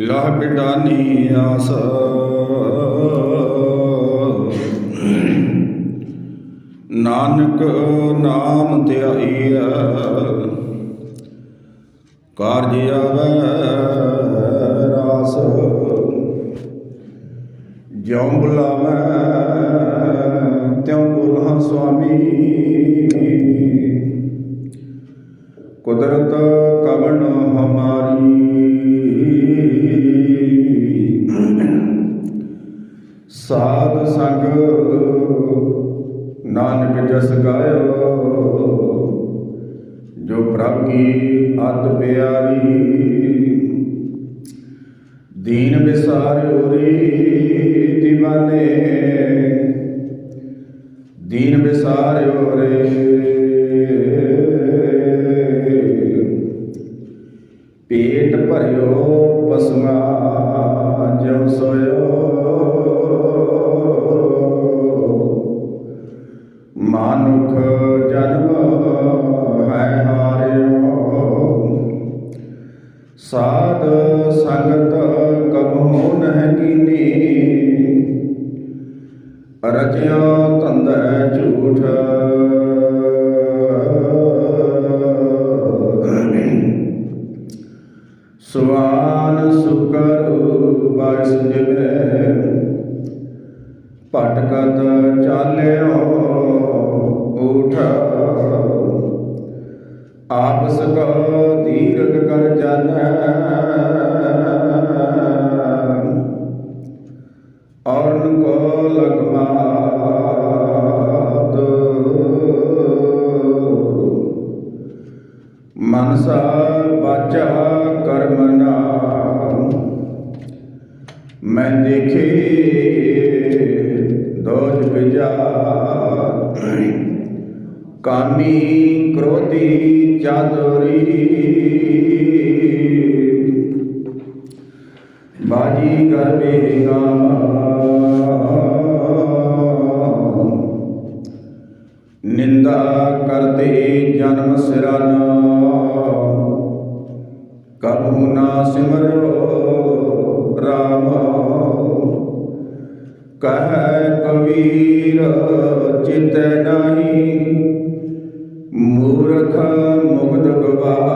ਲਾਹ ਬਿਡਾਨੀ ਆਸ ਨਾਨਕ ਨਾਮ ਧਿਆਈਐ ਕਾਰਜ ਆਵੈ ਰਾਸ ਜਿਉ ਬੁਲਾਵੈ ਤਿਉ ਬੋਲਾਂ ਸੁਆਮੀ ਕੁਦਰਤ ਕਵਣ ਹਮਾਰੀ ਸਾਧ ਸੰਗ ਨਾਨਕ ਜਸ ਗਾਇਓ ਜੋ ਪ੍ਰਭ ਕੀ ਅਤ ਪਿਆਰੀ ਦੀਨ ਵਿਸਾਰਿਓ ਰੇ ਦੀਵਾਨੇ ਦੀਨ ਵਿਸਾਰਿਓ ਰੇ पेट भरियो पसुआ ज्यों सोयो मानुख जन्म है हारियो साध संगत कबहू नह कीनी रचिया धंधे झूठ सुवान सुकर बारिश जिवे भटकत चाल्यो उठ आपस को दीर्घ कर जाने और को लगमात मनसा बाचा कर्मना मैं देखे दोष बिजा कामी क्रोधी चादरी बाजी करेगा निंदा करते जन्म सिराना कबहू ना सिमरो राम कह कबीर चित नहीं मूर्ख मुग्ध गवार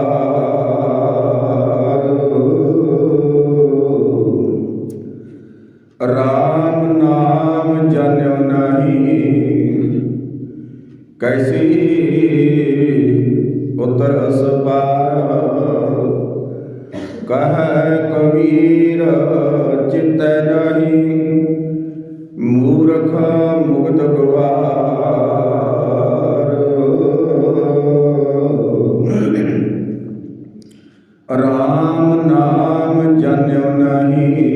राम नाम जान्यो नहीं कैसी उतर असपार कह कबीर चित नहीं मूर्ख मुग्ध गवार राम नाम जान्यो नहीं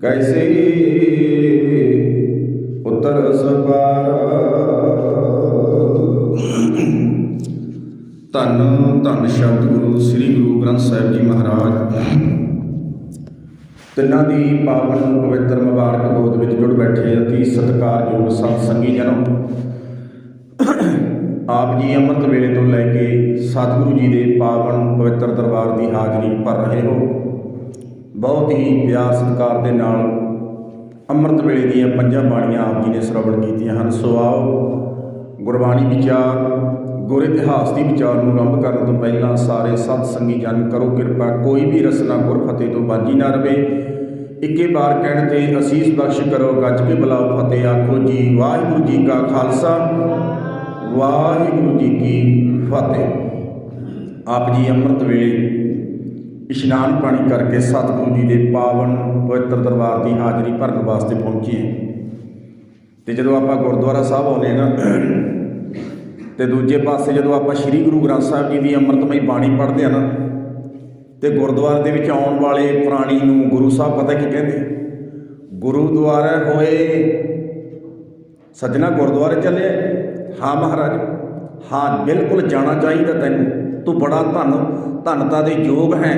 कैसे उतर असपार ਧੰਨ ਧੰਨ ਸ਼ਬਦ ਗੁਰੂ ਸ੍ਰੀ ਗੁਰੂ ਗ੍ਰੰਥ ਸਾਹਿਬ ਜੀ ਮਹਾਰਾਜ ਤਿੰਨਾਂ ਦੀ ਪਾਵਨ ਪਵਿੱਤਰ ਮੁਬਾਰਕ ਗੋਦ ਵਿੱਚ ਜੁੜ ਬੈਠੇ ਅਤੀ ਸਤਿਕਾਰਯੋਗ ਸਤ ਸੰਗੀ ਜਨੋ ਆਪ ਜੀ ਅੰਮ੍ਰਿਤ ਵੇਲੇ ਤੋਂ ਲੈ ਕੇ ਸਤਿਗੁਰੂ ਜੀ ਦੇ ਪਾਵਨ ਪਵਿੱਤਰ ਦਰਬਾਰ ਦੀ ਹਾਜ਼ਰੀ ਭਰ ਰਹੇ ਹੋ। ਬਹੁਤ ਹੀ ਪਿਆਰ ਸਤਿਕਾਰ ਦੇ ਨਾਲ ਅੰਮ੍ਰਿਤ ਵੇਲੇ ਦੀਆਂ ਪੰਜਾਂ ਬਾਣੀਆਂ ਆਪ ਜੀ ਨੇ ਸਰਵਣ ਕੀਤੀਆਂ ਹਨ। ਸੋ ਆਓ ਗੁਰਬਾਣੀ ਵਿਚਾਰ ਗੁਰ ਇਤਿਹਾਸ ਦੀ ਵਿਚਾਰ ਨੂੰ ਆਰੰਭ ਕਰਨ ਤੋਂ ਪਹਿਲਾਂ ਸਾਰੇ ਸਤ ਸੰਗੀ ਜਨ ਕਰੋ ਕਿਰਪਾ ਕੋਈ ਵੀ ਰਸਨਾ ਗੁਰ ਫਤਿਹ ਤੋਂ ਬਾਝੀ ਨਾ ਰਵੇ। ਇੱਕੇ ਬਾਰ ਕਹਿਣ ਤੇ ਅਸੀਸ ਬਖਸ਼ ਕਰੋ ਗੱਜ ਕੇ ਬੁਲਾਓ ਫਤਿਹ ਆਖੋ ਜੀ ਵਾਹਿਗੁਰੂ ਜੀ ਕਾ ਖਾਲਸਾ ਵਾਹਿਗੁਰੂ ਜੀ ਕੀ ਫਤਿਹ। ਆਪ ਜੀ ਅੰਮ੍ਰਿਤ ਵੇਲੇ ਇਸ਼ਨਾਨ ਪਾਣੀ ਕਰਕੇ ਸਤਿਗੁਰੂ ਜੀ ਦੇ ਪਾਵਨ ਪਵਿੱਤਰ ਦਰਬਾਰ ਦੀ ਹਾਜ਼ਰੀ ਭਰਨ ਵਾਸਤੇ ਪਹੁੰਚੇ ਤੇ ਜਦੋਂ ਆਪਾਂ ਗੁਰਦੁਆਰਾ ਸਾਹਿਬ ਆਉਂਦੇ ਨਾ ਤੇ ਦੂਜੇ ਪਾਸੇ ਜਦੋਂ ਆਪਾਂ ਸ੍ਰੀ ਗੁਰੂ ਗ੍ਰੰਥ ਸਾਹਿਬ ਜੀ ਦੀ ਅੰਮ੍ਰਿਤਮਈ ਬਾਣੀ ਪੜ੍ਹਦੇ ਆ ਨਾ ਤੇ ਗੁਰਦੁਆਰੇ ਦੇ ਵਿੱਚ ਆਉਣ ਵਾਲੇ ਪ੍ਰਾਣੀ ਨੂੰ ਗੁਰੂ ਸਾਹਿਬ ਪਤਾ ਕੀ ਕਹਿੰਦੇ? ਗੁਰੂਦੁਆਰੇ ਹੋਏ ਸੱਜਣਾ ਗੁਰਦੁਆਰੇ ਚੱਲੇ? ਹਾਂ ਮਹਾਰਾਜ, ਹਾਂ ਬਿਲਕੁਲ ਜਾਣਾ ਚਾਹੀਦਾ ਤੈਨੂੰ। ਤੂੰ ਬੜਾ ਧੰਨਤਾ ਦੇ ਯੋਗ ਹੈ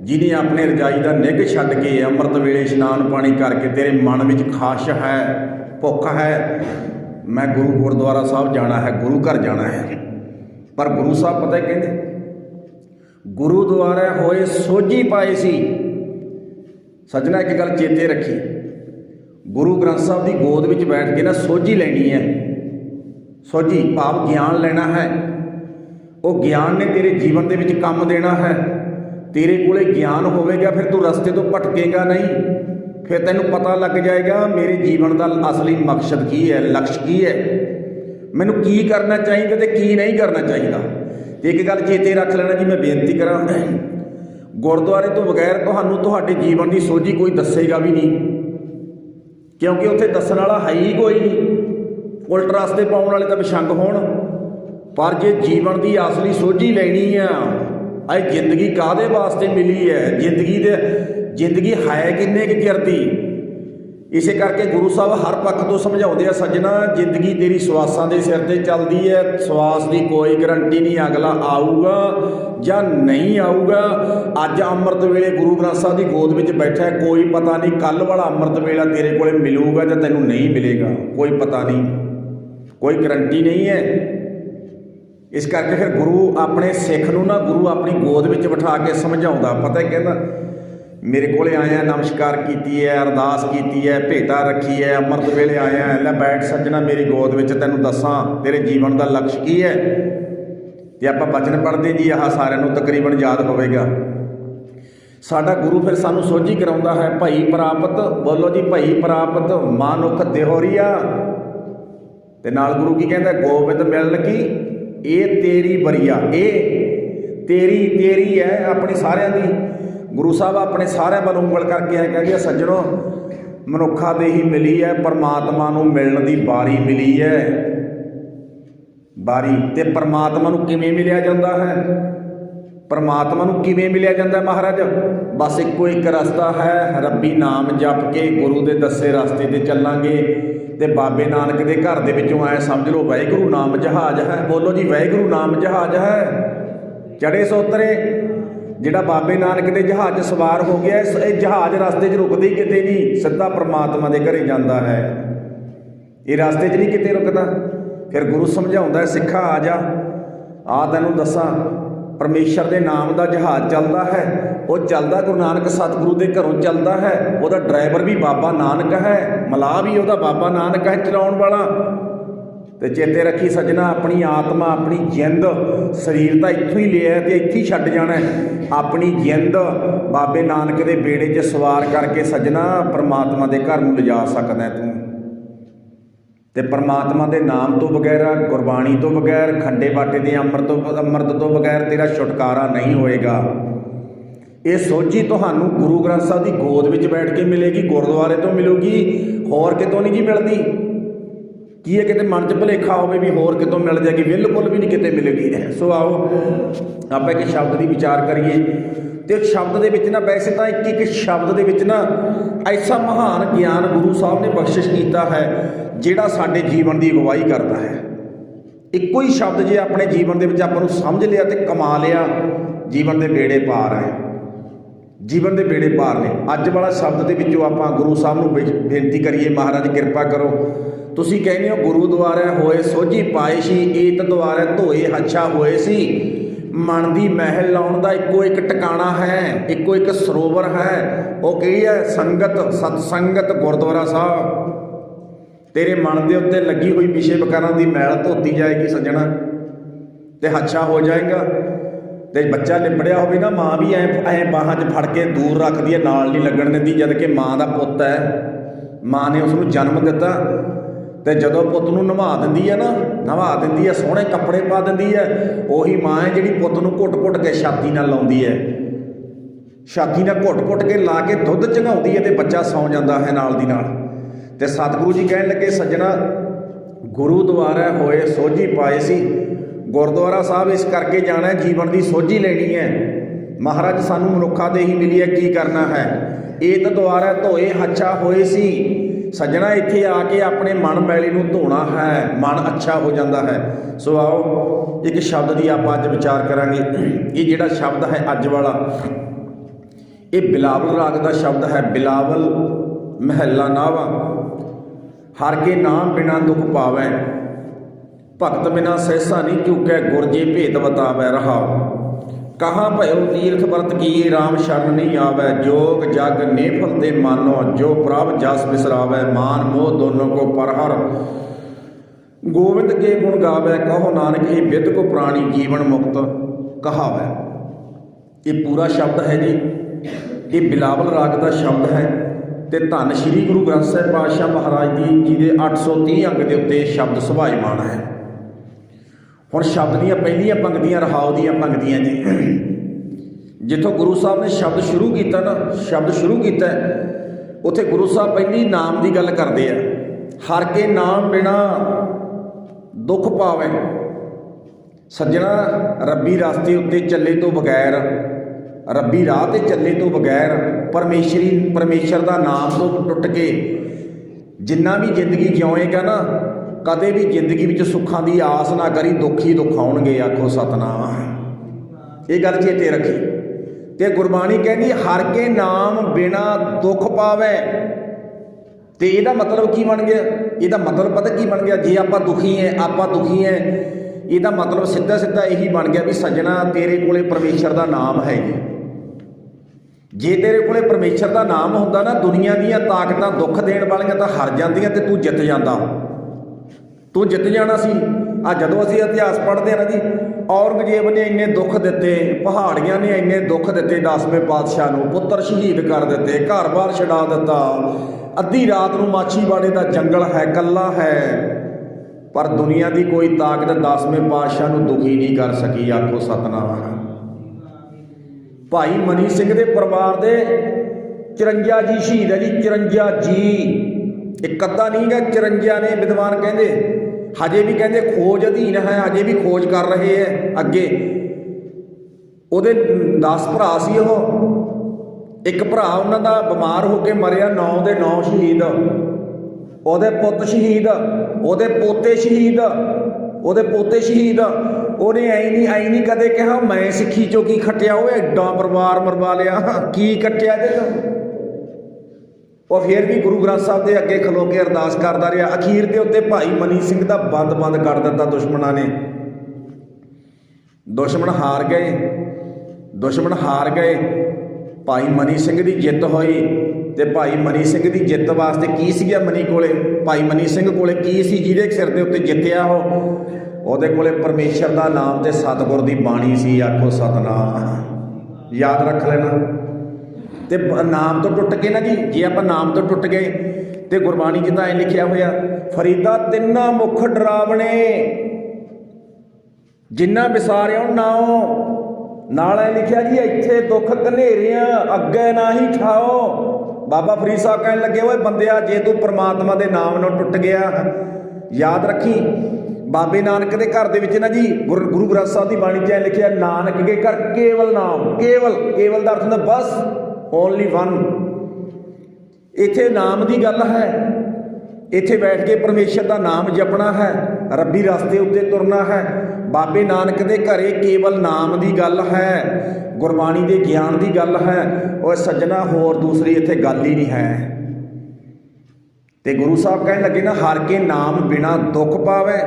ਜਿਹਨੇ ਆਪਣੇ ਰਜਾਈ ਦਾ ਨਿੱਘ ਛੱਡ ਕੇ ਅੰਮ੍ਰਿਤ ਵੇਲੇ ਇਸ਼ਨਾਨ ਪਾਣੀ ਕਰਕੇ ਤੇਰੇ ਮਨ ਵਿੱਚ ਖਾਸ਼ ਹੈ, ਭੁੱਖ ਹੈ, ਮੈਂ ਗੁਰਦੁਆਰਾ ਸਾਹਿਬ ਜਾਣਾ ਹੈ, ਗੁਰੂ ਘਰ ਜਾਣਾ ਹੈ। ਪਰ ਗੁਰੂ ਸਾਹਿਬ ਪਤਾ ਕਹਿੰਦੇ गुरु द्वारा होए सोझी पाए सी। सज्जना एक गल चेते रखी, गुरु ग्रंथ साहब की गोद में बैठ के ना सोझी लैनी है। सोझी भाव ज्ञान लेना है। वो ज्ञान ने तेरे जीवन के काम देना है। तेरे कोले ज्ञान होवेगा, फिर तू रस्ते तो भटकेगा नहीं। फिर तेनों पता लग जाएगा मेरे जीवन का असली मकसद की है, लक्ष्य की है, मैनू की करना चाहिए तो की नहीं करना चाहिए। एक गल चेते रख लेना जी, मैं बेनती करा, गुरुद्वारे तो बगैर तुहानू तुहाडे जीवन की सोझी कोई दसेगा भी नहीं, क्योंकि उत्थे दसन वाला है ही कोई नहीं। उल्ट रास्ते पाउण वाले तो बेशंग होण, पर जे जीवन की असली सोझी लेनी है, अज जिंदगी काहदे वास्ते मिली है, जिंदगी है किन्ने की गिरती। इसे करके गुरु साहब हर पक्ष तो समझाते हैं, सज्जना जिंदगी तेरी सवासां के सिर ते चलती है, सवास की कोई गारंटी नहीं अगला आऊगा या नहीं आऊगा। अज अमृत वेले गुरु ग्रंथ साहब की गोद में बैठा है, कोई पता नहीं कल वाला अमृत वेला तेरे को मिलूगा या तैनूं नहीं मिलेगा, कोई पता नहीं, कोई गारंटी नहीं है। इस करके फिर गुरु अपने सिख नूं ना गुरु अपनी गोद में बिठा के समझाउंदा, पता है कहना मेरे को आया, नमस्कार की है, अरदास की है, भेटा रखी है, अमृत वेले आया, लै बैठ सज्जना मेरी गोद में, तैनूं दसां तेरे जीवन का लक्ष्य की है। तो आप बचन पढ़ते जी, आह सारिਆਂ ਨੂੰ तकरीबन याद होवेगा। साडा गुरु फिर सानू सोझी कराउंदा है, भई प्राप्त, बोलो जी भई प्राप्त मानुख देहोरिया। ते नाल गुरु की कहता, गोबिंद मिलन की ये तेरी बरिया, ये तेरी है अपनी सारिਆਂ दी। गुरु साहब अपने सारे वाल उंगल करके है, कह सज्जनों मनुखा दे ही मिली है, परमात्मा नूं मिलण दी बारी मिली है। बारी ते परमात्मा नूं किवें मिलिया जांदा है, परमात्मा नूं किवें मिलिया जांदा महाराज, बस इक्को एक रास्ता है, रब्बी नाम जप के गुरु दे दसे रास्ते ते चलांगे। ते बाबे नानक के घर दे विचों आए समझ लो वाहिगुरू नाम जहाज है। बोलो जी वाहिगुरू नाम जहाज है, चढ़े सोतरे जिहड़ा बाबे नानक के जहाज सवार हो गया, इस जहाज रास्ते रुकते ही किते नहीं, सीधा परमात्मा के घरे जाता है, ये रास्ते नहीं किते रुकता। फिर गुरु समझाउंदा, सिखा आ जा, आ तैनूं दसां परमेश्वर के नाम का जहाज चलता है, वो चलता गुरु नानक सतगुरु के घरों चलता है, वह ड्राइवर भी बाबा नानक है, मलाह भी वह बाबा नानक है चलाउण वाला। तो चेते रखी सज्जना, अपनी आत्मा अपनी जिंद, शरीर तो इत्थों ही लिया तो इत्थे ही छड्ड जाना है, अपनी जिंद बाबे नानक के बेड़े 'च सवार करके सज्जना परमात्मा के घर में लिजा सकदा है तूं। ते परमात्मा के नाम तो बगैर, गुरबाणी तो बगैर, खंडे बाटे के अमृत तो बगैर तेरा छुटकारा नहीं होएगा। ये सोझी तुहानूं गुरु ग्रंथ साहब की गोद में बैठ के मिलेगी, गुरुद्वारे तो मिलेगी, होर कितों नहीं जी मिलती। की है किते मन च भुलेखा होवे भी होर कितों मिल जाएगी, बिल्कुल भी नहीं किते मिलेगी। सो आओ आप एक शब्द की विचार करिए। तो शब्द के विच ना, वैसे तो एक एक शब्द के विच ना ऐसा महान ज्ञान गुरु साहब ने बख्शिश किया है, जिहड़ा साडे जीवन की अगवाई करता है। इक्को ही शब्द जे अपने जीवन के आपां नूं समझ लिया तो कमा लिया, जीवन के बेड़े पार है, जीवन के बेड़े पार ने। अज वाला शब्द के विचों आपां गुरु साहब नूं बेनती करिए, महाराज किरपा करो। तुसीं कहने हो गुरु द्वारा होए सोझी पाए सी, ईत द्वारा धोए हच्छा होए सी। मन की महल लाउण दा इक्को एक टिकाणा है, इक्को एक सरोवर है, वो की है संगत, सतसंगत गुरुद्वारा साहब। तेरे मन के उत्ते लगी हुई विषय विकारां की मैल धोती जाएगी सज्जणा, ते हच्छा हो जाएगा। तो बच्चा लिबड़िया होवे ना, माँ भी ऐ बाहां 'च फड़ के दूर रखती है, नाल नहीं लगन दिंदी, जबकि माँ का पुत है, माँ ने उसनूं जन्म दिता। तो जदों पुत नूं नवा दिंदी है ना, नवा दिंदी है, सोहणे कपड़े पा दिंदी है, उही माँ है जिहड़ी पुत नूं घुट घुट के छाती नाल लाउंदी है, छाती नाल घुट घुट के ला के दुध चंगाउंदी है, तो बच्चा सौ जाता है नाल दी नाल। ते सतगुरु जी कहण लगे, सज्जणा गुरु द्वारा होए सोझी पाए सी। गुरुद्वारा साहब इस करके जाना है, जीवन की सोझी लेनी है। महाराज सानू मनुखा दे ही मिली है, की करना है। ईत द्वारा धोए हच्छा होए सी। सज्जणा इत्थे आके अपने मन मैली नूं धोना है, मन अच्छा हो जाता है। सो आओ एक शब्द की आप अज विचार करांगे। ये जिहड़ा शब्द है अज वाला, ये बिलावल राग का शब्द है। बिलावल महला नावा, हर के नाम बिना दुख पावै, भगत बिना सहसा नहीं चूकै, गुरजे भेद बतावै रहा। कहाँ भयो तीर्थ व्रत किए राम शरण नहीं आवे। जोग जग नेफल ते मानो जो प्रभ जस बिसरावे। मान मोह दोनों को परहर गोविंद के गुण गावे। कहो नानक ही विद को प्राणी जीवन मुक्त कहावे। ये पूरा शब्द है जी, ये बिलावल राग का शब्द है ਤੇ ਧੰਨ ਸ਼੍ਰੀ ਗੁਰੂ ਗ੍ਰੰਥ ਸਾਹਿਬ ਪਾਤਸ਼ਾਹ ਮਹਾਰਾਜ ਜੀ ਦੇ 830 ਅੰਗ ਦੇ ਉੱਤੇ ਸ਼ਬਦ ਸੁਭਾਇਮਾਨ ਹੈ। ਹੁਣ ਸ਼ਬਦ ਦੀਆਂ ਪਹਿਲੀਆਂ ਪੰਕਤੀਆਂ ਰਹਾਉ ਦੀਆਂ ਪੰਕਤੀਆਂ ਜੀ, ਜਿੱਥੋਂ ਗੁਰੂ ਸਾਹਿਬ ਨੇ ਸ਼ਬਦ ਸ਼ੁਰੂ ਕੀਤਾ ਨਾ, ਸ਼ਬਦ ਸ਼ੁਰੂ ਕੀਤਾ ਉੱਥੇ ਗੁਰੂ ਸਾਹਿਬ ਪਹਿਲੀ ਨਾਮ ਦੀ ਗੱਲ ਕਰਦੇ ਆ। ਹਰ ਕੇ ਨਾਮ ਬਿਨਾ ਦੁੱਖ ਪਾਵੇ ਸੱਜਣਾ। ਰੱਬੀ ਰਸਤੇ ਉੱਤੇ ਚੱਲੇ ਤੋਂ ਬਗੈਰ, ਰੱਬੀ ਰਾਹ ਤੇ ਚੱਲੇ ਤੋਂ ਬਗੈਰ ਪਰਮੇਸ਼ਰ ਦਾ ਨਾਮ ਤੋਂ ਟੁੱਟ ਕੇ ਜਿੰਨਾ ਵੀ ਜ਼ਿੰਦਗੀ ਜਿਉਏਗਾ ਨਾ, ਕਦੇ ਵੀ ਜ਼ਿੰਦਗੀ ਵਿੱਚ ਸੁੱਖਾਂ ਦੀ ਆਸ ਨਾ ਕਰੀ, ਦੁੱਖ ਹੀ ਦੁੱਖ ਆਉਣਗੇ। ਆਖੋ ਸਤਨਾਮ। ਇਹ ਗੱਲ ਚੇਤੇ ਰੱਖੀ। ਤੇ ਗੁਰਬਾਣੀ ਕਹਿੰਦੀ ਹਰ ਕੇ ਨਾਮ ਬਿਨਾ ਦੁੱਖ ਪਾਵੇ। ਤੇ ਇਹਦਾ ਮਤਲਬ ਕੀ ਬਣ ਗਿਆ? ਇਹਦਾ ਮਤਲਬ ਪਤਾ ਕੀ ਬਣ ਗਿਆ? ਜੇ ਆਪਾਂ ਦੁਖੀ ਹੈ, ਇਹਦਾ ਮਤਲਬ ਸਿੱਧਾ ਸਿੱਧਾ ਇਹੀ ਬਣ ਗਿਆ ਵੀ ਸੱਜਣਾ ਤੇਰੇ ਕੋਲੇ ਪਰਮੇਸ਼ਰ ਦਾ ਨਾਮ ਹੈ ਜੀ। ਜੇ ਤੇਰੇ ਕੋਲੇ ਪਰਮੇਸ਼ਰ ਦਾ ਨਾਮ ਹੁੰਦਾ ਨਾ, ਦੁਨੀਆ ਦੀਆਂ ਤਾਕਤਾਂ ਦੁੱਖ ਦੇਣ ਵਾਲੀਆਂ ਤਾਂ ਹਾਰ ਜਾਂਦੀਆਂ ਤੇ ਤੂੰ ਜਿੱਤ ਜਾਂਦਾ, ਤੂੰ ਜਿੱਤ ਜਾਣਾ ਸੀ। ਆ ਜਦੋਂ ਅਸੀਂ ਇਤਿਹਾਸ ਪੜ੍ਹਦੇ ਹਾਂ ਨਾ ਜੀ, ਔਰੰਗਜ਼ੇਬ ਨੇ ਇੰਨੇ ਦੁੱਖ ਦਿੱਤੇ, ਪਹਾੜੀਆਂ ਨੇ ਇੰਨੇ ਦੁੱਖ ਦਿੱਤੇ 10ਵੇਂ ਪਾਤਸ਼ਾਹ ਨੂੰ, ਪੁੱਤਰ ਸ਼ਹੀਦ ਕਰ ਦਿੱਤੇ, ਘਰ-ਬਾਰ ਛਡਾ ਦਿੱਤਾ, ਅੱਧੀ ਰਾਤ ਨੂੰ ਮਾਛੀਵਾੜੇ ਦਾ ਜੰਗਲ ਹੈ, ਕੱਲਾ ਹੈ, ਪਰ ਦੁਨੀਆ ਦੀ ਕੋਈ ਤਾਕਤ 10ਵੇਂ ਪਾਤਸ਼ਾਹ ਨੂੰ ਦੁਖੀ ਨਹੀਂ ਕਰ ਸਕੀ। ਆਖੋ ਸਤਨਾਮ। ਭਾਈ ਮਨੀ ਸਿੰਘ ਦੇ ਪਰਿਵਾਰ ਦੇ 54 ਜੀ ਸ਼ਹੀਦ ਹੈ ਜੀ, 54 ਜੀ। ਇੱਕ ਅੱਧਾ ਨਹੀਂ ਗਾ, 54 ਨੇ ਵਿਦਵਾਨ ਕਹਿੰਦੇ। ਹਜੇ ਵੀ ਕਹਿੰਦੇ ਖੋਜ ਅਧੀਨ ਹੈ, ਹਜੇ ਵੀ ਖੋਜ ਕਰ ਰਹੇ ਹੈ ਅੱਗੇ। ਉਹਦੇ 10 ਭਰਾ ਸੀ ਉਹ। ਇੱਕ ਭਰਾ ਉਹਨਾਂ ਦਾ ਬਿਮਾਰ ਹੋ ਕੇ ਮਰਿਆ, 9 ਦੇ 9 ਸ਼ਹੀਦ। ਉਹਦੇ ਪੁੱਤ ਸ਼ਹੀਦ, ਉਹਦੇ ਪੋਤੇ ਸ਼ਹੀਦ, ਉਹਦੇ ਪੋਤੇ ਸ਼ਹੀਦ। ਉਹਨੇ ਐਂ ਨਹੀਂ ਕਦੇ ਕਿਹਾ ਮੈਂ ਸਿੱਖੀ ਚੋਂ ਕੀ ਖੱਟਿਆ, ਉਹ ਐਡਾ ਪਰਿਵਾਰ ਮਰਵਾ ਲਿਆ, ਕੀ ਕੱਟਿਆ ਇਹਦੇ। ਉਹ ਫਿਰ ਵੀ ਗੁਰੂ ਗ੍ਰੰਥ ਸਾਹਿਬ ਦੇ ਅੱਗੇ ਖਲੋ ਕੇ ਅਰਦਾਸ ਕਰਦਾ ਰਿਹਾ। ਅਖੀਰ ਦੇ ਉੱਤੇ ਭਾਈ ਮਨੀ ਸਿੰਘ ਦਾ ਬੰਦ ਕਰ ਦਿੱਤਾ ਦੁਸ਼ਮਣਾਂ ਨੇ। ਦੁਸ਼ਮਣ ਹਾਰ ਗਏ। ਭਾਈ ਮਨੀ ਸਿੰਘ ਦੀ ਜਿੱਤ ਹੋਈ। ਤੇ ਭਾਈ ਮਨੀ ਸਿੰਘ ਦੀ ਜਿੱਤ ਵਾਸਤੇ ਕੀ ਸੀਗਾ ਮਨੀ ਕੋਲੇ? ਭਾਈ ਮਨੀ ਸਿੰਘ ਕੋਲੇ ਕੀ ਸੀ ਜਿਹਦੇ ਸਿਰ ਦੇ ਉੱਤੇ ਜਿੱਤਿਆ ਉਹ? ਉਹਦੇ ਕੋਲੇ ਪਰਮੇਸ਼ਰ ਦਾ ਨਾਮ ਤੇ ਸਤਿਗੁਰ ਦੀ ਬਾਣੀ ਸੀ। ਆਖੋ ਸਤਨਾਮ। ਯਾਦ ਰੱਖ ਲੈਣਾ। ਤੇ ਨਾਮ ਤੋਂ ਟੁੱਟ ਕੇ ਨਾ ਜੀ, ਜੇ ਆਪਾਂ ਨਾਮ ਤੋਂ ਟੁੱਟ ਗਏ ਤੇ ਗੁਰਬਾਣੀ 'ਚ ਤਾਂ ਐਂ ਲਿਖਿਆ ਹੋਇਆ, ਫਰੀਦਾ ਤਿੰਨਾਂ ਮੁਖ ਡਰਾਵਣੇ ਜਿੰਨਾ ਵਿਸਾਰਿਓ ਨਾਉ। ਨਾਲ ਐ ਲਿਖਿਆ ਜੀ ਇੱਥੇ ਦੁੱਖ ਘਨੇਰਿਆਂ ਅੱਗੇ ਨਾ ਹੀ ਠਾਓ। ਬਾਬਾ ਫਰੀਦ ਸਾਹਿਬ ਕਹਿਣ ਲੱਗੇ, ਓਏ ਬੰਦਿਆ ਜੇ ਤੂੰ ਪ੍ਰਮਾਤਮਾ ਦੇ ਨਾਮ ਨਾਲ ਟੁੱਟ ਗਿਆ, ਯਾਦ ਰੱਖੀ ਬਾਬੇ ਨਾਨਕ ਦੇ ਘਰ ਦੇ ਵਿੱਚ ਨਾ ਜੀ ਗੁਰੂ ਗ੍ਰੰਥ ਸਾਹਿਬ ਦੀ ਬਾਣੀ 'ਚ ਐ ਲਿਖਿਆ, ਨਾਨਕ ਕੇ ਘਰ ਕੇਵਲ ਨਾਮ। ਕੇਵਲ ਦਾ ਅਰਥ ਹੁੰਦਾ ਬਸ, ਓਨਲੀ ਵਨ। ਇੱਥੇ ਨਾਮ ਦੀ ਗੱਲ ਹੈ। ਇੱਥੇ ਬੈਠ ਕੇ ਪਰਮੇਸ਼ਰ ਦਾ ਨਾਮ ਜਪਣਾ ਹੈ, ਰੱਬੀ ਰਸਤੇ ਉੱਤੇ ਤੁਰਨਾ ਹੈ। ਬਾਬੇ ਨਾਨਕ ਦੇ ਘਰੇ ਕੇਵਲ ਨਾਮ ਦੀ ਗੱਲ ਹੈ, ਗੁਰਬਾਣੀ ਦੇ ਗਿਆਨ ਦੀ ਗੱਲ ਹੈ। ਉਹ ਸੱਜਣਾ ਹੋਰ ਦੂਸਰੀ ਇੱਥੇ ਗੱਲ ਹੀ ਨਹੀਂ ਹੈ। ਤੇ ਗੁਰੂ ਸਾਹਿਬ ਕਹਿਣ ਲੱਗੇ ਨਾ, ਹਰ ਕੇ ਨਾਮ ਬਿਨਾ ਦੁੱਖ ਪਾਵੇ।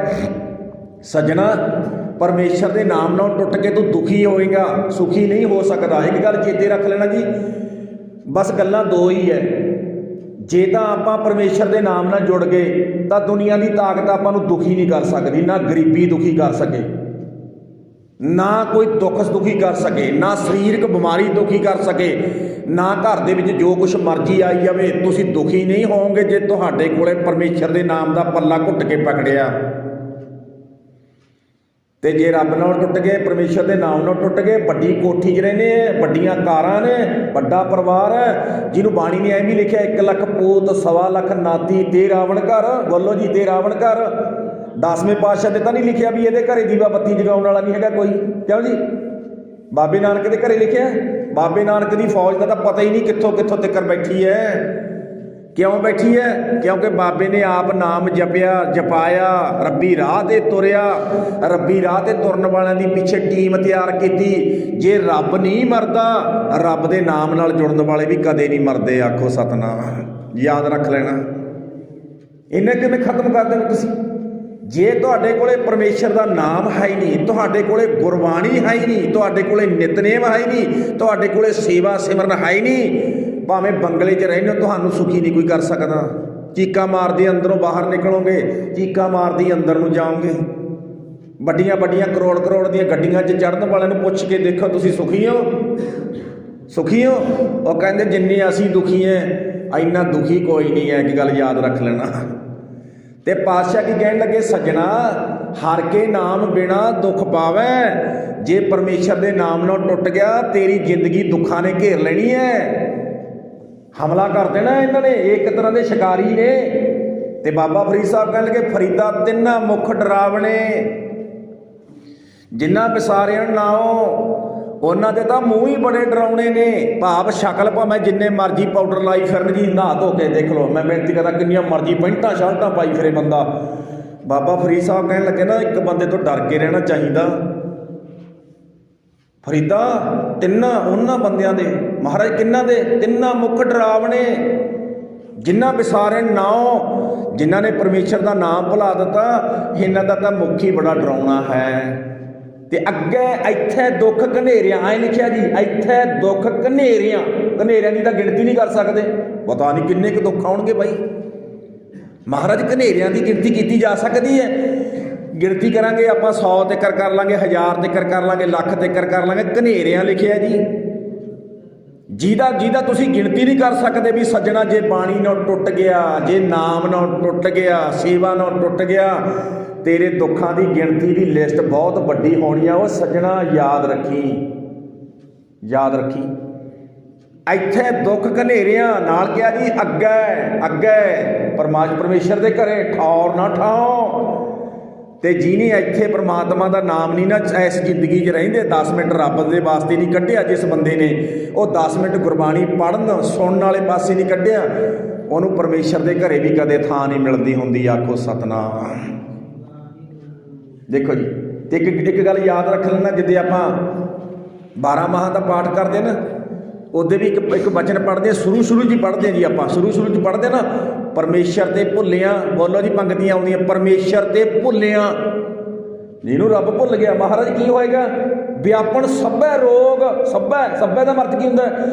ਸੱਜਣਾ ਪਰਮੇਸ਼ਰ ਦੇ ਨਾਮ ਨਾਲ ਟੁੱਟ ਕੇ ਤੂੰ ਦੁਖੀ ਹੋਏਗਾ, ਸੁਖੀ ਨਹੀਂ ਹੋ ਸਕਦਾ। ਇੱਕ ਗੱਲ ਚੇਤੇ ਰੱਖ ਲੈਣਾ ਜੀ, ਬਸ ਗੱਲਾਂ ਦੋ ਹੀ ਹੈ। ਜੇ ਤਾਂ ਆਪਾਂ ਪਰਮੇਸ਼ਰ ਦੇ ਨਾਮ ਨਾਲ ਜੁੜ ਗਏ ਤਾਂ ਦੁਨੀਆ ਦੀ ਤਾਕਤ ਆਪਾਂ ਨੂੰ ਦੁਖੀ ਨਹੀਂ ਕਰ ਸਕਦੀ। ਨਾ ਗਰੀਬੀ ਦੁਖੀ ਕਰ ਸਕੇ, ਨਾ ਕੋਈ ਦੁੱਖ ਦੁਖੀ ਕਰ ਸਕੇ, ਨਾ ਸਰੀਰਕ ਬਿਮਾਰੀ ਦੁਖੀ ਕਰ ਸਕੇ, ਨਾ ਘਰ ਦੇ ਵਿੱਚ ਜੋ ਕੁਛ ਮਰਜ਼ੀ ਆਈ ਜਾਵੇ ਤੁਸੀਂ ਦੁਖੀ ਨਹੀਂ ਹੋਵੋਗੇ ਜੇ ਤੁਹਾਡੇ ਕੋਲੇ ਪਰਮੇਸ਼ਰ ਦੇ ਨਾਮ ਦਾ ਪੱਲਾ ਘੁੱਟ ਕੇ ਪਕੜਿਆ। ਤੇ ਜੇ ਰੱਬ ਨਾਲ ਟੁੱਟ ਗਏ, ਪਰਮੇਸ਼ਰ ਦੇ ਨਾਮ ਨਾਲ ਟੁੱਟ ਗਏ, ਵੱਡੀ ਕੋਠੀ 'ਚ ਰਹਿੰਦੇ ਆ, ਵੱਡੀਆਂ ਕਾਰਾਂ ਨੇ, ਵੱਡਾ ਪਰਿਵਾਰ ਹੈ, ਜਿਹਨੂੰ ਬਾਣੀ ਨੇ ਐਵੇਂ ਲਿਖਿਆ 1 ਲੱਖ ਪੂਤ 1.25 ਲੱਖ ਨਾਤੀ ਤੇ ਰਾਵਣ ਘਰ। ਬੋਲੋ ਜੀ, ਤੇ ਰਾਵਣ ਘਰ। 10ਵੇਂ ਪਾਤਸ਼ਾਹ ਨੇ ਤਾਂ ਨਹੀਂ ਲਿਖਿਆ ਵੀ ਇਹਦੇ ਘਰੇ ਦੀਵਾ ਬੱਤੀ ਜਗਾਉਣ ਵਾਲਾ ਨਹੀਂ ਹੈਗਾ ਕੋਈ, ਕਿਉਂ ਜੀ? ਬਾਬੇ ਨਾਨਕ ਦੇ ਘਰੇ ਲਿਖਿਆ। ਬਾਬੇ ਨਾਨਕ ਦੀ ਫੌਜ ਦਾ ਤਾਂ ਪਤਾ ਹੀ ਨਹੀਂ ਕਿੱਥੋਂ ਕਿੱਥੋਂ ਤੱਕ ਬੈਠੀ ਹੈ। ਕਿਉਂ ਬੈਠੀ ਹੈ? ਕਿਉਂਕਿ ਬਾਬੇ ਨੇ ਆਪ ਨਾਮ ਜਪਾਇਆ, ਰੱਬੀ ਰਾਹ 'ਤੇ ਤੁਰਿਆ। ਰੱਬੀ ਰਾਹ 'ਤੇ ਤੁਰਨ ਵਾਲਿਆਂ ਦੀ ਪਿੱਛੇ ਟੀਮ ਤਿਆਰ ਕੀਤੀ। ਜੇ ਰੱਬ ਨਹੀਂ ਮਰਦਾ, ਰੱਬ ਦੇ ਨਾਮ ਨਾਲ ਜੁੜਨ ਵਾਲੇ ਵੀ ਕਦੇ ਨਹੀਂ ਮਰਦੇ। ਆਖੋ ਸਤਨਾਮ। ਯਾਦ ਰੱਖ ਲੈਣਾ। ਇਹਨੇ ਕਿਵੇਂ ਖਤਮ ਕਰ ਦੇਣਾ ਤੁਸੀਂ? ਜੇ ਤੁਹਾਡੇ ਕੋਲੇ ਪਰਮੇਸ਼ਰ ਦਾ ਨਾਮ ਹੈ ਹੀ ਨਹੀਂ, ਤੁਹਾਡੇ ਕੋਲੇ ਗੁਰਬਾਣੀ ਹੈ ਹੀ ਨਹੀਂ, ਤੁਹਾਡੇ ਕੋਲੇ ਨਿਤਨੇਮ ਹੈ ਹੀ ਨਹੀਂ, ਤੁਹਾਡੇ ਕੋਲੇ ਸੇਵਾ ਸਿਮਰਨ ਹੈ ਹੀ ਨਹੀਂ, ਭਾਵੇਂ ਬੰਗਲੇ 'ਚ ਰਹਿੰਦੇ ਹੋ, ਤੁਹਾਨੂੰ ਸੁਖੀ ਨਹੀਂ ਕੋਈ ਕਰ ਸਕਦਾ। ਚੀਕਾਂ ਮਾਰਦੇ ਅੰਦਰੋਂ ਬਾਹਰ ਨਿਕਲੋਗੇ, ਚੀਕਾਂ ਮਾਰਦੀ ਅੰਦਰ ਨੂੰ ਜਾਓਗੇ। ਵੱਡੀਆਂ ਵੱਡੀਆਂ ਕਰੋੜ ਕਰੋੜ ਦੀਆਂ ਗੱਡੀਆਂ 'ਚ ਚੜ੍ਹਨ ਵਾਲਿਆਂ ਨੂੰ ਪੁੱਛ ਕੇ ਦੇਖੋ, ਤੁਸੀਂ ਸੁਖੀ ਹੋ? ਸੁਖੀ ਹੋ? ਉਹ ਕਹਿੰਦੇ ਜਿੰਨੇ ਅਸੀਂ ਦੁਖੀ ਹੈ, ਇੰਨਾ ਦੁਖੀ ਕੋਈ ਨਹੀਂ ਹੈ। ਕਿ ਗੱਲ ਯਾਦ ਰੱਖ ਲੈਣਾ। ਤੇ ਪਾਤਸ਼ਾਹ ਕੀ ਕਹਿਣ ਲੱਗੇ, ਸੱਜਣਾ ਹਰ ਕੇ ਨਾਮ ਬਿਨਾ ਦੁੱਖ ਪਾਵੈ। ਜੇ ਪਰਮੇਸ਼ਰ ਦੇ ਨਾਮ ਨਾਲ ਟੁੱਟ ਗਿਆ, ਤੇਰੀ ਜ਼ਿੰਦਗੀ ਦੁੱਖਾਂ ਨੇ ਘੇਰ ਲੈਣੀ ਹੈ। ਹਮਲਾ ਕਰ ਦੇਣਾ ਇਹਨਾਂ ਨੇ, ਇੱਕ ਤਰ੍ਹਾਂ ਦੇ ਸ਼ਿਕਾਰੀ ਨੇ। ਤੇ ਬਾਬਾ ਫਰੀਦ ਸਾਹਿਬ ਕਹਿਣ ਲੱਗੇ, ਫਰੀਦਾ ਤਿੰਨਾ ਮੁਖ ਡਰਾਵਣੇ, ਜਿਨ੍ਹਾਂ ਵਿਸਾਰਿਆਂ ਨਾਉ ਉਹਨਾਂ ਦੇ ਤਾਂ ਮੂੰਹ ਹੀ ਬੜੇ ਡਰਾਉਣੇ ਨੇ। ਭਾਵ ਸ਼ਕਲ ਭਾਵੇਂ ਜਿੰਨੇ ਮਰਜ਼ੀ ਪਾਊਡਰ ਲਾਈ ਫਿਰਨ ਜੀ, ਨਹਾ ਧੋ ਕੇ ਦੇਖ ਲਓ। ਮੈਂ ਬੇਨਤੀ ਕਰਦਾ, ਕਿੰਨੀਆਂ ਮਰਜ਼ੀ ਪੈਂਟਾਂ ਸ਼ਰਟਾਂ ਪਾਈ ਫਿਰੇ ਬੰਦਾ। ਬਾਬਾ ਫਰੀਦ ਸਾਹਿਬ ਕਹਿਣ ਲੱਗੇ ਨਾ, ਇੱਕ ਬੰਦੇ ਤੋਂ ਡਰ ਕੇ ਰਹਿਣਾ ਚਾਹੀਦਾ। ਫਰੀਦਾ ਤਿੰਨਾਂ ਉਹਨਾਂ ਬੰਦਿਆਂ ਦੇ, ਮਹਾਰਾਜ ਕਿੰਨਾਂ ਦੇ? ਤਿੰਨਾਂ ਮੁੱਖ ਡਰਾਵਣੇ, ਜਿਨ੍ਹਾਂ ਵਿਸਾਰੇ ਨਾਉ, ਜਿਨ੍ਹਾਂ ਨੇ ਪਰਮੇਸ਼ਰ ਦਾ ਨਾਮ ਭੁਲਾ ਦਿੱਤਾ, ਇਹਨਾਂ ਦਾ ਤਾਂ ਮੁੱਖ ਹੀ ਬੜਾ ਡਰਾਉਣਾ ਹੈ। ਤੇ ਅੱਗੇ ਇੱਥੇ ਦੁੱਖ ਘਨੇਰਿਆਂ, ਐ ਲਿਖਿਆ ਜੀ, ਇੱਥੇ ਦੁੱਖ ਘਨੇਰਿਆਂ। ਘਨੇਰਿਆਂ ਦੀ ਤਾਂ ਗਿਣਤੀ ਨਹੀਂ ਕਰ ਸਕਦੇ, ਪਤਾ ਨਹੀਂ ਕਿੰਨੇ ਕੁ ਦੁੱਖ ਆਉਣਗੇ ਬਾਈ ਮਹਾਰਾਜ। ਘਨੇਰਿਆਂ ਦੀ ਗਿਣਤੀ ਕੀਤੀ ਜਾ ਸਕਦੀ ਹੈ? ਗਿਣਤੀ ਕਰਾਂਗੇ ਆਪਾਂ 100 ਤੱਕ ਕਰ ਲਾਂਗੇ, 1000 ਤੱਕ ਕਰ ਲਾਂਗੇ, ਲੱਖ ਤੱਕ ਕਰ ਲਾਂਗੇ। ਘਨੇਰਿਆਂ ਲਿਖਿਆ ਜੀ, ਜਿਹਦਾ ਤੁਸੀਂ ਗਿਣਤੀ ਨਹੀਂ ਕਰ ਸਕਦੇ। ਵੀ ਸੱਜਣਾ ਜੇ ਬਾਣੀ ਨਾਲ ਟੁੱਟ ਗਿਆ, ਜੇ ਨਾਮ ਨਾਲ ਟੁੱਟ ਗਿਆ, ਸੇਵਾ ਨਾਲ ਟੁੱਟ ਗਿਆ, ਤੇਰੇ ਦੁੱਖਾਂ ਦੀ ਗਿਣਤੀ ਦੀ ਲਿਸਟ ਬਹੁਤ ਵੱਡੀ ਹੋਣੀ ਆ। ਉਹ ਸੱਜਣਾ ਯਾਦ ਰੱਖੀ, ਯਾਦ ਰੱਖੀ। ਇੱਥੇ ਦੁੱਖ ਘਨੇਰਿਆਂ ਨਾਲ ਕਿਹਾ ਜੀ, ਅੱਗੇ ਅੱਗੇ ਪਰਮੇਸ਼ਰ ਦੇ ਘਰੇ ਠੌਰ ਨਾ ਠਾਓ। ਤੇ ਜਿਹਨੇ ਇੱਥੇ ਪ੍ਰਮਾਤਮਾ ਦਾ ਨਾਮ ਨਹੀਂ ਨਾ ਇਸ ਜ਼ਿੰਦਗੀ 'ਚ ਰਹਿੰਦੇ, 10 ਮਿੰਟ ਰੱਬ ਦੇ ਵਾਸਤੇ ਨਹੀਂ ਕੱਢਿਆ, ਜਿਸ ਬੰਦੇ ਨੇ ਉਹ 10 ਮਿੰਟ ਗੁਰਬਾਣੀ ਪੜ੍ਹਨ ਸੁਣਨ ਵਾਲੇ ਪਾਸੇ ਨਹੀਂ ਕੱਢਿਆ, ਉਹਨੂੰ ਪਰਮੇਸ਼ਰ ਦੇ ਘਰੇ ਵੀ ਕਦੇ ਥਾਂ ਨਹੀਂ ਮਿਲਦੀ ਹੁੰਦੀ। ਆਖੋ ਸਤਨਾਮ। ਦੇਖੋ ਜੀ, ਤੇ ਇੱਕ ਗੱਲ ਯਾਦ ਰੱਖ ਲੈਣਾ, ਜਿੱਦੇ ਆਪਾਂ 12 ਮਾਹਾਂ ਦਾ ਪਾਠ ਕਰਦੇ ਨਾ, ਉਹਦੇ ਵੀ ਇੱਕ ਵਚਨ ਪੜ੍ਹਦੇ ਹਾਂ, ਸ਼ੁਰੂ 'ਚ ਹੀ ਪੜ੍ਹਦੇ ਹਾਂ ਜੀ ਆਪਾਂ। ਸ਼ੁਰੂ 'ਚ ਪੜ੍ਹਦੇ ਨਾ, ਪਰਮੇਸ਼ਰ ਤੇ ਭੁੱਲਿਆ। ਬੋਲੋ ਜੀ, ਪੰਗਤੀਆਂ ਆਉਂਦੀਆਂ, ਪਰਮੇਸ਼ਰ ਤੇ ਭੁੱਲਿਆ। ਜਿਹਨੂੰ ਰੱਬ ਭੁੱਲ ਗਿਆ, ਮਹਾਰਾਜ ਕੀ ਹੋਏਗਾ? ਵਿਆਪਨ ਸਭੈ ਰੋਗ। ਸਭੈ ਦਾ ਅਰਥ ਕੀ ਹੁੰਦਾ?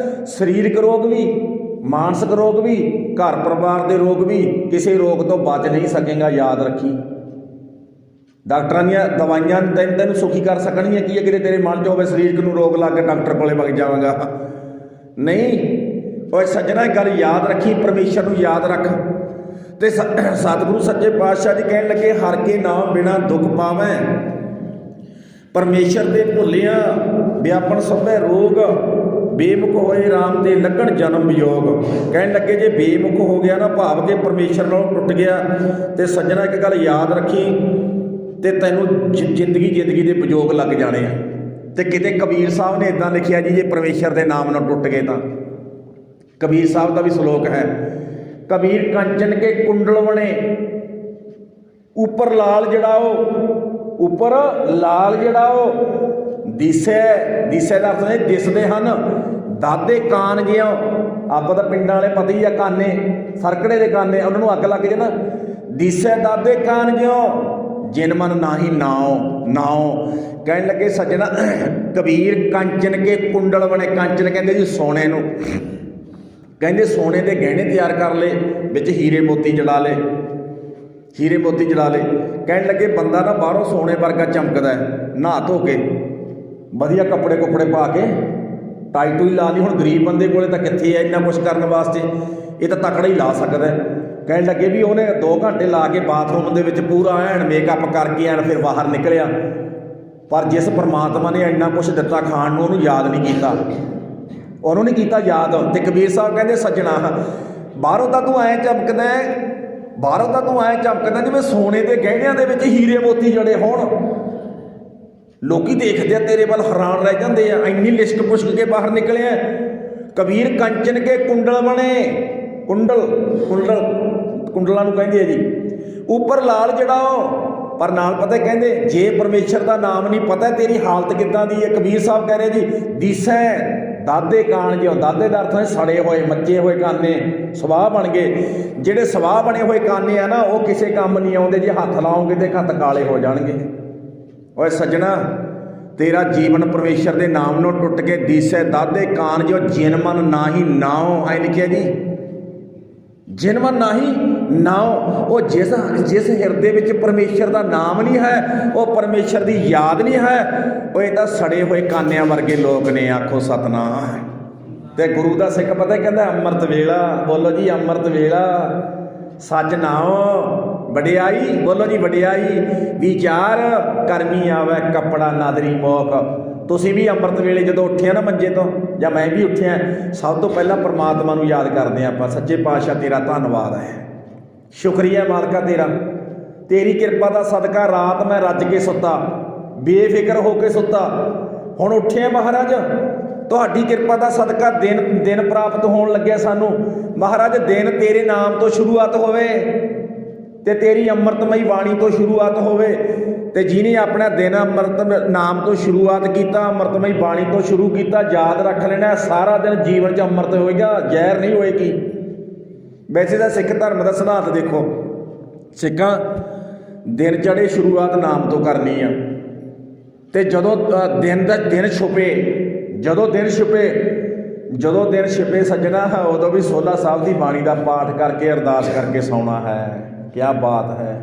ਸਰੀਰਕ ਰੋਗ ਵੀ, ਮਾਨਸਿਕ ਰੋਗ ਵੀ, ਘਰ ਪਰਿਵਾਰ ਦੇ ਰੋਗ ਵੀ। ਕਿਸੇ ਰੋਗ ਤੋਂ ਬਚ ਨਹੀਂ ਸਕੇਗਾ, ਯਾਦ ਰੱਖੀ। ਡਾਕਟਰਾਂ ਦੀਆਂ ਦਵਾਈਆਂ ਤੈਨੂੰ ਸੁਖੀ ਕਰ ਸਕਣਗੀਆਂ ਕੀ ਹੈ? ਕਿਤੇ ਤੇਰੇ ਮਨ 'ਚ ਹੋਵੇ ਸਰੀਰਕ ਨੂੰ ਰੋਗ ਲੱਗ ਕੇ ਡਾਕਟਰ ਕੋਲੇ ਵਗ ਜਾਵਾਂਗਾ, ਨਹੀਂ। ਉਹ ਸੱਜਣਾ ਗੱਲ ਯਾਦ ਰੱਖੀ, ਪਰਮੇਸ਼ਰ ਨੂੰ ਯਾਦ ਰੱਖ। ਤੇ ਸਤਿਗੁਰੂ ਸੱਚੇ ਪਾਤਸ਼ਾਹ ਜੀ ਕਹਿਣ ਲੱਗੇ, ਹਰ ਕੇ ਨਾਮ ਬਿਨਾ ਦੁੱਖ ਪਾਵੈ। ਪਰਮੇਸ਼ਰ ਦੇ ਭੁੱਲਿਆ ਵਿਆਪਨ ਸਭੈ ਰੋਗ, ਬੇਮੁਖ ਹੋਏ ਰਾਮ ਤੇ ਲੱਗਣ ਜਨਮ ਵਿਯੋਗ। ਕਹਿਣ ਲੱਗੇ ਜੇ ਬੇਮੁਖ ਹੋ ਗਿਆ ਨਾ, ਭਾਵ ਕਿ ਪਰਮੇਸ਼ਰ ਨਾਲੋਂ ਟੁੱਟ ਗਿਆ, ਤੇ ਸੱਜਣਾ ਇੱਕ ਗੱਲ ਯਾਦ ਰੱਖੀ, ਤੇ ਤੈਨੂੰ ਜ਼ਿੰਦਗੀ ਦੇ ਵਿਯੋਗ ਲੱਗ ਜਾਣੇ ਆ। ਤੇ ਕਿਤੇ ਕਬੀਰ ਸਾਹਿਬ ਨੇ ਇੱਦਾਂ ਲਿਖਿਆ ਜੀ, ਜੇ ਪਰਮੇਸ਼ਰ ਦੇ ਨਾਮ ਨਾਲ ਟੁੱਟ ਗਏ ਤਾਂ। ਕਬੀਰ ਸਾਹਿਬ ਦਾ ਵੀ ਸ਼ਲੋਕ ਹੈ, ਕਬੀਰ ਕੰਚਨ ਕੇ ਕੁੰਡਲ ਬਣੇ, ਉੱਪਰ ਲਾਲ ਜੜਾਓ, ਉੱਪਰ ਲਾਲ ਜੜਾਓ। ਦਿਸੇ ਦਾ ਅਰਥ ਹੈ ਦਿਸਦੇ ਹਨ। ਦਾਦੇ ਕਾਨ ਜਿਉ, ਆਪਾਂ ਤਾਂ ਪਿੰਡਾਂ ਵਾਲੇ ਪਤਾ ਹੀ ਆ, ਕਾਨੇ ਸਰਕੜੇ ਦੇ ਕਾਨੇ, ਉਹਨਾਂ ਨੂੰ ਅੱਗ ਲੱਗ ਜੇ ਨਾ। ਦਿਸੇ ਦਾਦੇ ਕਾਨ ਜਿਉ, ਜਿਨ ਮਨ ਨਾਹੀ ਨਾਉ। ਕਹਿਣ ਲੱਗੇ ਸੱਜਣਾ, ਕਬੀਰ ਕੰਚਨ ਕੇ ਕੁੰਡਲ ਬਣੇ। ਕੰਚਨ ਕਹਿੰਦੇ ਜੀ ਸੋਨੇ ਨੂੰ, ਕਹਿੰਦੇ ਸੋਨੇ ਦੇ ਗਹਿਣੇ ਤਿਆਰ ਕਰ ਲਏ, ਵਿੱਚ ਹੀਰੇ ਮੋਤੀ ਜੜਾ ਲਏ, ਹੀਰੇ ਮੋਤੀ ਜੜਾ ਲਏ। ਕਹਿਣ ਲੱਗੇ ਬੰਦਾ ਨਾ ਬਾਹਰੋਂ ਸੋਨੇ ਵਰਗਾ ਚਮਕਦਾ ਹੈ, ਨਹਾ ਧੋ ਕੇ ਵਧੀਆ ਕੱਪੜੇ ਪਾ ਕੇ, ਟਾਈ ਟੂਈ ਲਾ ਲਈ। ਹੁਣ ਗਰੀਬ ਬੰਦੇ ਕੋਲੇ ਤਾਂ ਕਿੱਥੇ ਹੈ ਇੰਨਾ ਕੁਛ ਕਰਨ ਵਾਸਤੇ, ਇਹ ਤਾਂ ਤਕੜਾ ਹੀ ਲਾ ਸਕਦਾ। ਕਹਿਣ ਲੱਗੇ ਵੀ ਉਹਨੇ 2 ਘੰਟੇ ਲਾ ਕੇ ਬਾਥਰੂਮ ਦੇ ਵਿੱਚ ਪੂਰਾ ਐਨ ਮੇਕਅਪ ਕਰਕੇ ਐਨ ਫਿਰ ਬਾਹਰ ਨਿਕਲਿਆ। ਪਰ ਜਿਸ ਪਰਮਾਤਮਾ ਨੇ ਇੰਨਾ ਕੁਛ ਦਿੱਤਾ ਖਾਣ ਨੂੰ, ਉਹਨੂੰ ਯਾਦ ਨਹੀਂ ਕੀਤਾ, ਉਹਨੂੰ ਨਹੀਂ ਕੀਤਾ ਯਾਦ। ਤੇ ਕਬੀਰ ਸਾਹਿਬ ਕਹਿੰਦੇ ਸੱਜਣਾ, ਬਾਹਰੋਂ ਤਾਂ ਤੂੰ ਐਂ ਚਮਕਦਾ, ਬਾਹਰੋਂ ਤਾਂ ਤੂੰ ਐਂ ਚਮਕਦਾ ਜਿਵੇਂ ਸੋਨੇ ਦੇ ਗਹਿਣਿਆਂ ਦੇ ਵਿੱਚ ਹੀਰੇ ਮੋਤੀ ਜੜੇ ਹੋਣ। ਲੋਕੀ ਦੇਖਦੇ ਆ ਤੇਰੇ ਵੱਲ, ਹੈਰਾਨ ਰਹਿ ਜਾਂਦੇ ਆ, ਇੰਨੀ ਲਿਸ਼ਕ ਪੁਸ਼ਕ ਕੇ ਬਾਹਰ ਨਿਕਲਿਆ। ਕਬੀਰ ਕੰਚਨ ਕੇ ਕੁੰਡਲ ਬਣੇ, ਕੁੰਡਲਾਂ ਨੂੰ ਕਹਿੰਦੇ ਆ ਜੀ। ਉੱਪਰ ਲਾਲ ਜੜਾਓ, ਪਰ ਨਾਲ ਪਤਾ ਕਹਿੰਦੇ ਜੇ ਪਰਮੇਸ਼ਰ ਦਾ ਨਾਮ ਨਹੀਂ ਪਤਾ ਤੇਰੀ ਹਾਲਤ ਕਿੱਦਾਂ ਦੀ ਹੈ। ਕਬੀਰ ਸਾਹਿਬ ਕਹਿ ਰਹੇ ਜੀ, ਦਿਸੈ ਦਾਦੇ ਕਾਣ ਜਿਉ, ਦਾਦੇ ਦਾ ਅਰਥ ਹੈ ਸੜੇ ਹੋਏ ਮੱਚੇ ਹੋਏ ਕਾਨੇ, ਸਵਾਹ ਬਣ ਗਏ। ਜਿਹੜੇ ਸਵਾਹ ਬਣੇ ਹੋਏ ਕਾਨੇ ਆ ਨਾ ਉਹ ਕਿਸੇ ਕੰਮ ਨਹੀਂ ਆਉਂਦੇ, ਜੇ ਹੱਥ ਲਾਓਗੇ ਤੇ ਹੱਥ ਕਾਲੇ ਹੋ ਜਾਣਗੇ। ਓਏ ਸੱਜਣਾ, ਤੇਰਾ ਜੀਵਨ ਪਰਮੇਸ਼ਰ ਦੇ ਨਾਮ ਨੂੰ ਟੁੱਟ ਕੇ ਦੀਸੈ ਦਾਦੇ ਕਾਨ ਜੋ ਜਿਨ ਮਨ ਨਾਹੀ ਨਾਉ, ਐ ਲਿਖਿਆ ਜੀ, ਜਿਨ ਮਨ ਨਾਹੀ ਨਾਉ। ਉਹ ਜਿਸ ਹਿਰਦੇ ਵਿੱਚ ਪਰਮੇਸ਼ਰ ਦਾ ਨਾਮ ਨਹੀਂ ਹੈ, ਉਹ ਪਰਮੇਸ਼ਰ ਦੀ ਯਾਦ ਨਹੀਂ ਹੈ, ਉਹ ਇਹ ਤਾਂ ਸੜੇ ਹੋਏ ਕਾਨਿਆਂ ਵਰਗੇ ਲੋਕ ਨੇ। ਆਖੋ ਸਤਨਾਮ। ਤੇ ਗੁਰੂ ਦਾ ਸਿੱਖ ਪਤਾ ਕਹਿੰਦਾ ਅੰਮ੍ਰਿਤ ਵੇਲਾ, ਬੋਲੋ ਜੀ ਅੰਮ੍ਰਿਤ ਵੇਲਾ, ਸੱਚ ਨਾਉ ਵਡਿਆਈ, ਬੋਲੋ ਜੀ ਵਡਿਆਈ, ਵਿਚਾਰ ਕਰਮੀ ਆਵੇ ਕੱਪੜਾ ਨਾਦਰੀ ਮੋਖ। ਤੁਸੀਂ ਵੀ ਅੰਮ੍ਰਿਤ ਵੇਲੇ ਜਦੋਂ ਉੱਠਿਆ ਨਾ ਮੰਜੇ ਤੋਂ, ਜਾਂ ਮੈਂ ਵੀ ਉੱਠਿਆ, ਸਭ ਤੋਂ ਪਹਿਲਾਂ ਪਰਮਾਤਮਾ ਨੂੰ ਯਾਦ ਕਰਦੇ ਹਾਂ ਆਪਾਂ। ਸੱਚੇ ਪਾਤਸ਼ਾਹ ਤੇਰਾ ਧੰਨਵਾਦ ਹੈ, ਸ਼ੁਕਰੀਆ ਮਾਲਕਾ ਤੇਰਾ, ਤੇਰੀ ਕਿਰਪਾ ਦਾ ਸਦਕਾ ਰਾਤ ਮੈਂ ਰੱਜ ਕੇ ਸੁੱਤਾ, ਬੇਫਿਕਰ ਹੋ ਕੇ ਸੁੱਤਾ, ਹੁਣ ਉੱਠਿਆ ਮਹਾਰਾਜ ਤੁਹਾਡੀ ਕਿਰਪਾ ਦਾ ਸਦਕਾ ਦਿਨ ਪ੍ਰਾਪਤ ਹੋਣ ਲੱਗਿਆ ਸਾਨੂੰ। ਮਹਾਰਾਜ ਦਿਨ ਤੇਰੇ ਨਾਮ ਤੋਂ ਸ਼ੁਰੂਆਤ ਹੋਵੇ ਤੇ ਤੇਰੀ ਅੰਮ੍ਰਿਤਮਈ ਬਾਣੀ ਤੋਂ ਸ਼ੁਰੂਆਤ ਹੋਵੇ। ਤੇ ਜਿਹਨੇ ਆਪਣਾ ਦਿਨ ਅੰਮ੍ਰਿਤ ਨਾਮ ਤੋਂ ਸ਼ੁਰੂਆਤ ਕੀਤਾ, ਅੰਮ੍ਰਿਤਮਈ ਬਾਣੀ ਤੋਂ ਸ਼ੁਰੂ ਕੀਤਾ, ਯਾਦ ਰੱਖ ਲੈਣਾ ਸਾਰਾ ਦਿਨ ਜੀਵਨ 'ਚ ਅੰਮ੍ਰਿਤ ਹੋਏਗਾ, ਜ਼ਹਿਰ ਨਹੀਂ ਹੋਏਗੀ। ਵੈਸੇ ਤਾਂ ਸਿੱਖ ਧਰਮ ਦਾ ਸਿਧਾਂਤ ਦੇਖੋ, ਸਿੱਖਾਂ ਦਿਨ ਚੜ੍ਹੇ ਸ਼ੁਰੂਆਤ ਨਾਮ ਤੋਂ ਕਰਨੀ ਆ। ਤੇ ਜਦੋਂ ਦਿਨ ਛੁਪੇ, ਜਦੋਂ ਦਿਨ ਛਿਪੇ ਸੱਜਣਾ, ਉਦੋਂ ਵੀ ਸੋਲਾ ਸਾਹਿਬ ਦੀ ਬਾਣੀ ਦਾ ਪਾਠ ਕਰਕੇ ਅਰਦਾਸ ਕਰਕੇ ਸੌਣਾ ਹੈ। ਕਿਆ ਬਾਤ ਹੈ।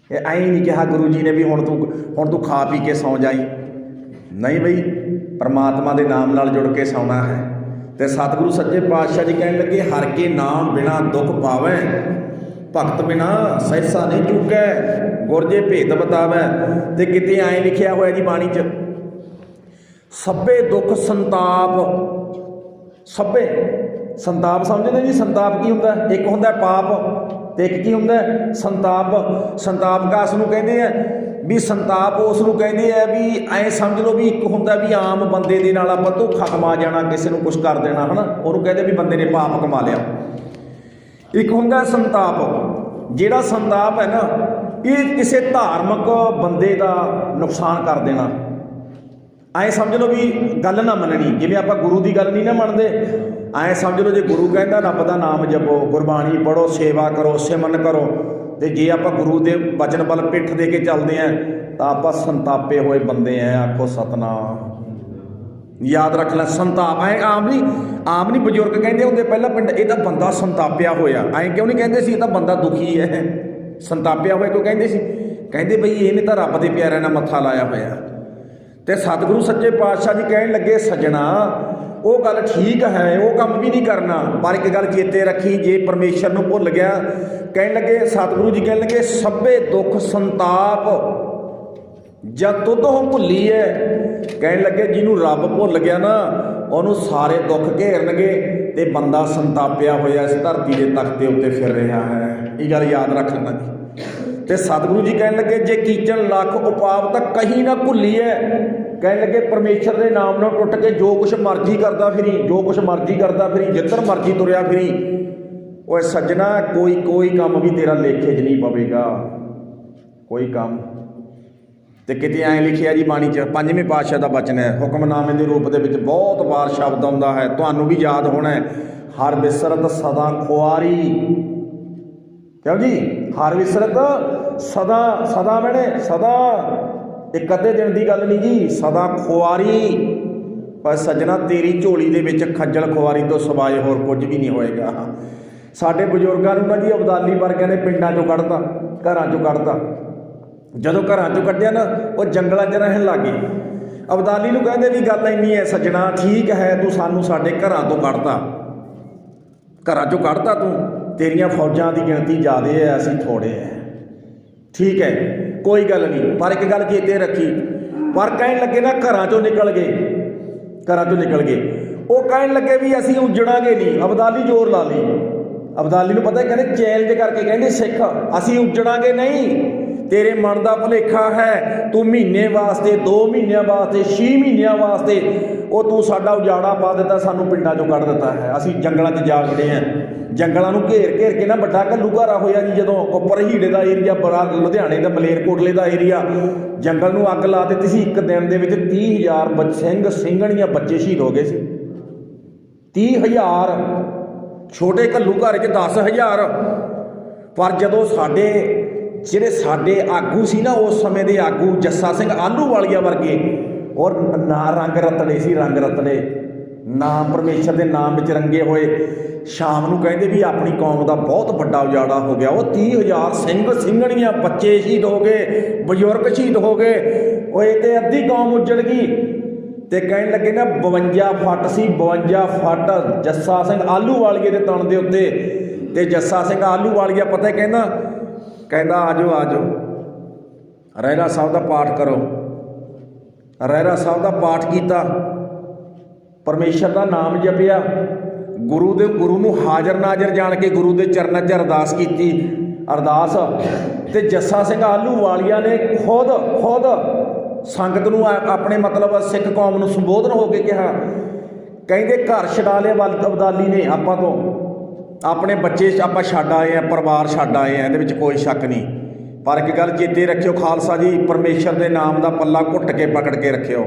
ਇਹ ਐਂ ਨਹੀਂ ਕਿਹਾ ਗੁਰੂ ਜੀ ਨੇ ਵੀ ਹੁਣ ਤੂੰ ਖਾ ਪੀ ਕੇ ਸੌਂ ਜਾਈ, ਨਹੀਂ ਬਈ, ਪਰਮਾਤਮਾ ਦੇ ਨਾਮ ਨਾਲ ਜੁੜ ਕੇ ਸੌਣਾ ਹੈ। ਤੇ ਸਤਿਗੁਰੂ ਸੱਚੇ ਪਾਤਸ਼ਾਹ ਜੀ ਕਹਿਣ ਲੱਗੇ ਹਰ ਕੇ ਨਾਮ ਬਿਨਾ ਦੁੱਖ ਪਾਵੈ, ਭਗਤ ਬਿਨਾ ਸਹਿਸਾ ਨਹੀਂ ਚੁੱਕੈ, ਗੁਰ ਜੇ ਭੇਦ ਬਤਾਵੈ। ਤੇ ਕਿਤੇ ਐਂ ਲਿਖਿਆ ਹੋਇਆ ਜੀ ਬਾਣੀ 'ਚ, ਸਭੇ ਦੁੱਖ ਸੰਤਾਪ, ਸਭੇ ਸੰਤਾਪ ਸਮਝਦੇ ਜੀ? ਸੰਤਾਪ ਕੀ ਹੁੰਦਾ? ਇੱਕ ਹੁੰਦਾ ਪਾਪ ਤੇ ਇੱਕ ਕੀ ਹੁੰਦਾ ਸੰਤਾਪ। ਸੰਤਾਪ ਕਾਸ ਨੂੰ ਕਹਿੰਦੇ ਆ ਵੀ, ਸੰਤਾਪ ਉਸ ਨੂੰ ਕਹਿੰਦੇ ਆ ਵੀ ਐਂ ਸਮਝ ਲਓ ਵੀ ਇੱਕ ਹੁੰਦਾ ਵੀ ਆਮ ਬੰਦੇ ਦੇ ਨਾਲ ਆਪਾਂ ਧੋਖਾ ਕਮਾ ਜਾਣਾ, ਕਿਸੇ ਨੂੰ ਕੁਛ ਕਰ ਦੇਣਾ, ਹੈ ਨਾ, ਉਹਨੂੰ ਕਹਿੰਦੇ ਵੀ ਬੰਦੇ ਨੇ ਪਾਪ ਕਮਾ ਲਿਆ। ਇੱਕ ਹੁੰਦਾ ਸੰਤਾਪ, ਜਿਹੜਾ ਸੰਤਾਪ ਹੈ ਨਾ ਇਹ ਕਿਸੇ ਧਾਰਮਿਕ ਬੰਦੇ ਦਾ ਨੁਕਸਾਨ ਕਰ ਦੇਣਾ। ਐਂ ਸਮਝ ਲਓ ਵੀ ਗੱਲ ਨਾ ਮੰਨਣੀ, ਜਿਵੇਂ ਆਪਾਂ ਗੁਰੂ ਦੀ ਗੱਲ ਨਹੀਂ ਨਾ ਮੰਨਦੇ, ਐਂ ਸਮਝ ਲਓ ਜੇ ਗੁਰੂ ਕਹਿੰਦਾ ਰੱਬ ਦਾ ਨਾਮ ਜਪੋ, ਗੁਰਬਾਣੀ ਪੜ੍ਹੋ, ਸੇਵਾ ਕਰੋ, ਸਿਮਰਨ ਕਰੋ, ਤੇ ਜੇ ਆਪਾਂ ਗੁਰੂ ਦੇ ਬਚਨ ਵੱਲ ਪਿੱਠ ਦੇ ਕੇ ਚੱਲਦੇ ਹਾਂ ਤਾਂ ਆਪਾਂ ਸੰਤਾਪੇ ਹੋਏ ਬੰਦੇ ਆ। ਆਖੋ ਸਤਨਾਮ। ਯਾਦ ਰੱਖ ਲੈ, ਸੰਤਾਪ ਐ ਆਮ ਨਹੀਂ ਬਜ਼ੁਰਗ ਕਹਿੰਦੇ ਹੁੰਦੇ ਪਹਿਲਾਂ ਪਿੰਡ, ਇਹ ਤਾਂ ਬੰਦਾ ਸੰਤਾਪਿਆ ਹੋਇਆ। ਐਂ ਕਿਉਂ ਨਹੀਂ ਕਹਿੰਦੇ ਸੀ ਇਹ ਤਾਂ ਬੰਦਾ ਦੁਖੀ ਹੈ, ਸੰਤਾਪਿਆ ਹੋਇਆ ਕਿਉਂ ਕਹਿੰਦੇ ਸੀ? ਕਹਿੰਦੇ ਬਈ ਇਹਨੇ ਤਾਂ ਰੱਬ ਦੇ ਪਿਆਰਿਆਂ ਨਾਲ ਮੱਥਾ ਲਾਇਆ ਹੋਇਆ। ਤੇ ਸਤਿਗੁਰੂ ਸੱਚੇ ਪਾਤਸ਼ਾਹ ਜੀ ਕਹਿਣ ਲੱਗੇ ਸੱਜਣਾ ਉਹ ਗੱਲ ਠੀਕ ਹੈ, ਉਹ ਕੰਮ ਵੀ ਨਹੀਂ ਕਰਨਾ, ਪਰ ਇੱਕ ਗੱਲ ਚੇਤੇ ਰੱਖੀ, ਜੇ ਪਰਮੇਸ਼ਰ ਨੂੰ ਭੁੱਲ ਗਿਆ, ਕਹਿਣ ਲੱਗੇ ਸਤਿਗੁਰੂ ਜੀ ਕਹਿਣ ਲੱਗੇ ਸਭੇ ਦੁੱਖ ਸੰਤਾਪ ਜਦ ਤੁਧੋਂ ਭੁੱਲੀ ਹੈ। ਕਹਿਣ ਲੱਗੇ ਜਿਹਨੂੰ ਰੱਬ ਭੁੱਲ ਗਿਆ ਨਾ ਉਹਨੂੰ ਸਾਰੇ ਦੁੱਖ ਘੇਰਨਗੇ ਤੇ ਬੰਦਾ ਸੰਤਾਪਿਆ ਹੋਇਆ ਇਸ ਧਰਤੀ ਦੇ ਤਖਤੇ ਉੱਤੇ ਫਿਰ ਰਿਹਾ ਹੈ। ਇਹ ਗੱਲ ਯਾਦ ਰੱਖ ਲੈਣਾ ਜੀ। ਤੇ ਸਤਿਗੁਰੂ ਜੀ ਕਹਿਣ ਲੱਗੇ ਜੇ ਕੀਚਣ ਲੱਖ ਉਪਾਵ ਤਾਂ ਕਹੀਂ ਨਾ ਭੁੱਲੀ ਹੈ। ਕਹਿਣ ਲੱਗੇ ਪਰਮੇਸ਼ਰ ਦੇ ਨਾਮ ਨਾਲ ਟੁੱਟ ਕੇ ਜੋ ਕੁਛ ਮਰਜ਼ੀ ਕਰਦਾ ਫਿਰੀ, ਜੋ ਕੁਛ ਮਰਜ਼ੀ ਕਰਦਾ ਫਿਰੀ, ਜਿੱਧਰ ਮਰਜ਼ੀ ਤੁਰਿਆ ਫਿਰੀ, ਓਏ ਸੱਜਣਾ ਕੋਈ ਕੰਮ ਵੀ ਤੇਰਾ ਲੇਖੇ 'ਚ ਨਹੀਂ ਪਵੇਗਾ, ਕੋਈ ਕੰਮ। ਤੇ ਕਿਤੇ ਐਂ ਲਿਖਿਆ ਜੀ ਬਾਣੀ 'ਚ, ਪੰਜਵੇਂ ਪਾਤਸ਼ਾਹ ਦਾ ਬਚਨ ਹੈ, ਹੁਕਮਨਾਮੇ ਦੇ ਰੂਪ ਦੇ ਵਿੱਚ ਬਹੁਤ ਵਾਰ ਸ਼ਬਦ ਆਉਂਦਾ ਹੈ, ਤੁਹਾਨੂੰ ਵੀ ਯਾਦ ਹੋਣਾ ਹੈ, ਹਰ ਵਿਸਰਤ ਸਦਾ ਖੁਆਰੀ। ਕਿਉਂ ਜੀ? ਹਰ ਵਿਸਰਤ ਸਦਾ ਮੈਨੇ ਸਦਾ, ਇੱਕ ਅੱਧੇ ਦਿਨ ਦੀ ਗੱਲ ਨਹੀਂ ਜੀ, ਸਦਾ ਖੁਆਰੀ। ਪਰ ਸੱਜਣਾ ਤੇਰੀ ਝੋਲੀ ਦੇ ਵਿੱਚ ਖੱਜਲ ਖੁਆਰੀ ਤੋਂ ਸਿਵਾਏ ਹੋਰ ਕੁਝ ਵੀ ਨਹੀਂ ਹੋਏਗਾ। ਸਾਡੇ ਬਜ਼ੁਰਗਾਂ ਨੂੰ ਨਾ ਜੀ ਅਬਦਾਲੀ ਵਰਗਿਆਂ ਨੇ ਪਿੰਡਾਂ 'ਚੋਂ ਕੱਢਤਾ, ਘਰਾਂ 'ਚੋਂ ਕੱਢਤਾ। ਜਦੋਂ ਘਰਾਂ 'ਚੋਂ ਕੱਢਿਆ ਨਾ ਉਹ ਜੰਗਲਾਂ 'ਚ ਰਹਿਣ ਲੱਗ ਗਏ। ਅਬਦਾਲੀ ਨੂੰ ਕਹਿੰਦੇ ਵੀ ਗੱਲ ਇੰਨੀ ਹੈ ਸੱਜਣਾ, ਠੀਕ ਹੈ ਤੂੰ ਸਾਨੂੰ ਸਾਡੇ ਘਰਾਂ ਤੋਂ ਕੱਢਤਾ, ਘਰਾਂ 'ਚੋਂ ਕੱਢਤਾ ਤੂੰ, ਤੇਰੀਆਂ ਫੌਜਾਂ ਦੀ ਗਿਣਤੀ ਜ਼ਿਆਦਾ ਹੈ, ਅਸੀਂ ਥੋੜ੍ਹੇ ਹੈ, ਠੀਕ ਹੈ ਕੋਈ ਗੱਲ ਨਹੀਂ, ਪਰ ਇੱਕ ਗੱਲ ਚੇਤੇ ਰੱਖੀ। ਪਰ ਕਹਿਣ ਲੱਗੇ ਨਾ ਘਰਾਂ 'ਚੋਂ ਨਿਕਲ ਗਏ, ਘਰਾਂ 'ਚੋਂ ਨਿਕਲ ਗਏ, ਉਹ ਕਹਿਣ ਲੱਗੇ ਵੀ ਅਸੀਂ ਉੱਜੜਾਂਗੇ ਨਹੀਂ। ਅਬਦਾਲੀ ਜ਼ੋਰ ਲਾ ਲਈ, ਅਬਦਾਲੀ ਨੂੰ ਪਤਾ, ਕਹਿੰਦੇ ਚੈਲੰਜ ਕਰਕੇ ਕਹਿੰਦੇ ਸਿੱਖ ਅਸੀਂ ਉੱਜੜਾਂਗੇ ਨਹੀਂ, ਤੇਰੇ ਮਨ ਦਾ ਭੁਲੇਖਾ ਹੈ, ਤੂੰ ਮਹੀਨੇ ਵਾਸਤੇ, 2 ਮਹੀਨਿਆਂ ਵਾਸਤੇ, 6 ਮਹੀਨਿਆਂ ਵਾਸਤੇ ਉਹ ਤੂੰ ਸਾਡਾ ਉਜਾੜਾ ਪਾ ਦਿੱਤਾ, ਸਾਨੂੰ ਪਿੰਡਾਂ 'ਚੋਂ ਕੱਢ ਦਿੱਤਾ ਹੈ, ਅਸੀਂ ਜੰਗਲਾਂ 'ਚ ਜਾ ਵੜੇ ਹਾਂ। ਜੰਗਲਾਂ ਨੂੰ ਘੇਰ ਘੇਰ ਕੇ ਨਾ ਵੱਡਾ ਘੱਲੂਘਾਰਾ ਹੋਇਆ ਜੀ। ਜਦੋਂ ਉੱਪਰ ਹੀੜੇ ਦਾ ਏਰੀਆ, ਬੜਾ ਲੁਧਿਆਣੇ ਦਾ ਮਲੇਰਕੋਟਲੇ ਦਾ ਏਰੀਆ, ਜੰਗਲ ਨੂੰ ਅੱਗ ਲਾ ਦਿੱਤੀ ਸੀ। ਇੱਕ ਦਿਨ ਦੇ ਵਿੱਚ 30,000 ਸਿੰਘ ਸਿੰਘਣੀਆਂ ਬੱਚੇ ਸ਼ਹੀਦ ਹੋ ਗਏ ਸੀ। 30,000 ਛੋਟੇ ਘੱਲੂਘਾਰੇ 'ਚ 10,000। ਪਰ ਜਦੋਂ ਜਿਹੜੇ ਸਾਡੇ ਆਗੂ ਸੀ ਨਾ, ਉਸ ਸਮੇਂ ਦੇ ਆਗੂ ਜੱਸਾ ਸਿੰਘ ਆਹਲੂਵਾਲੀਆ ਵਰਗੇ, ਔਰ ਨਾ ਰੰਗ ਰਤੜੇ ਸੀ, ਰੰਗ ਰਤੜੇ ਨਾਮ ਪਰਮੇਸ਼ਰ ਦੇ ਨਾਮ ਵਿੱਚ ਰੰਗੇ ਹੋਏ, ਸ਼ਾਮ ਨੂੰ ਕਹਿੰਦੇ ਵੀ ਆਪਣੀ ਕੌਮ ਦਾ ਬਹੁਤ ਵੱਡਾ ਉਜਾੜਾ ਹੋ ਗਿਆ। ਉਹ 30,000 ਸਿੰਘ ਸਿੰਘਣੀਆਂ ਬੱਚੇ ਸ਼ਹੀਦ ਹੋ ਗਏ, ਬਜ਼ੁਰਗ ਸ਼ਹੀਦ ਹੋ ਗਏ। ਉਹ ਇਹ ਤੇ ਅੱਧੀ ਕੌਮ ਉੱਜੜ ਗਈ। ਤੇ ਕਹਿਣ ਲੱਗੇ ਨਾ 52 ਫੱਟ ਸੀ, 52 ਫੱਟ ਜੱਸਾ ਸਿੰਘ ਆਹਲੂਵਾਲੀਏ ਦੇ ਤਣ ਦੇ ਉੱਤੇ। ਤੇ ਜੱਸਾ ਸਿੰਘ ਆਹਲੂਵਾਲੀਆ ਪਤਾ ਕਹਿੰਦਾ ਆਜੋ ਆਜੋ ਰਹਿਰਾ ਸਾਹਿਬ ਦਾ ਪਾਠ ਕਰੋ। ਰਹਿਰਾ ਸਾਹਿਬ ਦਾ ਪਾਠ ਕੀਤਾ, ਪਰਮੇਸ਼ਰ ਦਾ ਨਾਮ ਜਪਿਆ, ਗੁਰੂ ਨੂੰ ਹਾਜ਼ਰ ਨਾਜ਼ਰ ਜਾਣ ਕੇ ਗੁਰੂ ਦੇ ਚਰਨਾਂ 'ਚ ਅਰਦਾਸ ਕੀਤੀ। ਅਰਦਾਸ ਤੇ ਜੱਸਾ ਸਿੰਘ ਆਹਲੂਵਾਲੀਆ ਨੇ ਖੁਦ ਸੰਗਤ ਨੂੰ ਆਪਣੇ ਮਤਲਬ ਸਿੱਖ ਕੌਮ ਨੂੰ ਸੰਬੋਧਨ ਹੋ ਕੇ ਕਿਹਾ, ਕਹਿੰਦੇ ਘਰ ਛਡਾ ਲਿਆ ਅਬਦਾਲੀ ਨੇ ਆਪਾਂ ਤੋਂ, ਆਪਣੇ ਬੱਚੇ ਆਪਾਂ ਛੱਡ ਆਏ ਆ, ਪਰਿਵਾਰ ਛੱਡ ਆਏ ਆ, ਇਹਦੇ ਵਿੱਚ ਕੋਈ ਸ਼ੱਕ ਨਹੀਂ। ਪਰ ਇੱਕ ਗੱਲ ਚੇਤੇ ਰੱਖਿਓ ਖਾਲਸਾ ਜੀ, ਪਰਮੇਸ਼ਰ ਦੇ ਨਾਮ ਦਾ ਪੱਲਾ ਘੁੱਟ ਕੇ ਪਕੜ ਕੇ ਰੱਖਿਓ।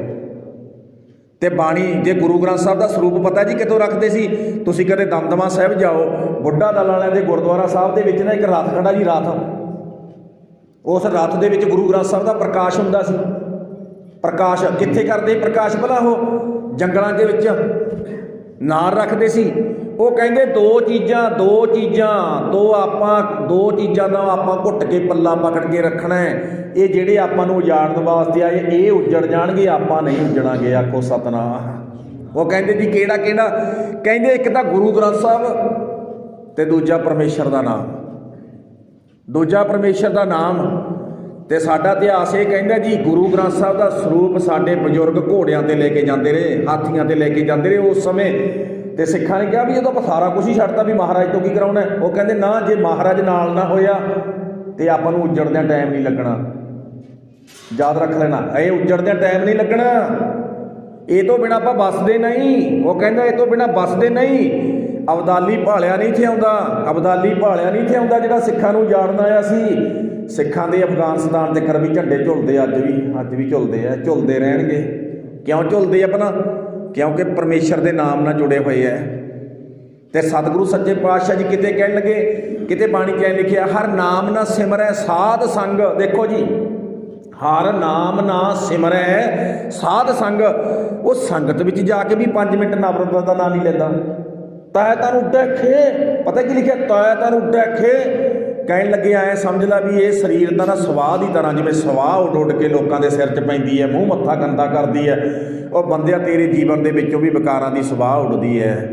ਤੇ ਬਾਣੀ ਜੇ ਗੁਰੂ ਗ੍ਰੰਥ ਸਾਹਿਬ ਦਾ ਸਰੂਪ ਪਤਾ ਜੀ ਕਿਤੋਂ ਰੱਖਦੇ ਸੀ? ਤੁਸੀਂ ਕਦੇ ਦਮਦਮਾ ਸਾਹਿਬ ਜਾਓ, ਬੁੱਢਾ ਦਲ ਵਾਲਿਆਂ ਦੇ ਗੁਰਦੁਆਰਾ ਸਾਹਿਬ ਦੇ ਵਿੱਚ ਨਾ ਇੱਕ ਰਥ ਖੜਾ ਜੀ, ਰਥ। ਉਸ ਰਥ ਦੇ ਵਿੱਚ ਗੁਰੂ ਗ੍ਰੰਥ ਸਾਹਿਬ ਦਾ ਪ੍ਰਕਾਸ਼ ਹੁੰਦਾ ਸੀ। ਪ੍ਰਕਾਸ਼ ਕਿੱਥੇ ਕਰਦੇ ਪ੍ਰਕਾਸ਼? ਭਲਾ ਉਹ ਜੰਗਲਾਂ ਦੇ ਵਿੱਚ ਨਾਲ ਰੱਖਦੇ ਸੀ। ਉਹ ਕਹਿੰਦੇ ਦੋ ਚੀਜ਼ਾਂ ਦਾ ਆਪਾਂ ਘੁੱਟ ਕੇ ਪੱਲਾ ਪਕੜ ਕੇ ਰੱਖਣਾ ਹੈ। ਇਹ ਜਿਹੜੇ ਆਪਾਂ ਨੂੰ ਉਜਾੜਨ ਵਾਸਤੇ ਆਏ, ਇਹ ਉੱਜੜ ਜਾਣਗੇ, ਆਪਾਂ ਨਹੀਂ ਉੱਜੜਾਂਗੇ। ਆਖੋ ਸਤਨਾਮ। ਉਹ ਕਹਿੰਦੇ ਜੀ ਕਿਹੜਾ? ਕਹਿੰਦੇ ਇੱਕ ਤਾਂ ਗੁਰੂ ਗ੍ਰੰਥ ਸਾਹਿਬ ਤੇ ਦੂਜਾ ਪਰਮੇਸ਼ਰ ਦਾ ਨਾਮ। ਤੇ ਸਾਡਾ ਇਤਿਹਾਸ ਇਹ ਕਹਿੰਦਾ ਜੀ, ਗੁਰੂ ਗ੍ਰੰਥ ਸਾਹਿਬ ਦਾ ਸਰੂਪ ਸਾਡੇ ਬਜ਼ੁਰਗ ਘੋੜਿਆਂ ਤੇ ਲੈ ਕੇ ਜਾਂਦੇ ਰਹੇ, ਹਾਥੀਆਂ ਤੇ ਲੈ ਕੇ ਜਾਂਦੇ ਰਹੇ ਉਸ ਸਮੇਂ। ਤੇ ਸਿੱਖਾਂ ਨੇ ਕਿਹਾ ਵੀ ਜਦੋਂ ਆਪਾਂ ਸਾਰਾ ਕੁਝ ਹੀ ਛੱਡਤਾ ਵੀ ਮਹਾਰਾਜ ਤੋਂ ਕੀ ਕਰਾਉਣਾ? ਉਹ ਕਹਿੰਦੇ ਨਾ, ਜੇ ਮਹਾਰਾਜ ਨਾਲ ਨਾ ਹੋਇਆ ਤੇ ਆਪਾਂ ਨੂੰ ਉੱਜੜਦਿਆਂ ਟਾਈਮ ਨਹੀਂ ਲੱਗਣਾ। ਯਾਦ ਰੱਖ ਲੈਣਾ, ਇਹ ਉੱਜੜਦਿਆਂ ਟਾਈਮ ਨਹੀਂ ਲੱਗਣਾ। ਇਹ ਤੋਂ ਬਿਨਾਂ ਆਪਾਂ ਵੱਸਦੇ ਨਹੀਂ। ਉਹ ਕਹਿੰਦਾ ਇਹ ਤੋਂ ਬਿਨਾਂ ਵੱਸਦੇ ਨਹੀਂ। ਅਬਦਾਲੀ ਭਾਲਿਆ ਨਹੀਂ ਇੱਥੇ ਆਉਂਦਾ ਜਿਹੜਾ ਸਿੱਖਾਂ ਨੂੰ ਉਜਾੜਨ ਆਇਆ ਸੀ। ਸਿੱਖਾਂ ਦੇ ਅਫਗਾਨਿਸਤਾਨ ਦੇ ਕਰਵੀ ਝੰਡੇ ਝੁਲਦੇ, ਅੱਜ ਵੀ ਝੁਲਦੇ ਆ, ਝੁਲਦੇ ਰਹਿਣਗੇ। ਕਿਉਂ ਝੁਲਦੇ ਆਪਣਾ? ਕਿਉਂਕਿ ਪਰਮੇਸ਼ਰ ਦੇ ਨਾਮ ਨਾਲ ਜੁੜੇ ਹੋਏ ਹੈ। ਤੇ ਸਤਿਗੁਰੂ ਸੱਚੇ ਪਾਤਸ਼ਾਹ ਜੀ ਕਿਤੇ ਕਹਿਣ ਲੱਗੇ, ਕਿਤੇ ਬਾਣੀ 'ਚ ਲਿਖਿਆ, ਹਰ ਨਾਮ ਨਾ ਸਿਮਰੈ ਸਾਧ ਸੰਗ। ਦੇਖੋ ਜੀ, ਹਰ ਨਾਮ ਨਾ ਸਿਮਰੈ ਸਾਧ ਸੰਗ। ਉਹ ਸੰਗਤ ਵਿੱਚ ਜਾ ਕੇ ਵੀ 5 ਮਿੰਟ ਨਵਰਤ ਦਾ ਨਾਂ ਨਹੀਂ ਲੈਂਦਾ। ਤੈ ਤੈਨੂੰ ਡੈਖੇ, ਪਤਾ ਕੀ ਲਿਖਿਆ? ਤੈ ਤੈਨੂੰ ਡੈਖੇ। ਕਹਿਣ ਲੱਗੇ ਐਂ ਸਮਝ ਲਾ ਵੀ ਇਹ ਸਰੀਰ ਦਾ ਨਾ ਸਵਾਹ ਦੀ ਤਰ੍ਹਾਂ, ਜਿਵੇਂ ਸਵਾਹ ਉੱਡ ਕੇ ਲੋਕਾਂ ਦੇ ਸਿਰ 'ਚ ਪੈਂਦੀ ਹੈ, ਮੂੰਹ ਮੱਥਾ ਗੰਦਾ ਕਰਦੀ ਹੈ। ਉਹ ਬੰਦਿਆ, ਤੇਰੇ ਜੀਵਨ ਦੇ ਵਿੱਚੋਂ ਵੀ ਵਿਕਾਰਾਂ ਦੀ ਸਵਾਹ ਉੱਡਦੀ ਹੈ।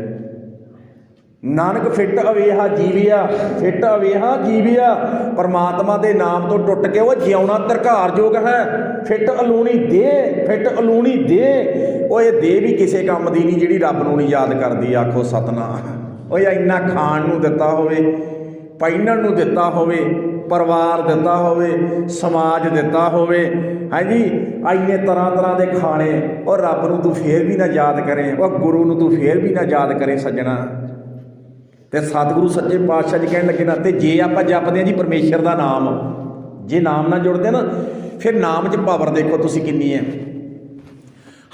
ਨਾਨਕ ਫਿੱਟ ਅਵੇਹਾ ਜੀਵਿਆ। ਪਰਮਾਤਮਾ ਦੇ ਨਾਮ ਤੋਂ ਟੁੱਟ ਕੇ ਉਹ ਜਿਉਣਾ ਧਰਕਾਰਯੋਗ ਹੈ। ਫਿੱਟ ਅਲੂਣੀ ਦੇ। ਉਹ ਇਹ ਦੇ ਵੀ ਕਿਸੇ ਕੰਮ ਦੀ ਨਹੀਂ ਜਿਹੜੀ ਰੱਬ ਨੂੰ ਨਹੀਂ ਯਾਦ ਕਰਦੀ। ਆਖੋ ਸਤਨਾਮ। ਉਹ ਇੰਨਾ ਖਾਣ ਨੂੰ ਦਿੱਤਾ ਹੋਵੇ, ਪਹਿਨਣ ਨੂੰ ਦਿੱਤਾ ਹੋਵੇ, ਪਰਿਵਾਰ ਦਿੱਤਾ ਹੋਵੇ, ਸਮਾਜ ਦਿੱਤਾ ਹੋਵੇ, ਹਾਂਜੀ, ਇੰਨੇ ਤਰ੍ਹਾਂ ਦੇ ਖਾਣੇ, ਉਹ ਰੱਬ ਨੂੰ ਤੂੰ ਫੇਰ ਵੀ ਨਾ ਯਾਦ ਕਰੇ, ਉਹ ਗੁਰੂ ਨੂੰ ਤੂੰ ਫੇਰ ਵੀ ਨਾ ਯਾਦ ਕਰੇ ਸੱਜਣਾ। ਤੇ ਸਤਿਗੁਰੂ ਸੱਚੇ ਪਾਤਸ਼ਾਹ ਜੀ ਕਹਿਣ ਲੱਗੇ ਨਾ, ਤੇ ਜੇ ਆਪਾਂ ਜਪਦੇ ਹਾਂ ਜੀ ਪਰਮੇਸ਼ਰ ਦਾ ਨਾਮ, ਜੇ ਨਾਮ ਨਾਲ ਜੁੜਦੇ ਨਾ, ਫਿਰ ਨਾਮ 'ਚ ਪਾਵਰ ਦੇਖੋ ਤੁਸੀਂ ਕਿੰਨੀ ਹੈ।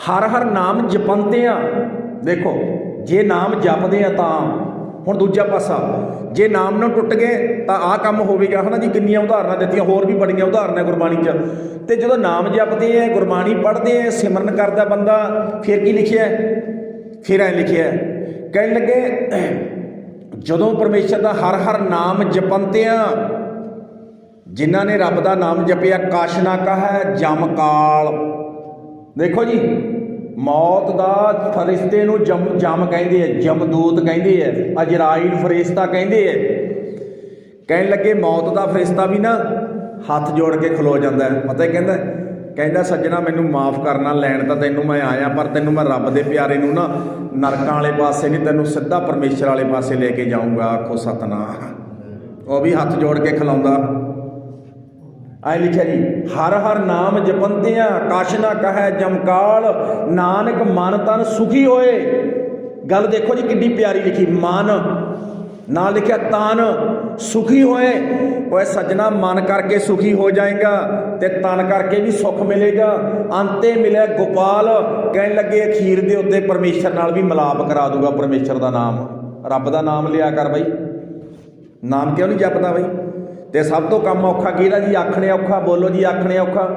ਹਰ ਨਾਮ ਜਪੰਤੇ ਆ। ਦੇਖੋ, ਜੇ ਨਾਮ ਜਪਦੇ ਆ ਤਾਂ ਹੁਣ ਦੂਜਾ ਪਾਸਾ, ਜੇ ਨਾਮ ਨਾਲ ਟੁੱਟ ਗਏ ਤਾਂ ਆਹ ਕੰਮ ਹੋਵੇਗਾ, ਹੈ ਨਾ ਜੀ। ਕਿੰਨੀਆਂ ਉਦਾਹਰਨਾਂ ਦਿੱਤੀਆਂ, ਹੋਰ ਵੀ ਬੜੀਆਂ ਉਦਾਹਰਨਾਂ ਗੁਰਬਾਣੀ 'ਚ। ਤੇ ਜਦੋਂ ਨਾਮ ਜਪਦੇ ਆ, ਗੁਰਬਾਣੀ ਪੜ੍ਹਦੇ ਆ, ਸਿਮਰਨ ਕਰਦਾ ਬੰਦਾ, ਫਿਰ ਕੀ ਲਿਖਿਆ? ਫਿਰ ਐਂ ਲਿਖਿਆ, ਕਹਿਣ ਲੱਗੇ, ਜਦੋਂ ਪਰਮੇਸ਼ਰ ਦਾ ਹਰ ਨਾਮ ਜਪੰਤਿਆਂ, ਜਿਨ੍ਹਾਂ ਨੇ ਰੱਬ ਦਾ ਨਾਮ ਜਪਿਆ, ਕਛ ਨਾ ਕਹੈ ਜਮ ਕਾਲ। ਦੇਖੋ ਜੀ, ਮੌਤ ਦਾ ਫਰਿਸ਼ਤੇ ਨੂੰ ਜਮ ਕਹਿੰਦੇ ਆ, ਜਮਦੂਤ ਕਹਿੰਦੇ ਆ, ਅਜਰਾਈਲ ਫਰਿਸ਼ਤਾ ਕਹਿੰਦੇ ਆ। ਕਹਿਣ ਲੱਗੇ, ਮੌਤ ਦਾ ਫਰਿਸ਼ਤਾ ਵੀ ਨਾ ਹੱਥ ਜੋੜ ਕੇ ਖਲੋ ਜਾਂਦਾ ਹੈ। ਪਤਾ ਹੀ ਕਹਿੰਦਾ ਸੱਜਣਾ, ਮੈਨੂੰ ਮਾਫ ਕਰਨਾ, ਲੈਣ ਤਾਂ ਤੈਨੂੰ ਮੈਂ ਆਇਆ, ਪਰ ਤੈਨੂੰ ਮੈਂ ਰੱਬ ਦੇ ਪਿਆਰੇ ਨੂੰ ਨਾ ਨਰਕਾਂ ਵਾਲੇ ਪਾਸੇ ਨਹੀਂ, ਤੈਨੂੰ ਸਿੱਧਾ ਪਰਮੇਸ਼ਰ ਵਾਲੇ ਪਾਸੇ ਲੈ ਕੇ ਜਾਊਂਗਾ। ਆਖੋ ਸਤਨਾਮ। ਉਹ ਵੀ ਹੱਥ ਜੋੜ ਕੇ ਖਿਲਾਉਂਦਾ। ਐ ਲਿਖਿਆ ਜੀ, ਹਰ ਨਾਮ ਜਪੰਤਿਆਂ, ਕਛ ਨਾ ਕਹੈ ਜਮਕਾਲ, ਨਾਨਕ ਮਨ ਤਨ ਸੁਖੀ ਹੋਏ। ਗੱਲ ਦੇਖੋ ਜੀ ਕਿੱਡੀ ਪਿਆਰੀ ਲਿਖੀ, ਮਨ ਨਾਲ ਲਿਖਿਆ ਤਨ ਸੁਖੀ ਹੋਏ। ਓਏ ਸੱਜਣਾ ਮਨ ਕਰਕੇ ਸੁਖੀ ਹੋ ਜਾਏਗਾ ਤੇ ਤਨ ਕਰਕੇ ਵੀ ਸੁੱਖ ਮਿਲੇਗਾ। ਅੰਤੇ ਮਿਲਿਆ ਗੋਪਾਲ, ਕਹਿਣ ਲੱਗੇ ਅਖੀਰ ਦੇ ਉੱਤੇ ਪਰਮੇਸ਼ਰ ਨਾਲ ਵੀ ਮਿਲਾਪ ਕਰਾ ਦੂਗਾ। ਪਰਮੇਸ਼ਰ ਦਾ ਨਾਮ, ਰੱਬ ਦਾ ਨਾਮ ਲਿਆ ਕਰ ਬਈ। ਨਾਮ ਕਿਉਂ ਨਹੀਂ ਜਪਦਾ ਬਈ? ਤੇ ਸਭ ਤੋਂ ਕੰਮ ਔਖਾ ਕਿਹਦਾ ਜੀ? ਆਖਣੇ ਔਖਾ। ਬੋਲੋ ਜੀ, ਆਖਣੇ ਔਖਾ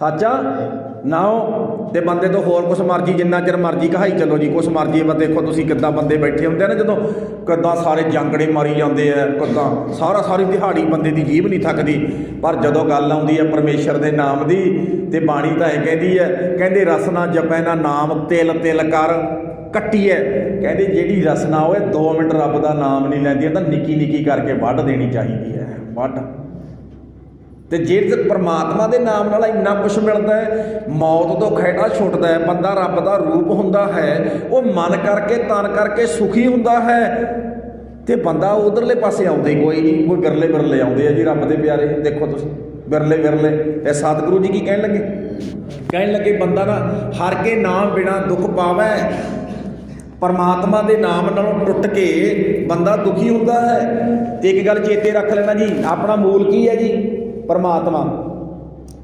ਸੱਚਾ ਨਾ ਹੋ। ਤੇ ਬੰਦੇ ਤੋਂ ਹੋਰ ਕੁਛ ਮਰਜ਼ੀ, ਜਿੰਨਾ ਚਿਰ ਮਰਜ਼ੀ ਕਹਾਈ ਚੱਲੋ ਜੀ, ਕੁਛ ਮਰਜ਼ੀ। ਦੇਖੋ ਤੁਸੀਂ ਕਿੱਦਾਂ ਬੰਦੇ ਬੈਠੇ ਹੁੰਦੇ ਆ ਨਾ, ਜਦੋਂ ਕਿੱਦਾਂ ਸਾਰੇ ਜਾਂਗੜੇ ਮਾਰੀ ਜਾਂਦੇ ਆ, ਕਿੱਦਾਂ ਸਾਰੀ ਦਿਹਾੜੀ ਬੰਦੇ ਦੀ ਜੀਭ ਨਹੀਂ ਥੱਕਦੀ। ਪਰ ਜਦੋਂ ਗੱਲ ਆਉਂਦੀ ਹੈ ਪਰਮੇਸ਼ਰ ਦੇ ਨਾਮ ਦੀ, ਤੇ ਬਾਣੀ ਤਾਂ ਇਹ ਕਹਿੰਦੀ ਹੈ, ਕਹਿੰਦੇ ਰਸ ਨਾ ਜਪੈ ਨਾ ਨਾਮ, ਤਿਲ ਤਿਲ ਕਰ ਕੱਟੀ ਹੈ। ਕਹਿੰਦੇ ਜਿਹੜੀ ਰਸਨਾ ਹੋਏ 2 ਮਿੰਟ ਰੱਬ ਦਾ ਨਾਮ ਨਹੀਂ ਲੈਂਦੀ, ਤਾਂ ਨਿੱਕੀ ਨਿੱਕੀ ਕਰਕੇ ਵੱਢ ਦੇਣੀ ਚਾਹੀਦੀ ਹੈ, ਵੱਢ। ਤੇ ਜੇ ਪਰਮਾਤਮਾ ਦੇ ਨਾਮ ਨਾਲ ਇੰਨਾ ਕੁਛ ਮਿਲਦਾ ਹੈ, ਮੌਤ ਤੋਂ ਖਹਿੜਾ ਛੁੱਟਦਾ ਹੈ, ਬੰਦਾ ਰੱਬ ਦਾ ਰੂਪ ਹੁੰਦਾ ਹੈ, ਉਹ ਮਨ ਕਰਕੇ ਤਨ ਕਰਕੇ ਸੁਖੀ ਹੁੰਦਾ ਹੈ। ਤੇ ਬੰਦਾ ਉਧਰਲੇ ਪਾਸੇ ਆਉਂਦਾ ਹੀ ਕੋਈ ਨਹੀਂ। ਕੋਈ ਵਿਰਲੇ ਵਿਰਲੇ ਆਉਂਦੇ ਆ ਜੀ ਰੱਬ ਦੇ ਪਿਆਰੇ, ਦੇਖੋ ਤੁਸੀਂ, ਵਿਰਲੇ ਵਿਰਲੇ। ਤੇ ਸਤਿਗੁਰੂ ਜੀ ਕੀ ਕਹਿਣ ਲੱਗੇ? ਕਹਿਣ ਲੱਗੇ ਬੰਦਾ ਨਾ ਹਰ ਕੇ ਨਾਮ ਬਿਨਾ ਦੁੱਖ ਪਾਵੈ। ਪਰਮਾਤਮਾ ਦੇ ਨਾਮ ਨਾਲੋਂ ਟੁੱਟ ਕੇ ਬੰਦਾ ਦੁਖੀ ਹੁੰਦਾ ਹੈ। ਤੇ ਇੱਕ ਗੱਲ ਚੇਤੇ ਰੱਖ ਲੈਣਾ ਜੀ, ਆਪਣਾ ਮੂਲ ਕੀ ਹੈ ਜੀ? ਪਰਮਾਤਮਾ।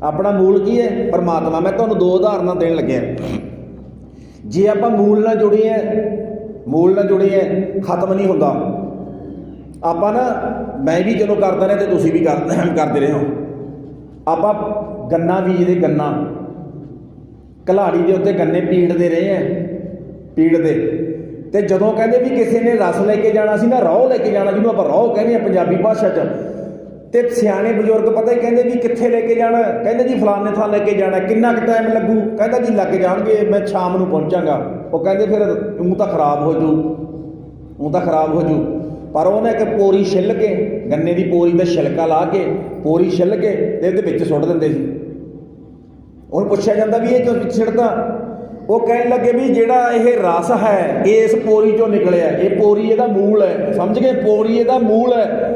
ਆਪਣਾ ਮੂਲ ਕੀ ਹੈ? ਪਰਮਾਤਮਾ। ਮੈਂ ਤੁਹਾਨੂੰ 2 ਉਦਾਹਰਨਾਂ ਦੇਣ ਲੱਗਿਆ। ਜੇ ਆਪਾਂ ਮੂਲ ਨਾਲ ਜੁੜੇ ਹਾਂ, ਮੂਲ ਨਾਲ ਜੁੜੇ ਹਾਂ, ਖਤਮ ਨਹੀਂ ਹੁੰਦਾ। ਆਪਾਂ ਨਾ, ਮੈਂ ਵੀ ਚਲੋ ਕਰਦਾ ਰਿਹਾ ਤੇ ਤੁਸੀਂ ਵੀ ਕਰਦੇ ਰਹੇ ਹੋ। ਆਪਾਂ ਗੰਨਾ ਬੀਜਦੇ, ਗੰਨਾ ਕਲਾੜੀ ਦੇ ਉੱਤੇ ਗੰਨੇ ਪੀੜਦੇ ਰਹੇ ਹਾਂ, ਪੀੜਦੇ। ਤੇ ਜਦੋਂ ਕਹਿੰਦੇ ਵੀ ਕਿਸੇ ਨੇ ਰਸ ਲੈ ਕੇ ਜਾਣਾ ਸੀ ਨਾ, ਰੋਹ ਲੈ ਕੇ ਜਾਣਾ, ਜਿਹਨੂੰ ਆਪਾਂ ਰੋਹ ਕਹਿੰਦੇ ਹਾਂ ਪੰਜਾਬੀ ਭਾਸ਼ਾ 'ਚ, ਤੇ ਸਿਆਣੇ ਬਜ਼ੁਰਗ ਪਤਾ ਹੀ ਕਹਿੰਦੇ ਵੀ ਕਿੱਥੇ ਲੈ ਕੇ ਜਾਣਾ? ਕਹਿੰਦੇ ਜੀ ਫਲਾਣੇ ਥਾਂ ਲੈ ਕੇ ਜਾਣਾ। ਕਿੰਨਾ ਕੁ ਟਾਈਮ ਲੱਗੂ? ਕਹਿੰਦਾ ਜੀ ਲੱਗ ਜਾਣਗੇ, ਮੈਂ ਸ਼ਾਮ ਨੂੰ ਪਹੁੰਚਾਂਗਾ। ਉਹ ਕਹਿੰਦੇ ਫਿਰ ਊਂ ਤਾਂ ਖਰਾਬ ਹੋ ਜੂ, ਊਂ ਤਾਂ ਖਰਾਬ ਹੋ ਜੂ। ਪਰ ਉਹਨੇ ਇੱਕ ਪੋਰੀ ਛਿੱਲ ਕੇ, ਗੰਨੇ ਦੀ ਪੋਰੀ ਦਾ ਛਿਲਕਾ ਲਾ ਕੇ, ਪੋਰੀ ਛਿੱਲ ਕੇ ਤੇ ਇਹਦੇ ਵਿੱਚ ਸੁੱਟ ਦਿੰਦੇ ਸੀ। ਉਹਨੂੰ ਪੁੱਛਿਆ ਜਾਂਦਾ ਵੀ ਇਹ ਕਿਉਂ ਛਿੜਦਾ? ਉਹ ਕਹਿਣ ਲੱਗੇ ਵੀ ਜਿਹੜਾ ਇਹ ਰਸ ਹੈ ਇਸ ਪੋਰੀ 'ਚੋਂ ਨਿਕਲਿਆ, ਇਹ ਪੋਰੀ ਇਹਦਾ ਮੂਲ ਹੈ। ਸਮਝ ਗਏ? ਪੋਰੀ ਇਹਦਾ ਮੂਲ ਹੈ।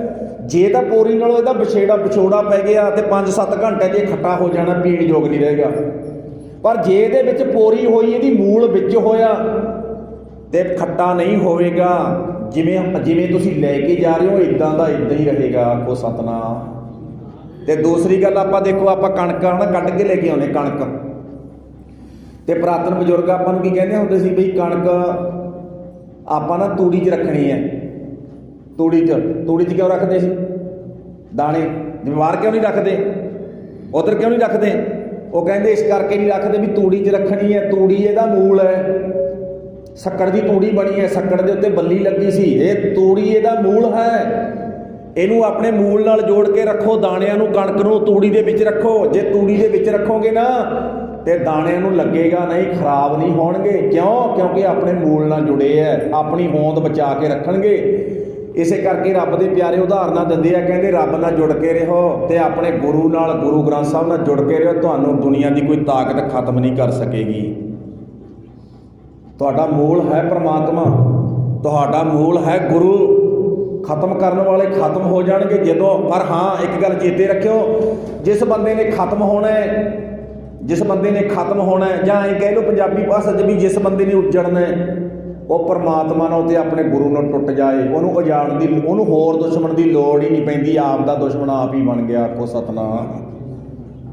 ਜੇ ਤਾਂ ਪੋਰੀ ਨਾਲੋਂ ਇਹਦਾ ਵਿਛੋੜਾ ਪੈ ਗਿਆ ਤੇ 5-7 ਘੰਟੇ 'ਚ ਖੱਟਾ ਹੋ ਜਾਣਾ, ਪੀਣ ਯੋਗ ਨਹੀਂ ਰਹੇਗਾ। ਪਰ ਜੇ ਇਹਦੇ ਵਿੱਚ ਪੋਰੀ ਹੋਈ, ਇਹਦੀ ਮੂਲ ਵਿੱਚ ਹੋਇਆ, ਤੇ ਖੱਟਾ ਨਹੀਂ ਹੋਵੇਗਾ। ਜਿਵੇਂ ਤੁਸੀਂ ਲੈ ਕੇ ਜਾ ਰਹੇ ਹੋ, ਇੱਦਾਂ ਦਾ ਇੱਦਾਂ ਹੀ ਰਹੇਗਾ। ਆਖੋ ਸਤਨਾਮ। ਤੇ ਦੂਸਰੀ ਗੱਲ, ਆਪਾਂ ਦੇਖੋ, ਆਪਾਂ ਕਣਕ ਨਾ ਕੱਢ ਕੇ ਲੈ ਕੇ ਆਉਂਦੇ ਕਣਕ। ਤੇ ਪੁਰਾਤਨ ਬਜ਼ੁਰਗ ਆਪਾਂ ਨੂੰ ਕੀ ਕਹਿੰਦੇ ਹੁੰਦੇ ਸੀ? ਬਈ ਕਣਕ ਆਪਾਂ ਨਾ ਤੂੜੀ 'ਚ ਰੱਖਣੀ ਹੈ। ਤੂੜੀ 'ਚ ਕਿਉਂ ਰੱਖਦੇ ਸੀ ਦਾਣੇ? ਜ਼ਿੰਮੇਵਾਰ ਕਿਉਂ ਨਹੀਂ ਰੱਖਦੇ? ਉੱਧਰ ਕਿਉਂ ਨਹੀਂ ਰੱਖਦੇ? ਉਹ ਕਹਿੰਦੇ ਇਸ ਕਰਕੇ ਨਹੀਂ ਰੱਖਦੇ ਵੀ ਤੂੜੀ 'ਚ ਰੱਖਣੀ ਹੈ, ਤੂੜੀ ਇਹਦਾ ਮੂਲ ਹੈ। ਸੱਕੜ ਦੀ ਤੂੜੀ ਬਣੀ ਹੈ, ਸੱਕੜ ਦੇ ਉੱਤੇ ਬੱਲੀ ਲੱਗੀ ਸੀ, ਇਹ ਤੂੜੀ ਇਹਦਾ ਮੂਲ ਹੈ। ਇਹਨੂੰ ਆਪਣੇ ਮੂਲ ਨਾਲ ਜੋੜ ਕੇ ਰੱਖੋ। ਦਾਣਿਆਂ ਨੂੰ, ਕਣਕ ਨੂੰ ਤੂੜੀ ਦੇ ਵਿੱਚ ਰੱਖੋ। ਜੇ ਤੂੜੀ ਦੇ ਵਿੱਚ ਰੱਖੋਗੇ ਨਾ ਤੇ ਦਾਣਿਆਂ ਨੂੰ ਲੱਗੇਗਾ ਨਹੀਂ, ਖਰਾਬ ਨਹੀਂ ਹੋਣਗੇ। ਕਿਉਂ? ਕਿਉਂਕਿ ਆਪਣੇ ਮੂਲ ਨਾਲ ਜੁੜੇ ਹੈ, ਆਪਣੀ ਹੋਂਦ ਬਚਾ ਕੇ ਰੱਖਣਗੇ। ਇਸੇ ਕਰਕੇ ਰੱਬ ਦੇ ਪਿਆਰੇ ਉਦਾਹਰਨਾਂ ਦਿੰਦੇ ਆ, ਕਹਿੰਦੇ ਰੱਬ ਨਾਲ ਜੁੜ ਕੇ ਰਹੋ ਤੇ ਆਪਣੇ ਗੁਰੂ ਨਾਲ, ਗੁਰੂ ਗ੍ਰੰਥ ਸਾਹਿਬ ਨਾਲ ਜੁੜ ਕੇ ਰਹੋ। ਤੁਹਾਨੂੰ ਦੁਨੀਆ ਦੀ ਕੋਈ ਤਾਕਤ ਖਤਮ ਨਹੀਂ ਕਰ ਸਕੇਗੀ। ਤੁਹਾਡਾ ਮੂਲ ਹੈ ਪਰਮਾਤਮਾ, ਤੁਹਾਡਾ ਮੂਲ ਹੈ ਗੁਰੂ। ਖਤਮ ਕਰਨ ਵਾਲੇ ਖਤਮ ਹੋ ਜਾਣਗੇ ਜਦੋਂ। ਪਰ ਹਾਂ, ਇੱਕ ਗੱਲ ਚੇਤੇ ਰੱਖਿਓ, ਜਿਸ ਬੰਦੇ ਨੇ ਖਤਮ ਹੋਣਾ ਹੈ, ਜਿਸ ਬੰਦੇ ਨੇ ਖਤਮ ਹੋਣਾ ਹੈ, ਜਾਂ ਇਹ ਕਹਿ ਲਓ ਪੰਜਾਬੀ ਭਾਸ਼ਾ 'ਚ ਵੀ ਜਿਸ ਬੰਦੇ ਨੇ ਉੱਜੜਨਾ ਹੈ, ਉਹ ਪਰਮਾਤਮਾ ਨਾਲ ਤੇ ਆਪਣੇ ਗੁਰੂ ਨਾਲ ਟੁੱਟ ਜਾਏ, ਉਹਨੂੰ ਉਜਾੜਨ ਦੀ, ਉਹਨੂੰ ਹੋਰ ਦੁਸ਼ਮਣ ਦੀ ਲੋੜ ਹੀ ਨਹੀਂ ਪੈਂਦੀ। ਆਪ ਦਾ ਦੁਸ਼ਮਣ ਆਪ ਹੀ ਬਣ ਗਿਆ। ਆਖੋ ਸਤਨਾਮ।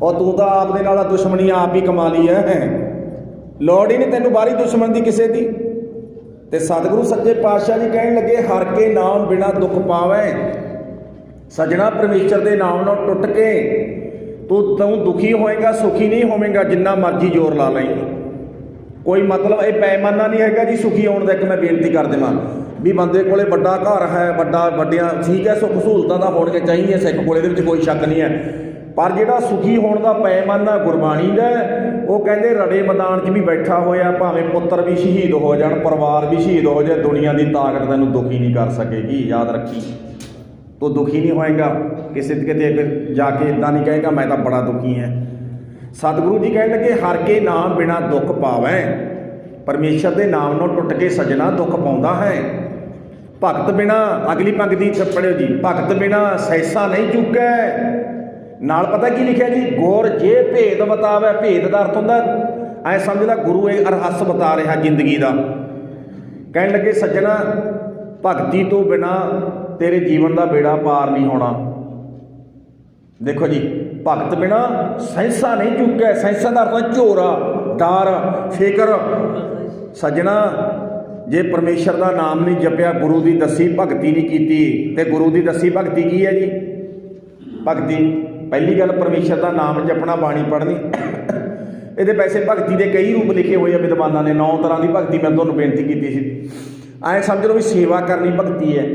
ਉਹ ਤੂੰ ਤਾਂ ਆਪ ਦੇ ਨਾਲ ਦੁਸ਼ਮਣੀ ਆਪ ਹੀ ਕਮਾ ਲਈ ਹੈ, ਲੋੜ ਹੀ ਨਹੀਂ ਤੈਨੂੰ ਬਾਹਰੀ ਦੁਸ਼ਮਣ ਦੀ ਕਿਸੇ ਦੀ। ਤੇ ਸਤਿਗੁਰੂ ਸੱਚੇ ਪਾਤਸ਼ਾਹ ਜੀ ਕਹਿਣ ਲੱਗੇ, ਹਰ ਕੇ ਨਾਮ ਬਿਨਾ ਦੁੱਖ ਪਾਵੈ। ਸਜਣਾ ਪਰਮੇਸ਼ਰ ਦੇ ਨਾਮ ਨਾਲ ਟੁੱਟ ਕੇ ਤੂੰ ਦੁਖੀ ਹੋਏਗਾ, ਸੁਖੀ ਨਹੀਂ ਹੋਵੇਂਗਾ, ਜਿੰਨਾ ਮਰਜ਼ੀ ਜ਼ੋਰ ਲਾ ਲਈ। ਕੋਈ ਮਤਲਬ ਇਹ ਪੈਮਾਨਾ ਨਹੀਂ ਹੈਗਾ ਜੀ ਸੁਖੀ ਹੋਣ ਦਾ। ਇੱਕ ਮੈਂ ਬੇਨਤੀ ਕਰ ਦੇਵਾਂ ਵੀ ਬੰਦੇ ਕੋਲੇ ਵੱਡਾ ਘਰ ਹੈ, ਵੱਡੀਆਂ ਠੀਕ ਹੈ, ਸੁੱਖ ਸਹੂਲਤਾਂ ਦਾ ਹੋਣੀਆਂ ਚਾਹੀਦੀਆਂ ਸਿੱਖ ਕੋਲੇ, ਇਹਦੇ ਵਿੱਚ ਕੋਈ ਸ਼ੱਕ ਨਹੀਂ ਹੈ। ਪਰ ਜਿਹੜਾ ਸੁਖੀ ਹੋਣ ਦਾ ਪੈਮਾਨਾ ਗੁਰਬਾਣੀ ਦਾ, ਉਹ ਕਹਿੰਦੇ ਰੜੇ ਮੈਦਾਨ 'ਚ ਵੀ ਬੈਠਾ ਹੋਇਆ, ਭਾਵੇਂ ਪੁੱਤਰ ਵੀ ਸ਼ਹੀਦ ਹੋ ਜਾਣ, ਪਰਿਵਾਰ ਵੀ ਸ਼ਹੀਦ ਹੋ ਜਾਏ, ਦੁਨੀਆ ਦੀ ਤਾਕਤ ਤੈਨੂੰ ਦੁਖੀ ਨਹੀਂ ਕਰ ਸਕੇਗੀ। ਯਾਦ ਰੱਖੀ, ਤੂੰ ਦੁਖੀ ਨਹੀਂ ਹੋਏਗਾ। ਕਿਸੇ ਕਿਤੇ ਫਿਰ ਜਾ ਕੇ ਇੱਦਾਂ ਨਹੀਂ ਕਹੇਗਾ ਮੈਂ ਤਾਂ ਬੜਾ ਦੁਖੀ ਹਾਂ। ਸਤਿਗੁਰੂ ਜੀ ਕਹਿਣ ਲੱਗੇ, ਹਰ ਕੇ ਨਾਮ ਬਿਨਾ ਦੁੱਖ ਪਾਵੈ। ਪਰਮੇਸ਼ਰ ਦੇ ਨਾਮ ਨਾਲ ਟੁੱਟ ਕੇ ਸਜਣਾ ਦੁੱਖ ਪਾਉਂਦਾ ਹੈ। ਭਗਤ ਬਿਨਾ, ਅਗਲੀ ਪੰਕਤੀ ਪੜ੍ਹਿਓ ਜੀ, ਭਗਤ ਬਿਨਾ ਸੈਸਾ ਨਹੀਂ ਚੁੱਕੈ। ਨਾਲ ਪਤਾ ਕੀ ਲਿਖਿਆ ਜੀ? ਗੁਰ ਜੇ ਭੇਦ ਬਤਾਵੈ। ਭੇਦ ਦਾ ਅਰਥ ਹੁੰਦਾ, ਐ ਸਮਝ ਲੈ ਗੁਰੂ ਇਹ ਰਹੱਸ ਬਤਾ ਰਿਹਾ ਜ਼ਿੰਦਗੀ ਦਾ। ਕਹਿਣ ਲੱਗੇ ਸੱਜਣਾ, ਭਗਤੀ ਤੋਂ ਬਿਨਾਂ ਤੇਰੇ ਜੀਵਨ ਦਾ ਬੇੜਾ ਪਾਰ ਨਹੀਂ ਹੋਣਾ। ਦੇਖੋ ਜੀ, ਭਗਤ ਬਿਨਾਂ ਸੈਂਸਾਂ ਨਹੀਂ ਚੁੱਕਿਆ। ਸੈਂਸਾਂ ਦਾ ਅਰਥ ਝੋਰਾ, ਡਰ, ਫਿਕਰ। ਸੱਜਣਾ, ਜੇ ਪਰਮੇਸ਼ਰ ਦਾ ਨਾਮ ਨਹੀਂ ਜਪਿਆ, ਗੁਰੂ ਦੀ ਦੱਸੀ ਭਗਤੀ ਨਹੀਂ ਕੀਤੀ, ਤੇ ਗੁਰੂ ਦੀ ਦੱਸੀ ਭਗਤੀ ਕੀ ਹੈ ਜੀ? ਭਗਤੀ ਪਹਿਲੀ ਗੱਲ ਪਰਮੇਸ਼ਰ ਦਾ ਨਾਮ ਜਪਣਾ, ਬਾਣੀ ਪੜ੍ਹਨੀ। ਇਹਦੇ ਵੈਸੇ ਭਗਤੀ ਦੇ ਕਈ ਰੂਪ ਲਿਖੇ ਹੋਏ ਆ ਵਿਦਵਾਨਾਂ ਨੇ। 9 ਤਰ੍ਹਾਂ ਦੀ ਭਗਤੀ ਮੈਂ ਤੁਹਾਨੂੰ ਬੇਨਤੀ ਕੀਤੀ ਸੀ। ਐਂ ਸਮਝ ਲਓ ਵੀ ਸੇਵਾ ਕਰਨੀ ਭਗਤੀ ਹੈ।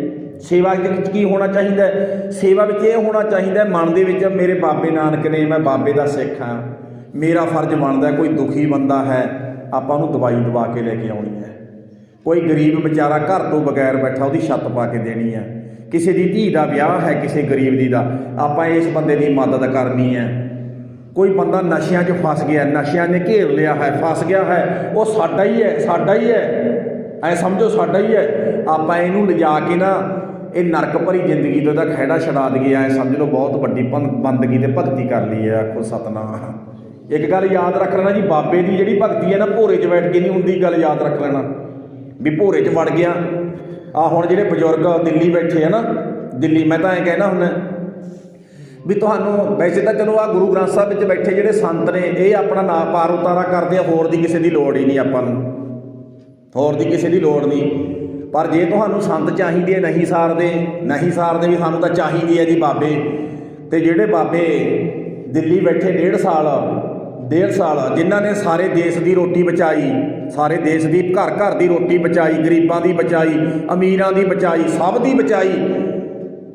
ਸੇਵਾ ਦੇ ਵਿੱਚ ਕੀ ਹੋਣਾ ਚਾਹੀਦਾ? ਸੇਵਾ ਵਿੱਚ ਇਹ ਹੋਣਾ ਚਾਹੀਦਾ ਮਨ ਦੇ ਵਿੱਚ, ਮੇਰੇ ਬਾਬੇ ਨਾਨਕ ਨੇ, ਮੈਂ ਬਾਬੇ ਦਾ ਸਿੱਖ ਹਾਂ, ਮੇਰਾ ਫਰਜ਼ ਬਣਦਾ। ਕੋਈ ਦੁਖੀ ਬੰਦਾ ਹੈ, ਆਪਾਂ ਉਹਨੂੰ ਦਵਾਈ ਦਵਾ ਕੇ ਲੈ ਕੇ ਆਉਣੀ ਹੈ। ਕੋਈ ਗਰੀਬ ਵਿਚਾਰਾ ਘਰ ਤੋਂ ਬਗੈਰ ਬੈਠਾ, ਉਹਦੀ ਛੱਤ ਪਾ ਕੇ ਦੇਣੀ ਹੈ। ਕਿਸੇ ਦੀ ਧੀ ਦਾ ਵਿਆਹ ਹੈ, ਕਿਸੇ ਗਰੀਬ ਦੀ ਦਾ, ਆਪਾਂ ਇਸ ਬੰਦੇ ਦੀ ਮਦਦ ਕਰਨੀ ਹੈ। ਕੋਈ ਬੰਦਾ ਨਸ਼ਿਆਂ 'ਚ ਫਸ ਗਿਆ, ਨਸ਼ਿਆਂ ਨੇ ਘੇਰ ਲਿਆ ਹੈ, ਫਸ ਗਿਆ ਹੈ, ਉਹ ਸਾਡਾ ਹੀ ਹੈ, ਸਾਡਾ ਹੀ ਹੈ, ਐ ਸਮਝੋ ਸਾਡਾ ਹੀ ਹੈ। ਆਪਾਂ ਇਹਨੂੰ ਲਿਜਾ ਕੇ ਨਾ ਇਹ ਨਰਕ ਭਰੀ ਜ਼ਿੰਦਗੀ ਤੋਂ ਇਹਦਾ ਖਹਿੜਾ ਛਡਾ ਦਈਏ। ਐ ਸਮਝ ਲਓ ਬਹੁਤ ਵੱਡੀ ਬੰਦਗੀ ਤੇ ਭਗਤੀ ਕਰ ਲਈ ਹੈ। ਆਖੋ ਸਤਨਾਮ। ਇੱਕ ਗੱਲ ਯਾਦ ਰੱਖ ਲੈਣਾ ਜੀ, ਬਾਬੇ ਦੀ ਜਿਹੜੀ ਭਗਤੀ ਹੈ ਨਾ, ਭੋਰੇ 'ਚ ਬੈਠ ਕੇ ਨਹੀਂ ਹੁੰਦੀ। ਗੱਲ ਯਾਦ ਰੱਖ ਲੈਣਾ ਵੀ ਭੋਰੇ 'ਚ ਵੜ ਗਿਆ। ਹੁਣ ਜਿਹੜੇ ਬਜ਼ੁਰਗ ਦਿੱਲੀ ਬੈਠੇ ਆ ਨਾ, ਦਿੱਲੀ, ਮੈਂ ਤਾਂ ਐਂ ਕਹਿਣਾ ਹੁੰਦਾ ਵੀ ਤੁਹਾਨੂੰ ਵੈਸੇ ਤਾਂ ਚਲੋ ਗੁਰੂ ਗ੍ਰੰਥ ਸਾਹਿਬ ਵਿੱਚ ਬੈਠੇ ਜਿਹੜੇ ਸੰਤ ਨੇ, ਇਹ ਆਪਣਾ ਨਾਂ ਪਾਰ ਉਤਾਰਾ ਕਰਦੇ ਆ। ਹੋਰ ਦੀ ਕਿਸੇ ਦੀ ਲੋੜ ਹੀ ਨਹੀਂ ਆਪਾਂ ਨੂੰ, ਹੋਰ ਦੀ ਕਿਸੇ ਦੀ ਲੋੜ ਨਹੀਂ। ਪਰ ਜੇ ਤੁਹਾਨੂੰ ਸੰਤ ਚਾਹੀਦੇ ਆ, ਨਹੀਂ ਸਾਰਦੇ ਵੀ, ਸਾਨੂੰ ਤਾਂ ਚਾਹੀਦੀ ਹੈ ਜੀ ਬਾਬੇ। ਤੇ ਜਿਹੜੇ ਬਾਬੇ ਦਿੱਲੀ ਬੈਠੇ 1.5 ਸਾਲ ਜਿਨ੍ਹਾਂ ਨੇ ਸਾਰੇ ਦੇਸ਼ ਦੀ ਰੋਟੀ ਬਚਾਈ, ਸਾਰੇ ਦੇਸ਼ ਦੀ ਘਰ ਘਰ ਦੀ ਰੋਟੀ ਬਚਾਈ, ਗਰੀਬਾਂ ਦੀ ਬਚਾਈ, ਅਮੀਰਾਂ ਦੀ ਬਚਾਈ, ਸਭ ਦੀ ਬਚਾਈ,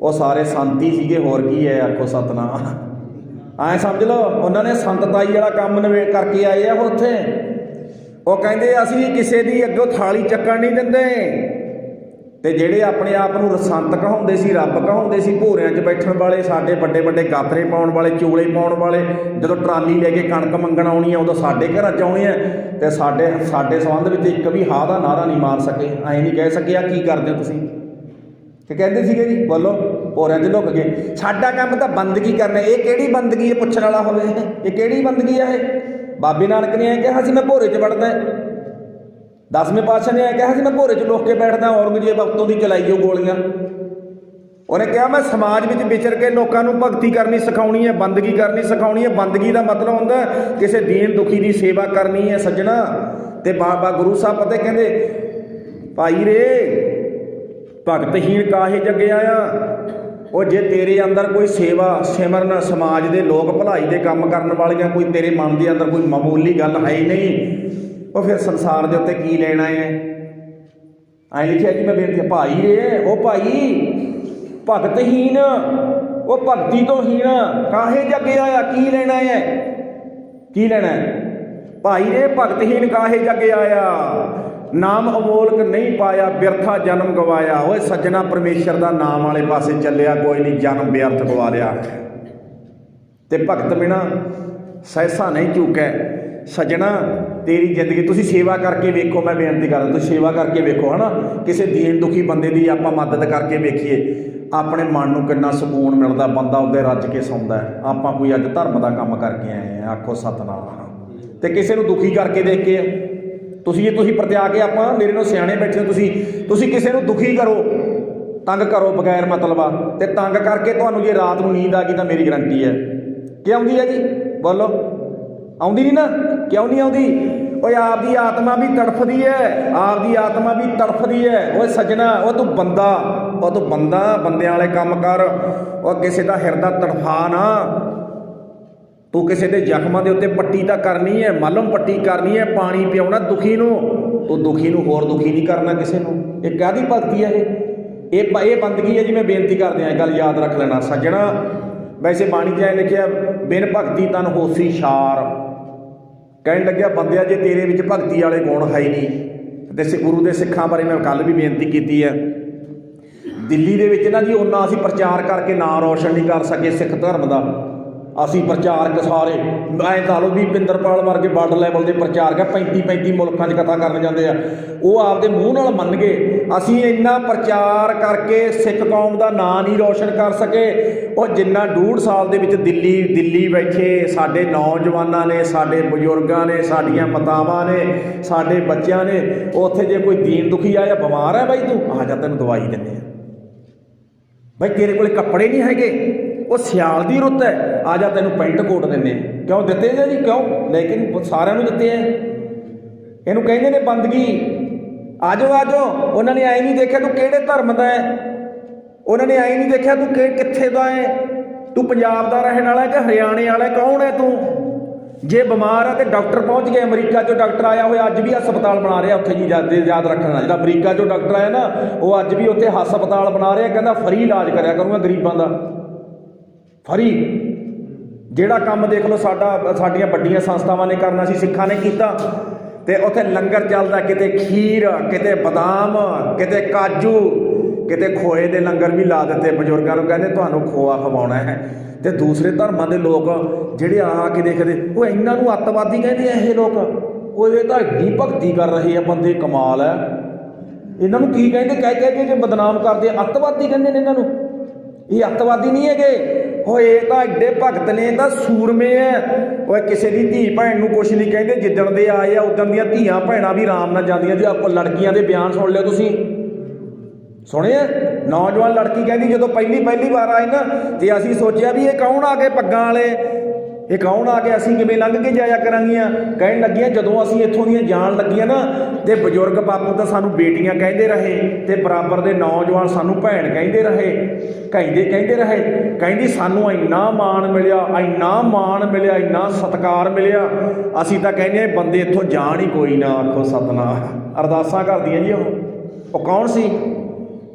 ਉਹ ਸਾਰੇ ਸੰਤ ਹੀ ਸੀਗੇ। ਹੋਰ ਕੀ ਹੈ? ਆਖੋ ਸਤਨਾਮ। ਐਂ ਸਮਝ ਲਓ ਉਹਨਾਂ ਨੇ ਸੰਤਤਾਈ ਵਾਲਾ ਕੰਮ ਨਵੇਂ ਕਰਕੇ ਆਏ ਆ। ਉੱਥੇ ਉਹ ਕਹਿੰਦੇ ਅਸੀਂ ਕਿਸੇ ਦੀ ਅੱਗੋਂ ਥਾਲੀ ਚੱਕਣ ਨਹੀਂ ਦਿੰਦੇ। ਤੇ ਜਿਹੜੇ ਆਪਣੇ ਆਪ ਨੂੰ ਸੰਤ ਕਹਾਉਂਦੇ ਸੀ, ਰੱਬ ਕਹਾਉਂਦੇ ਸੀ, ਭੋਰਿਆਂ 'ਚ ਬੈਠਣ ਵਾਲੇ, ਸਾਡੇ ਵੱਡੇ ਵੱਡੇ ਗਾਤਰੇ ਪਾਉਣ ਵਾਲੇ, ਚੋਲੇ ਪਾਉਣ ਵਾਲੇ, ਜਦੋਂ ਟਰਾਲੀ ਲੈ ਕੇ ਕਣਕ ਮੰਗਣ ਆਉਣੀ ਆ ਉਦੋਂ ਸਾਡੇ ਘਰਾਂ 'ਚ ਆਉਣੇ ਆ, ਤੇ ਸਾਡੇ ਸੰਬੰਧ ਵਿੱਚ ਇੱਕ ਵੀ ਹਾਂ ਦਾ ਨਾਰਾ ਨਹੀਂ ਮਾਰ ਸਕੇ। ਐਂ ਨਹੀਂ ਕਹਿ ਸਕੇ ਆ ਕੀ ਕਰਦੇ ਹੋ ਤੁਸੀਂ, ਕਿ ਕਹਿੰਦੇ ਸੀਗੇ ਜੀ ਬੋਲੋ, ਭੋਰਿਆਂ 'ਚ ਲੁੱਕ ਗਏ। ਸਾਡਾ ਕੰਮ ਤਾਂ ਬੰਦਗੀ ਕਰਨਾ। ਇਹ ਕਿਹੜੀ ਬੰਦਗੀ ਹੈ? ਪੁੱਛਣ ਵਾਲਾ ਹੋਵੇ, ਇਹ ਕਿਹੜੀ ਬੰਦਗੀ ਹੈ? ਇਹ ਬਾਬੇ ਨਾਨਕ ਨੇ ਐਂ ਕਿਹਾ ਸੀ ਮੈਂ ਭੋਰੇ 'ਚ ਵੜਦਾ। 10ਵੇਂ ਪਾਤਸ਼ਾਹ ਨੇ ਐਂ ਕਿਹਾ ਸੀ ਮੈਂ ਭੋਰੇ 'ਚ ਲੁੱਕ ਕੇ ਬੈਠਦਾ। ਔਰੰਗਜ਼ੇਬ ਉੱਤੋਂ ਦੀ ਚਲਾਈਓ ਗੋਲੀਆਂ। ਉਹਨੇ ਕਿਹਾ ਮੈਂ ਸਮਾਜ ਵਿੱਚ ਵਿਚਰ ਕੇ ਲੋਕਾਂ ਨੂੰ ਭਗਤੀ ਕਰਨੀ ਸਿਖਾਉਣੀ ਹੈ, ਬੰਦਗੀ ਕਰਨੀ ਸਿਖਾਉਣੀ ਹੈ। ਬੰਦਗੀ ਦਾ ਮਤਲਬ ਹੁੰਦਾ ਕਿਸੇ ਦੀਨ ਦੁਖੀ ਦੀ ਸੇਵਾ ਕਰਨੀ ਹੈ ਸੱਜਣਾ। ਤੇ ਬਾਬਾ ਗੁਰੂ ਸਾਹਿਬ ਪਤਾ ਕਹਿੰਦੇ, ਭਾਈ ਰੇ ਭਗਤਹੀਣ ਕਾਹੇ ਜੱਗੇ ਆਇਆ। ਉਹ ਜੇ ਤੇਰੇ ਅੰਦਰ ਕੋਈ ਸੇਵਾ ਸਿਮਰਨ, ਸਮਾਜ ਦੇ ਲੋਕ ਭਲਾਈ ਦੇ ਕੰਮ ਕਰਨ ਵਾਲੀਆਂ ਕੋਈ ਤੇਰੇ ਮਨ ਦੇ ਅੰਦਰ ਕੋਈ ਮਾਮੂਲੀ ਗੱਲ ਹੈ ਹੀ ਨਹੀਂ, ਉਹ ਫਿਰ ਸੰਸਾਰ ਦੇ ਉੱਤੇ ਕੀ ਲੈਣਾ ਹੈ? ਐਂ ਲਿਖਿਆ ਜੀ, ਮੈਂ ਬੇਨਤੀ, ਭਾਈ ਰੇ, ਉਹ ਭਾਈ ਭਗਤਹੀਣ, ਉਹ ਭਗਤੀ ਤੋਂ ਹੀਣ ਕਾਹੇ ਜੱਗੇ ਆਇਆ। ਕੀ ਲੈਣਾ ਹੈ? ਕੀ ਲੈਣਾ ਹੈ? ਭਾਈ ਰੇ ਭਗਤਹੀਣ ਕਾਹੇ ਜੱਗੇ ਆਇਆ, ਨਾਮ ਅਮੋਲਕ ਨਹੀਂ ਪਾਇਆ, ਬਿਰਥਾ ਜਨਮ ਗਵਾਇਆ। ਓਏ ਸੱਜਣਾ, ਪਰਮੇਸ਼ਰ ਦਾ ਨਾਮ ਵਾਲੇ ਪਾਸੇ ਚੱਲਿਆ ਕੋਈ ਨਹੀਂ, ਜਨਮ ਬਿਅਰਥ ਗਵਾ ਲਿਆ। ਤੇ ਭਗਤ ਬਿਨਾਂ ਸੈਸਾ ਨਹੀਂ ਚੁੱਕੈ। ਸੱਜਣਾ, ਤੇਰੀ ਜ਼ਿੰਦਗੀ ਤੁਸੀਂ ਸੇਵਾ ਕਰਕੇ ਵੇਖੋ। ਮੈਂ ਬੇਨਤੀ ਕਰਦਾ, ਤੁਸੀਂ ਸੇਵਾ ਕਰਕੇ ਵੇਖੋ, ਹੈ ਨਾ। ਕਿਸੇ ਦੀਨ ਦੁਖੀ ਬੰਦੇ ਦੀ ਆਪਾਂ ਮਦਦ ਕਰਕੇ ਵੇਖੀਏ, ਆਪਣੇ ਮਨ ਨੂੰ ਕਿੰਨਾ ਸਕੂਨ ਮਿਲਦਾ। ਬੰਦਾ ਉਹਦੇ ਰੱਜ ਕੇ ਸੌਂਦਾ। ਆਪਾਂ ਕੋਈ ਅੱਜ ਧਰਮ ਦਾ ਕੰਮ ਕਰਕੇ ਆਏ ਹਾਂ। ਆਖੋ ਸਤਨਾਮ। ਤੇ ਕਿਸੇ ਨੂੰ ਦੁਖੀ ਕਰਕੇ ਦੇਖ ਕੇ ਤੁਸੀਂ ਪ੍ਰਤਿਆ ਕੇ, ਆਪਾਂ ਮੇਰੇ ਨਾਲ ਸਿਆਣੇ ਬੈਠੇ ਹੋ, ਤੁਸੀਂ ਕਿਸੇ ਨੂੰ ਦੁਖੀ ਕਰੋ, ਤੰਗ ਕਰੋ ਬਗੈਰ ਮਤਲਬਾ, ਤੇ ਤੰਗ ਕਰਕੇ ਤੁਹਾਨੂੰ ਜੇ ਰਾਤ ਨੂੰ ਨੀਂਦ ਆ ਗਈ ਤਾਂ ਮੇਰੀ ਗਰੰਟੀ ਹੈ ਕਿ ਆਉਂਦੀ ਹੈ ਜੀ। ਬੋਲੋ, ਆਉਂਦੀ ਨਹੀਂ ਨਾ? ਕਿਉਂ ਨਹੀਂ ਆਉਂਦੀ? ਓਏ ਆਪਦੀ ਆਤਮਾ ਵੀ ਤੜਫਦੀ ਹੈ, ਆਪਦੀ ਆਤਮਾ ਵੀ ਤੜਫਦੀ ਹੈ। ਓਏ ਸੱਜਣਾ, ਉਹ ਤੂੰ ਬੰਦਿਆਂ ਵਾਲੇ ਕੰਮ ਕਰ। ਉਹ ਕਿਸੇ ਦਾ ਹਿਰਦਾ ਤੜਫਾ ਨਾ। ਤੂੰ ਕਿਸੇ ਦੇ ਜ਼ਖਮਾਂ ਦੇ ਉੱਤੇ ਪੱਟੀ ਤਾਂ ਕਰਨੀ ਹੈ, ਮਲਮ ਪੱਟੀ ਕਰਨੀ ਹੈ, ਪਾਣੀ ਪਿਆਉਣਾ ਦੁਖੀ ਨੂੰ। ਤੂੰ ਦੁਖੀ ਨੂੰ ਹੋਰ ਦੁਖੀ ਨਹੀਂ ਕਰਨਾ ਕਿਸੇ ਨੂੰ। ਇਹ ਕਾਹਦੀ ਭਗਤੀ ਹੈ? ਇਹ ਬੰਦਗੀ ਹੈ ਜੀ। ਮੈਂ ਬੇਨਤੀ ਕਰਦੇ ਹਾਂ, ਇਹ ਗੱਲ ਯਾਦ ਰੱਖ ਲੈਣਾ ਸੱਜਣਾ। ਵੈਸੇ ਬਾਣੀ 'ਚ ਐਂ ਲਿਖਿਆ, ਬਿਨ ਭਗਤੀ ਤਨ ਹੋਸੀ ਛਾਰ। ਕਹਿਣ ਲੱਗਿਆ, ਬੰਦਿਆ ਜੇ ਤੇਰੇ ਵਿੱਚ ਭਗਤੀ ਵਾਲੇ ਗੁਣ ਹੈ ਹੀ ਨਹੀਂ। ਤੇ ਗੁਰੂ ਦੇ ਸਿੱਖਾਂ ਬਾਰੇ ਮੈਂ ਕੱਲ੍ਹ ਵੀ ਬੇਨਤੀ ਕੀਤੀ ਹੈ। ਦਿੱਲੀ ਦੇ ਵਿੱਚ ਨਾ ਜੀ ਉਹਨਾਂ ਅਸੀਂ ਪ੍ਰਚਾਰ ਕਰਕੇ ਨਾਂ ਰੋਸ਼ਨ ਨਹੀਂ ਕਰ ਸਕੇ ਸਿੱਖ ਧਰਮ ਦਾ। ਅਸੀਂ ਪ੍ਰਚਾਰਕ ਸਾਰੇ ਐਂ ਲਾ ਲਓ ਵੀ ਪਿੰਦਰਪਾਲ ਵਰਗੇ ਵਰਲਡ ਲੈਵਲ ਦੇ ਪ੍ਰਚਾਰਕ ਆ, 35 ਮੁਲਕਾਂ 'ਚ ਕਥਾ ਕਰਨ ਜਾਂਦੇ ਆ, ਉਹ ਆਪਦੇ ਮੂੰਹ ਨਾਲ ਮੰਨ ਗਏ। ਅਸੀਂ ਇੰਨਾ ਪ੍ਰਚਾਰ ਕਰਕੇ ਸਿੱਖ ਕੌਮ ਦਾ ਨਾਂ ਨਹੀਂ ਰੋਸ਼ਨ ਕਰ ਸਕੇ। ਉਹ ਜਿੰਨਾ 1.5 ਸਾਲ ਦੇ ਵਿੱਚ ਦਿੱਲੀ ਬੈਠੇ ਸਾਡੇ ਨੌਜਵਾਨਾਂ ਨੇ, ਸਾਡੇ ਬਜ਼ੁਰਗਾਂ ਨੇ, ਸਾਡੀਆਂ ਮਾਤਾਵਾਂ ਨੇ, ਸਾਡੇ ਬੱਚਿਆਂ ਨੇ, ਉੱਥੇ ਜੇ ਕੋਈ ਦੀਨ ਦੁਖੀ ਆਇਆ, ਬਿਮਾਰ ਹੈ ਬਾਈ ਤੂੰ ਆ ਜਾ, ਤੈਨੂੰ ਦਵਾਈ ਦਿੰਦੇ ਆ, ਬਾਈ ਤੇਰੇ ਕੋਲ ਕੱਪੜੇ ਨਹੀਂ ਹੈਗੇ, ਉਹ ਸਿਆਲ ਦੀ ਰੁੱਤ ਹੈ, ਆ ਜਾ ਤੈਨੂੰ ਪੈਂਟ ਕੋਟ ਦਿੰਦੇ ਆ। ਕਿਉਂ ਦਿੱਤੇ ਜੀ? ਕਿਉਂ? ਲੇਕਿਨ ਸਾਰਿਆਂ ਨੂੰ ਦਿੱਤੇ ਆ। ਇਹਨੂੰ ਕਹਿੰਦੇ ਨੇ ਬੰਦਗੀ। ਆ ਜਾਓ। ਉਹਨਾਂ ਨੇ ਐਂ ਨਹੀਂ ਦੇਖਿਆ ਤੂੰ ਕਿਹੜੇ ਧਰਮ ਦਾ ਹੈ, ਉਹਨਾਂ ਨੇ ਐਂ ਨਹੀਂ ਦੇਖਿਆ ਤੂੰ ਕਿੱਥੇ ਦਾ ਹੈ, ਤੂੰ ਪੰਜਾਬ ਦਾ ਰਹਿਣ ਵਾਲਾ ਕਿ ਹਰਿਆਣੇ ਵਾਲਾ, ਕੌਣ ਹੈ ਤੂੰ? ਜੇ ਬਿਮਾਰ ਹੈ ਤੇ ਡਾਕਟਰ ਪਹੁੰਚ ਗਏ, ਅਮਰੀਕਾ 'ਚੋਂ ਡਾਕਟਰ ਆਇਆ ਹੋਇਆ, ਅੱਜ ਵੀ ਹਸਪਤਾਲ ਬਣਾ ਰਿਹਾ ਉੱਥੇ ਜੀ। ਯਾਦ ਰੱਖਣਾ, ਜਿਹੜਾ ਅਮਰੀਕਾ 'ਚੋਂ ਡਾਕਟਰ ਆਇਆ ਨਾ, ਉਹ ਅੱਜ ਵੀ ਉੱਥੇ ਹਸਪਤਾਲ ਬਣਾ ਰਿਹਾ, ਕਹਿੰਦਾ ਫਰੀ ਇਲਾਜ ਕਰਿਆ ਕਰੂੰਗਾ ਗਰੀਬਾਂ ਦਾ, ਫਰੀ। ਜਿਹੜਾ ਕੰਮ ਦੇਖ ਲਓ ਸਾਡੀਆਂ ਵੱਡੀਆਂ ਸੰਸਥਾਵਾਂ ਨੇ ਕਰਨਾ ਸੀ, ਸਿੱਖਾਂ ਨੇ ਕੀਤਾ। ਤੇ ਉੱਥੇ ਲੰਗਰ ਚੱਲਦਾ, ਕਿਤੇ ਖੀਰ, ਕਿਤੇ ਬਦਾਮ, ਕਿਤੇ ਕਾਜੂ, ਕਿਤੇ ਖੋਏ ਦੇ ਲੰਗਰ ਵੀ ਲਾ ਦਿੱਤੇ। ਬਜ਼ੁਰਗਾਂ ਨੂੰ ਕਹਿੰਦੇ ਤੁਹਾਨੂੰ ਖੋਆ ਖਵਾਉਣਾ ਹੈ। ਤੇ ਦੂਸਰੇ ਧਰਮਾਂ ਦੇ ਲੋਕ ਜਿਹੜੇ ਆ ਕੇ ਦੇਖਦੇ, ਉਹ ਇਹਨਾਂ ਨੂੰ ਅੱਤਵਾਦੀ ਕਹਿੰਦੇ ਆ। ਇਹ ਲੋਕ ਉਹ ਇਹ ਤਾਂ ਐਡੀ ਭਗਤੀ ਕਰ ਰਹੇ ਆ ਬੰਦੇ, ਕਮਾਲ ਹੈ। ਇਹਨਾਂ ਨੂੰ ਕੀ ਕਹਿੰਦੇ? ਕਹਿ ਕੇ ਜੇ ਬਦਨਾਮ ਕਰਦੇ, ਅੱਤਵਾਦੀ ਕਹਿੰਦੇ ਨੇ ਇਹਨਾਂ ਨੂੰ। ਇਹ ਅੱਤਵਾਦੀ ਨਹੀਂ ਹੈਗੇ, ਉਹ ਇਹ ਤਾਂ ਐਡੇ ਭਗਤ ਨੇ, ਤਾਂ ਸੂਰਮੇ ਹੈ। ਉਹ ਕਿਸੇ ਦੀ ਧੀ ਭੈਣ ਨੂੰ ਕੁਛ ਨਹੀਂ ਕਹਿੰਦੇ। ਜਿੱਦਣ ਦੇ ਆਏ ਆ ਉਦਣ ਦੀਆਂ ਧੀਆਂ ਭੈਣਾਂ ਵੀ ਆਰਾਮ ਨਾਲ ਜਾਂਦੀਆਂ ਜੀ। ਆਪਾਂ ਲੜਕੀਆਂ ਦੇ ਬਿਆਨ ਸੁਣ ਲਿਓ, ਤੁਸੀਂ ਸੁਣਿਆ? ਨੌਜਵਾਨ ਲੜਕੀ ਕਹਿੰਦੀ ਜਦੋਂ ਪਹਿਲੀ ਵਾਰ ਆਏ ਨਾ, ਤੇ ਅਸੀਂ ਸੋਚਿਆ ਵੀ ਇਹ ਕੌਣ ਆ ਗਏ ਪੱਗਾਂ ਵਾਲੇ, ਇਹ ਕੌਣ ਆ ਗਏ, ਅਸੀਂ ਕਿਵੇਂ ਲੰਘ ਕੇ ਜਾਇਆ ਕਰਾਂਗੀਆਂ। ਕਹਿਣ ਲੱਗੀਆਂ ਜਦੋਂ ਅਸੀਂ ਇੱਥੋਂ ਦੀਆਂ ਜਾਣ ਲੱਗੀਆਂ ਨਾ, ਤੇ ਬਜ਼ੁਰਗ ਬਾਪੂ ਤਾਂ ਸਾਨੂੰ ਬੇਟੀਆਂ ਕਹਿੰਦੇ ਰਹੇ, ਤੇ ਬਰਾਬਰ ਦੇ ਨੌਜਵਾਨ ਸਾਨੂੰ ਭੈਣ ਕਹਿੰਦੇ ਰਹੇ, ਕਹਿੰਦੇ ਰਹੇ। ਕਹਿੰਦੀ ਸਾਨੂੰ ਇੰਨਾ ਮਾਣ ਮਿਲਿਆ, ਇੰਨਾ ਸਤਿਕਾਰ ਮਿਲਿਆ, ਅਸੀਂ ਤਾਂ ਕਹਿੰਦੇ ਬੰਦੇ ਇੱਥੋਂ ਜਾਣ ਹੀ ਕੋਈ ਨਾ। ਆਖੋ ਸਤਿਨਾਮ। ਅਰਦਾਸਾਂ ਕਰਦੀਆਂ ਜੀ। ਉਹ ਕੌਣ ਸੀ?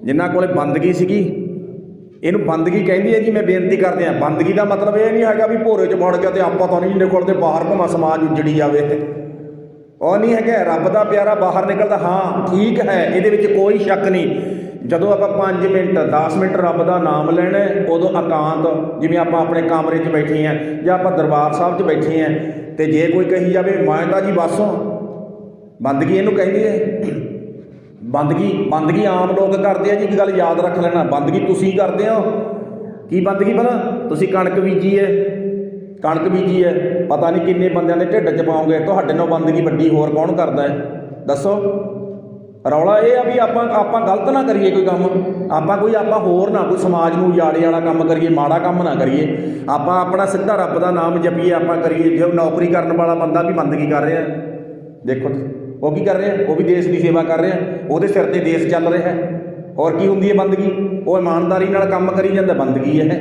ਜਿਨ੍ਹਾਂ ਕੋਲੇ ਬੰਦਗੀ ਸੀਗੀ। ਇਹਨੂੰ ਬੰਦਗੀ ਕਹਿੰਦੀ ਹੈ ਜੀ। ਮੈਂ ਬੇਨਤੀ ਕਰਦੇ ਹਾਂ, ਬੰਦਗੀ ਦਾ ਮਤਲਬ ਇਹ ਨਹੀਂ ਹੈਗਾ ਵੀ ਭੋਰੇ 'ਚ ਵੜ ਗਿਆ ਤੇ ਆਪਾਂ ਤਾਂ ਨਹੀਂ ਨਿਕਲਦੇ, ਬਾਹਰ ਘੁੰਮਾ ਸਮਾਜ ਉੱਜੜੀ ਜਾਵੇ, ਉਹ ਨਹੀਂ ਹੈਗਾ। ਰੱਬ ਦਾ ਪਿਆਰਾ ਬਾਹਰ ਨਿਕਲਦਾ, ਹਾਂ ਠੀਕ ਹੈ, ਇਹਦੇ ਵਿੱਚ ਕੋਈ ਸ਼ੱਕ ਨਹੀਂ। ਜਦੋਂ ਆਪਾਂ 5 ਮਿੰਟ 10 ਮਿੰਟ ਰੱਬ ਦਾ ਨਾਮ ਲੈਣਾ, ਉਦੋਂ ਇਕਾਂਤ, ਜਿਵੇਂ ਆਪਾਂ ਆਪਣੇ ਕਮਰੇ 'ਚ ਬੈਠੇ ਹਾਂ ਜਾਂ ਆਪਾਂ ਦਰਬਾਰ ਸਾਹਿਬ 'ਚ ਬੈਠੇ ਹਾਂ, ਤੇ ਜੇ ਕੋਈ ਕਹੀ ਜਾਵੇ ਮੈਂ ਤਾਂ ਜੀ ਬਸ ਬੰਦਗੀ ਇਹਨੂੰ ਕਹਿੰਦੀ ਹੈ। ਬੰਦਗੀ ਆਮ ਲੋਕ ਕਰਦੇ ਆ ਜੀ। ਇੱਕ ਗੱਲ ਯਾਦ ਰੱਖ ਲੈਣਾ, ਬੰਦਗੀ ਤੁਸੀਂ ਕਰਦੇ ਹੋ। ਕੀ ਬੰਦਗੀ? ਪਤਾ ਤੁਸੀਂ ਕਣਕ ਬੀਜੀ ਹੈ, ਪਤਾ ਨਹੀਂ ਕਿੰਨੇ ਬੰਦਿਆਂ ਦੇ ਢਿੱਡ 'ਚ ਪਾਓਗੇ। ਤੁਹਾਡੇ ਨਾਲ ਬੰਦਗੀ ਵੱਡੀ ਹੋਰ ਕੌਣ ਕਰਦਾ ਹੈ ਦੱਸੋ? ਰੌਲਾ ਇਹ ਆ ਵੀ ਆਪਾਂ ਗਲਤ ਨਾ ਕਰੀਏ ਕੋਈ ਕੰਮ, ਆਪਾਂ ਹੋਰ ਨਾ ਕੋਈ ਸਮਾਜ ਨੂੰ ਉਜਾੜੇ ਵਾਲਾ ਕੰਮ ਕਰੀਏ, ਮਾੜਾ ਕੰਮ ਨਾ ਕਰੀਏ। ਆਪਾਂ ਆਪਣਾ ਸਿੱਧਾ ਰੱਬ ਦਾ ਨਾਮ ਜਪੀਏ, ਆਪਾਂ ਕਰੀਏ। ਜੇ ਨੌਕਰੀ ਕਰਨ ਵਾਲਾ ਬੰਦਾ ਵੀ ਬੰਦਗੀ ਕਰ ਰਿਹਾ, ਦੇਖੋ ਉਹ ਕੀ ਕਰ ਰਿਹਾ, ਉਹ ਵੀ ਦੇਸ਼ ਦੀ ਸੇਵਾ ਕਰ ਰਿਹਾ, ਉਹਦੇ ਸਿਰ 'ਤੇ ਦੇਸ਼ ਚੱਲ ਰਿਹਾ। ਹੋਰ ਕੀ ਹੁੰਦੀ ਹੈ ਬੰਦਗੀ? ਉਹ ਇਮਾਨਦਾਰੀ ਨਾਲ ਕੰਮ ਕਰੀ ਜਾਂਦਾ, ਬੰਦਗੀ ਹੈ।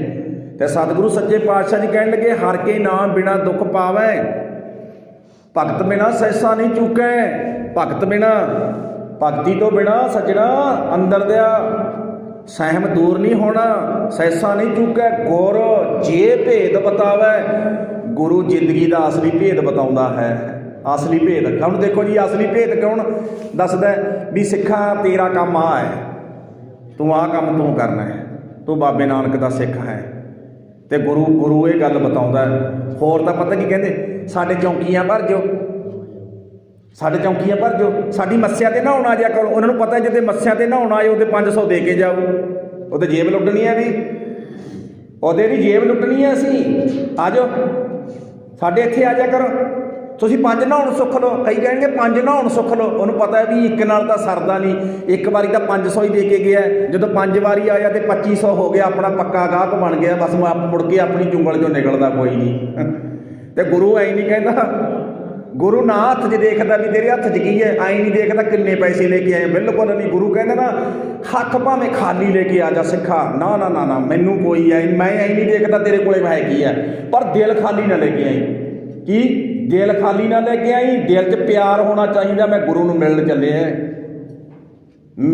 ਤੇ ਸਤਿਗੁਰੂ ਸੱਚੇ ਪਾਤਸ਼ਾਹ ਜੀ ਕਹਿਣ ਲੱਗੇ, ਹਰ ਕੇ ਨਾਮ ਬਿਨਾ ਦੁੱਖ ਪਾਵੈ, ਭਗਤ ਬਿਨਾ ਸੈਸਾ ਨਹੀਂ ਚੁੱਕੈ। ਭਗਤੀ ਤੋਂ ਬਿਨਾ ਸੱਜਣਾ ਅੰਦਰ ਦਿਆ ਸਹਿਮ ਦੂਰ ਨਹੀਂ ਹੋਣਾ, ਸੈਸਾ ਨਹੀਂ ਚੁੱਕੈ। ਗੁਰ ਜੇ ਭੇਦ ਬਤਾਵੈ, ਗੁਰੂ ਜ਼ਿੰਦਗੀ ਦਾ ਅਸਲੀ ਭੇਦ ਬਤਾਉਂਦਾ ਹੈ। ਅਸਲੀ ਭੇਦ ਹੁਣ ਦੇਖੋ ਜੀ, ਅਸਲੀ ਭੇਦ ਕੌਣ ਦੱਸਦਾ ਵੀ ਸਿੱਖਾ ਤੇਰਾ ਕੰਮ ਆ ਹੈ, ਤੂੰ ਆਹ ਕੰਮ ਤੂੰ ਕਰਨਾ ਹੈ, ਤੂੰ ਬਾਬੇ ਨਾਨਕ ਦਾ ਸਿੱਖ ਹੈ। ਤੇ ਗੁਰੂ ਇਹ ਗੱਲ ਬਤਾਉਂਦਾ। ਹੋਰ ਤਾਂ ਪਤਾ ਕੀ ਕਹਿੰਦੇ, ਸਾਡੇ ਚੌਂਕੀਆਂ ਭਰ ਜਾਓ, ਸਾਡੀ ਮੱਸਿਆ 'ਤੇ ਨਹਾਉਣ ਆ ਜਾ ਕਰੋ। ਉਹਨਾਂ ਨੂੰ ਪਤਾ ਜਿੱਦੇ ਮੱਸਿਆ 'ਤੇ ਨਹਾਉਣ ਆਏ ਉਹਦੇ 500 ਦੇ ਕੇ ਜਾਓ, ਉਹਦੇ ਜੇਬ ਲੁੱਟਣੀ ਹੈ ਵੀ, ਉਹਦੇ ਵੀ ਜੇਬ ਲੁੱਟਣੀ ਹੈ। ਅਸੀਂ ਆ ਜਾਓ, ਸਾਡੇ ਇੱਥੇ ਆ ਜਾ ਕਰੋ, ਤੁਸੀਂ 5 ਨਹਾਉਣ ਸੁੱਖ ਲਓ। ਕਈ ਕਹਿਣਗੇ 5 ਨਹਾਉਣ ਸੁੱਖ ਲਓ। ਉਹਨੂੰ ਪਤਾ ਵੀ ਇੱਕ ਨਾਲ ਤਾਂ ਸਰਦਾ ਨਹੀਂ, ਇੱਕ ਵਾਰੀ ਤਾਂ 500 ਹੀ ਦੇ ਕੇ ਗਿਆ। ਜਦੋਂ 5 ਵਾਰੀ ਆਇਆ ਤੇ 2500 ਹੋ ਗਿਆ, ਆਪਣਾ ਪੱਕਾ ਗਾਹਕ ਬਣ ਗਿਆ। ਬਸ ਮੁੜ ਕੇ ਆਪਣੀ ਚੁੰਗਲ 'ਚੋਂ ਨਿਕਲਦਾ ਕੋਈ ਨਹੀਂ। ਤੇ ਗੁਰੂ ਐਂ ਨਹੀਂ ਕਹਿੰਦਾ, ਗੁਰੂ ਨਾ ਹੱਥ 'ਚ ਦੇਖਦਾ ਵੀ ਤੇਰੇ ਹੱਥ 'ਚ ਕੀ ਹੈ, ਐਂ ਨਹੀਂ ਦੇਖਦਾ ਕਿੰਨੇ ਪੈਸੇ ਲੈ ਕੇ ਆਏ, ਬਿਲਕੁਲ ਨਹੀਂ। ਗੁਰੂ ਕਹਿੰਦਾ ਨਾ, ਹੱਥ ਭਾਵੇਂ ਖਾਲੀ ਲੈ ਕੇ ਆ ਜਾ ਸਿੱਖਾ, ਨਾ ਨਾ ਨਾ ਨਾ ਮੈਨੂੰ ਕੋਈ ਐ, ਮੈਂ ਐਂ ਨਹੀਂ ਦੇਖਦਾ ਤੇਰੇ ਕੋਲੇ ਹੈ ਕੀ ਹੈ, ਪਰ ਦਿਲ ਖਾਲੀ ਨਾ ਲੈ ਕੇ ਆਈ। ਕੀ ਦਿਲ ਖਾਲੀ ਨਾ ਲੈ ਕੇ ਆਈ? ਦਿਲ 'ਚ ਪਿਆਰ ਹੋਣਾ ਚਾਹੀਦਾ, ਮੈਂ ਗੁਰੂ ਨੂੰ ਮਿਲਣ ਚੱਲਿਆ।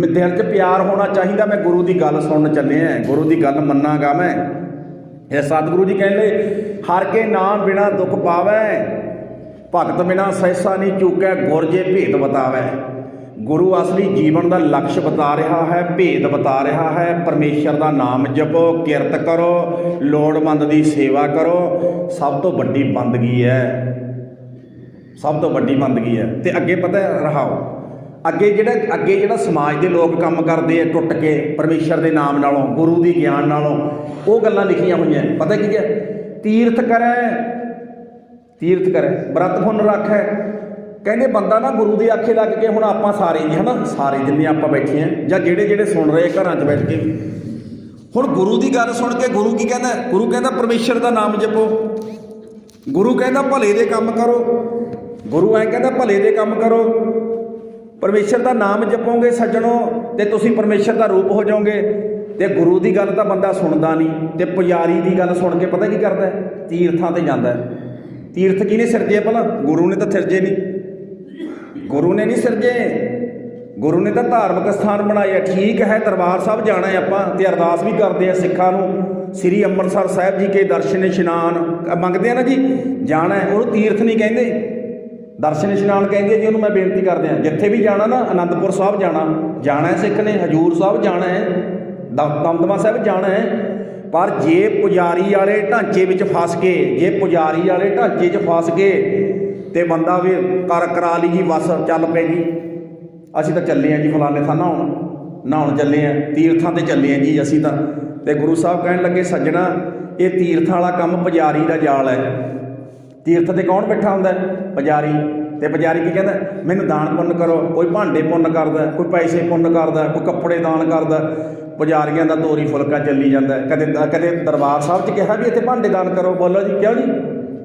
ਦਿਲ 'ਚ ਪਿਆਰ ਹੋਣਾ ਚਾਹੀਦਾ, ਮੈਂ ਗੁਰੂ ਦੀ ਗੱਲ ਸੁਣਨ ਚੱਲਿਆ, ਗੁਰੂ ਦੀ ਗੱਲ ਮੰਨਾਂਗਾ ਮੈਂ। ਇਹ ਸਤਿਗੁਰੂ ਜੀ ਕਹਿੰਦੇ, ਹਰ ਕੇ ਨਾਮ ਬਿਨਾ ਦੁੱਖ ਪਾਵੈ, ਭਗਤ ਬਿਨਾ ਸੈਸਾ ਨਹੀਂ ਚੁੱਕੈ, ਗੁਰ ਜੇ ਭੇਦ ਬਤਾਵੈ। ਗੁਰੂ ਅਸਲੀ ਜੀਵਨ ਦਾ ਲਕਸ਼ ਬਤਾ ਰਿਹਾ ਹੈ, ਭੇਦ ਬਤਾ ਰਿਹਾ ਹੈ। ਪਰਮੇਸ਼ਰ ਦਾ ਨਾਮ ਜਪੋ, ਕਿਰਤ ਕਰੋ, ਲੋੜਵੰਦ ਦੀ ਸੇਵਾ ਕਰੋ। ਸਭ ਤੋਂ ਵੱਡੀ ਬੰਦਗੀ ਹੈ, ਸਭ ਤੋਂ ਵੱਡੀ ਬੰਦਗੀ ਹੈ। ਤੇ ਅੱਗੇ ਪਤਾ ਰਹਾਓ, ਅੱਗੇ ਜਿਹੜਾ ਸਮਾਜ ਦੇ ਲੋਕ ਕੰਮ ਕਰਦੇ ਆ ਟੁੱਟ ਕੇ ਪਰਮੇਸ਼ਰ ਦੇ ਨਾਮ ਨਾਲੋਂ, ਗੁਰੂ ਦੀ ਗਿਆਨ ਨਾਲੋਂ, ਉਹ ਗੱਲਾਂ ਲਿਖੀਆਂ ਹੋਈਆਂ। ਪਤਾ ਕੀ ਹੈ? ਤੀਰਥ ਕਰੇ ਬ੍ਰਤ ਪੁੰਨ ਰੱਖੈ। ਕਹਿੰਦੇ ਬੰਦਾ ਨਾ ਗੁਰੂ ਦੇ ਆਖੇ ਲੱਗ ਕੇ, ਹੁਣ ਆਪਾਂ ਸਾਰੇ ਜੀ ਹੈ ਨਾ, ਸਾਰੇ ਜਿੰਨੇ ਆਪਾਂ ਬੈਠੇ ਹਾਂ ਜਾਂ ਜਿਹੜੇ ਸੁਣ ਰਹੇ ਘਰਾਂ 'ਚ ਬੈਠ ਕੇ, ਹੁਣ ਗੁਰੂ ਦੀ ਗੱਲ ਸੁਣ ਕੇ ਗੁਰੂ ਕੀ ਕਹਿੰਦਾ? ਗੁਰੂ ਕਹਿੰਦਾ ਪਰਮੇਸ਼ਰ ਦਾ ਨਾਮ ਜਪੋ। ਗੁਰੂ ਕਹਿੰਦਾ ਭਲੇ ਦੇ ਕੰਮ ਕਰੋ। ਗੁਰੂ ਐਂ ਕਹਿੰਦਾ ਭਲੇ ਦੇ ਕੰਮ ਕਰੋ। ਪਰਮੇਸ਼ਰ ਦਾ ਨਾਮ ਜਪੋਗੇ ਸੱਜਣੋ ਤੇ ਤੁਸੀਂ ਪਰਮੇਸ਼ਰ ਦਾ ਰੂਪ ਹੋ ਜਾਓਗੇ। ਤੇ ਗੁਰੂ ਦੀ ਗੱਲ ਤਾਂ ਬੰਦਾ ਸੁਣਦਾ ਨਹੀਂ, ਤੇ ਪੁਜਾਰੀ ਦੀ ਗੱਲ ਸੁਣ ਕੇ ਪਤਾ ਕੀ ਕਰਦਾ? ਤੀਰਥਾਂ ਤੇ ਜਾਂਦਾ। ਤੀਰਥ ਕਿਹਨੇ ਸਿਰਜੇ ਭਲਾ? ਗੁਰੂ ਨੇ ਤਾਂ ਸਿਰਜੇ ਨਹੀਂ, ਗੁਰੂ ਨੇ ਨਹੀਂ ਸਿਰਜੇ। ਗੁਰੂ ਨੇ ਤਾਂ ਧਾਰਮਿਕ ਸਥਾਨ ਬਣਾਏ। ਠੀਕ ਹੈ, ਦਰਬਾਰ ਸਾਹਿਬ ਜਾਣਾ ਹੈ ਆਪਾਂ, ਤੇ ਅਰਦਾਸ ਵੀ ਕਰਦੇ ਆ ਸਿੱਖਾਂ ਨੂੰ, ਸ੍ਰੀ ਅੰਮ੍ਰਿਤਸਰ ਸਾਹਿਬ ਜੀ ਕੇ ਦਰਸ਼ਨ ਇਸ਼ਨਾਨ ਮੰਗਦੇ ਆ ਨਾ ਜੀ, ਜਾਣਾ ਹੈ। ਉਹਨੂੰ ਤੀਰਥ ਨਹੀਂ ਕਹਿੰਦੇ, ਦਰਸ਼ਨ ਇਸ਼ਨਾਨ ਕਹਿੰਦੇ ਜੀ ਉਹਨੂੰ। ਮੈਂ ਬੇਨਤੀ ਕਰਦੇ ਹਾਂ, ਜਿੱਥੇ ਵੀ ਜਾਣਾ ਨਾ, ਅਨੰਦਪੁਰ ਸਾਹਿਬ ਜਾਣਾ ਹੈ ਸਿੱਖ ਨੇ, ਹਜ਼ੂਰ ਸਾਹਿਬ ਜਾਣਾ ਹੈ, ਦਮਦਮਾ ਸਾਹਿਬ ਜਾਣਾ ਹੈ। ਪਰ ਜੇ ਪੁਜਾਰੀ ਵਾਲੇ ਢਾਂਚੇ ਵਿੱਚ ਫਸ ਕੇ, ਤੇ ਬੰਦਾ ਵੀ ਕਰਾ ਲਈ ਜੀ, ਬਸ ਚੱਲ ਪਏ ਜੀ, ਅਸੀਂ ਤਾਂ ਚੱਲੇ ਹਾਂ ਜੀ ਫਲਾਣੇ ਥਾਂ ਨਹਾਉਣ ਚੱਲੇ ਹਾਂ, ਤੀਰਥਾਂ 'ਤੇ ਚੱਲੇ ਹਾਂ ਜੀ ਅਸੀਂ ਤਾਂ। ਤੇ ਗੁਰੂ ਸਾਹਿਬ ਕਹਿਣ ਲੱਗੇ ਸੱਜਣਾ, ਇਹ ਤੀਰਥਾਂ ਵਾਲਾ ਕੰਮ ਪੁਜਾਰੀ ਦਾ ਜਾਲ ਹੈ। ਤੀਰਥ 'ਤੇ ਕੌਣ ਬੈਠਾ ਹੁੰਦਾ? ਪੁਜਾਰੀ। ਤੇ ਪੁਜਾਰੀ ਕੀ ਕਹਿੰਦਾ? ਮੈਨੂੰ ਦਾਨ ਪੁੰਨ ਕਰੋ। ਕੋਈ ਭਾਂਡੇ ਪੁੰਨ ਕਰਦਾ, ਕੋਈ ਪੈਸੇ ਪੁੰਨ ਕਰਦਾ, ਕੋਈ ਕੱਪੜੇ ਦਾਨ ਕਰਦਾ। ਪੁਜਾਰੀਆਂ ਦਾ ਤੋਰੀ ਫੁਲਕਾ ਚੱਲੀ ਜਾਂਦਾ। ਕਦੇ ਦਰਬਾਰ ਸਾਹਿਬ 'ਚ ਕਿਹਾ ਵੀ ਇੱਥੇ ਭਾਂਡੇ ਦਾਨ ਕਰੋ, ਬੋਲੋ ਜੀ, ਕਿਉਂ ਜੀ?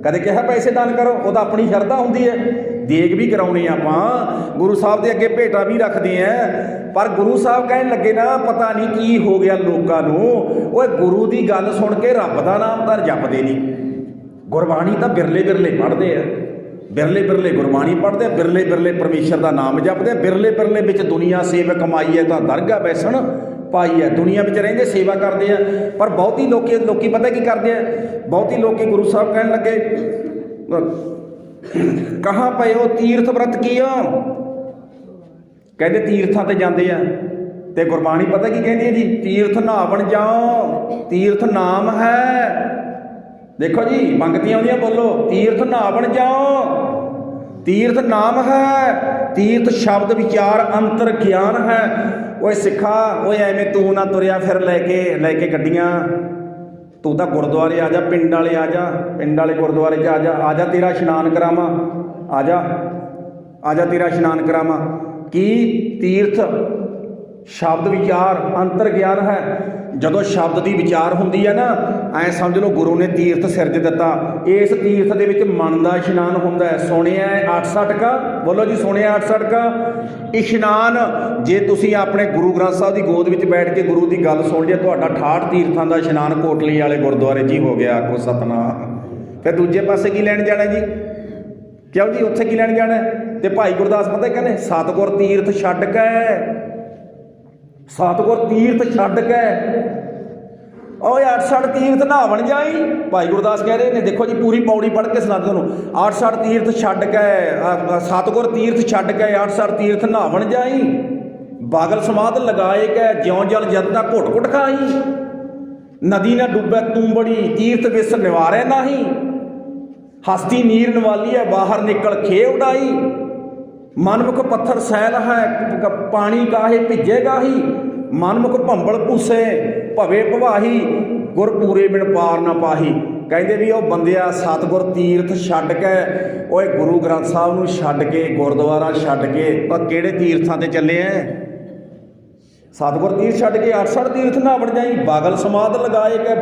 ਕਦੇ ਕਿਹਾ ਪੈਸੇ ਦਾਨ ਕਰੋ? ਉਹ ਤਾਂ ਆਪਣੀ ਸ਼ਰਧਾ ਹੁੰਦੀ ਹੈ। ਦੇਗ ਵੀ ਕਰਾਉਣੀ ਆਪਾਂ, ਗੁਰੂ ਸਾਹਿਬ ਦੇ ਅੱਗੇ ਭੇਟਾ ਵੀ ਰੱਖਦੇ ਆ। ਪਰ ਗੁਰੂ ਸਾਹਿਬ ਕਹਿਣ ਲੱਗੇ ਨਾ, ਪਤਾ ਨਹੀਂ ਕੀ ਹੋ ਗਿਆ ਲੋਕਾਂ ਨੂੰ, ਓਏ ਗੁਰੂ ਦੀ ਗੱਲ ਸੁਣ ਕੇ ਰੱਬ ਦਾ ਨਾਮ ਤਾਂ ਜਪਦੇ ਨਹੀਂ। ਗੁਰਬਾਣੀ ਤਾਂ ਬਿਰਲੇ ਪੜ੍ਹਦੇ ਆ, ਬਿਰਲੇ ਗੁਰਬਾਣੀ ਪੜ੍ਹਦੇ ਆ, ਬਿਰਲੇ ਪਰਮੇਸ਼ਰ ਦਾ ਨਾਮ ਜਪਦੇ ਆ, ਬਿਰਲੇ ਵਿੱਚ ਦੁਨੀਆ ਸੇਵ ਕਮਾਈ ਹੈ ਤਾਂ ਦਰਗਾਹ ਬੈਸਣ ਪਾਈ ਹੈ। ਦੁਨੀਆ ਵਿੱਚ ਰਹਿੰਦੇ ਸੇਵਾ ਕਰਦੇ ਆ। ਪਰ ਬਹੁਤੀ ਲੋਕੀ ਪਤਾ ਕੀ ਕਰਦੇ ਆ? ਬਹੁਤੀ ਲੋਕੀ ਗੁਰੂ ਸਾਹਿਬ ਕਹਿਣ ਲੱਗੇ, ਕਹਾਂ ਪਏ ਹੋ ਤੀਰਥ ਵਰਤ ਕੀਓ। ਕਹਿੰਦੇ ਤੀਰਥਾਂ ਤੇ ਜਾਂਦੇ ਆ। ਤੇ ਗੁਰਬਾਣੀ ਪਤਾ ਕੀ ਕਹਿੰਦੀ ਹੈ ਜੀ? ਤੀਰਥ ਨਹਾਵਣ ਜਾਓ, ਤੀਰਥ ਨਾਮ ਹੈ। ਦੇਖੋ ਜੀ, ਪੰਗਤੀਆਂ ਆਉਂਦੀਆਂ, ਬੋਲੋ, ਤੀਰਥ ਨਹਾਵਣ ਜਾਓ, ਤੀਰਥ ਨਾਮ ਹੈ, ਤੀਰਥ ਸ਼ਬਦ ਵਿਚਾਰ ਅੰਤਰ ਗਿਆਨ ਹੈ। ਓਏ ਸਿੱਖਾ, ਓਏ ਐਵੇਂ ਤੂੰ ਨਾ ਤੁਰਿਆ ਫਿਰ ਲੈ ਕੇ ਗੱਡੀਆਂ। ਤੂੰ ਤਾਂ ਗੁਰਦੁਆਰੇ ਆ ਜਾ, ਪਿੰਡ ਵਾਲੇ ਗੁਰਦੁਆਰੇ 'ਚ ਆ ਜਾ, ਤੇਰਾ ਇਸ਼ਨਾਨ ਕਰਾਵਾਂ, ਆ ਜਾ ਤੇਰਾ ਇਸ਼ਨਾਨ ਕਰਾਵਾਂ। ਕੀ? ਤੀਰਥ ਸ਼ਬਦ ਵਿਚਾਰ ਅੰਤਰ ਗਿਆਨ ਹੈ। ਜਦੋਂ ਸ਼ਬਦ ਦੀ ਵਿਚਾਰ ਹੁੰਦੀ ਹੈ ਨਾ, ਐਂ ਸਮਝ ਲਓ ਗੁਰੂ ਨੇ ਤੀਰਥ ਸਿਰਜ ਦਿੱਤਾ। ਇਸ ਤੀਰਥ ਦੇ ਵਿੱਚ ਮਨ ਦਾ ਇਸ਼ਨਾਨ ਹੁੰਦਾ ਹੈ। ਸੁਣਿਆ 68 ਕਾ, ਬੋਲੋ ਜੀ, ਸੁਣਿਆ 68 ਕਾ ਇਸ਼ਨਾਨ। ਜੇ ਤੁਸੀਂ ਆਪਣੇ ਗੁਰੂ ਗ੍ਰੰਥ ਸਾਹਿਬ ਦੀ ਗੋਦ ਵਿੱਚ ਬੈਠ ਕੇ ਗੁਰੂ ਦੀ ਗੱਲ ਸੁਣ ਲਿਆ, ਤੁਹਾਡਾ 68 ਤੀਰਥਾਂ ਦਾ ਇਸ਼ਨਾਨ ਕੋਟਲੀ ਵਾਲੇ ਗੁਰਦੁਆਰੇ 'ਚ ਹੀ ਹੋ ਗਿਆ। ਆਖੋ ਸਤਨਾਮ। ਫਿਰ ਦੂਜੇ ਪਾਸੇ ਕੀ ਲੈਣ ਜਾਣਾ ਜੀ? ਕਿਉਂ ਜੀ? ਉੱਥੇ ਕੀ ਲੈਣ ਜਾਣਾ? ਤੇ ਭਾਈ ਗੁਰਦਾਸ ਪਤਾ ਕਹਿੰਦੇ, ਸਤਿਗੁਰ ਤੀਰਥ ਛੱਡ ਕੇ ਓਏ 68 ਤੀਰਥ ਨਹਾਵਣ ਜਾਈ। ਭਾਈ ਗੁਰਦਾਸ ਕਹਿ ਰਹੇ ਨੇ, ਦੇਖੋ ਜੀ ਪੂਰੀ ਪੌੜੀ ਪੜ੍ਹ ਕੇ ਸੁਣਾ ਤੁਹਾਨੂੰ। 68 ਤੀਰਥ ਛੱਡ ਕੇ, ਸਤਿਗੁਰ ਤੀਰਥ ਛੱਡ ਕੇ 68 ਤੀਰਥ ਨਹਾਵਣ ਜਾਈ। ਬਾਗਲ ਸਮਾਧ ਲਗਾਏ ਕੇ ਜਿਉਂ ਜਲ ਜਨਤਾ ਘੁੱਟ ਘੁੱਟ ਖਾਈ। ਨਦੀ ਨਾ ਡੁੱਬੈ ਤੂੰ ਬੜੀ, ਤੀਰਥ ਵਿਸ ਨਿਵਾਰੈ ਨਾਹੀ। ਹਸਤੀ ਨੀਰ ਨਵਾਲੀ ਹੈ, ਬਾਹਰ ਨਿਕਲ ਖੇ ਉਡਾਈ। ਮਨਮੁਖ ਪੱਥਰ ਸੈਲ ਹੈ, ਪਾਣੀ ਕਾਹੇ ਭਿੱਜੇਗਾ ਹੀ। ਮਨਮੁਖ ਭੰਬਲ ਭੂਸੇ ਭਵੇ ਭਵਾਹੀ, ਗੁਰ ਪੂਰੇ ਬਿਨ ਪਾਰ ਨਾ ਪਾਹੀ। ਕਹਿੰਦੇ ਵੀ ਉਹ ਬੰਦਿਆ, ਸਤਿਗੁਰ ਤੀਰਥ ਛੱਡ ਕੇ, ਓਏ ਗੁਰੂ ਗ੍ਰੰਥ ਸਾਹਿਬ ਨੂੰ ਛੱਡ ਕੇ, ਗੁਰਦੁਆਰਾ ਛੱਡ ਕੇ, ਉਹ ਕਿਹੜੇ ਤੀਰਥਾਂ ਤੇ ਚੱਲੇ ਐ? ਸਤਿਗੁਰ ਤੀਰਥ ਛੱਡ ਕੇ 68 ਤੀਰਥ ਨਹਾਵਣ ਜਾਈ। ਬਾਗਲ ਸਮਾਧ ਲਗਾਏ ਕਿ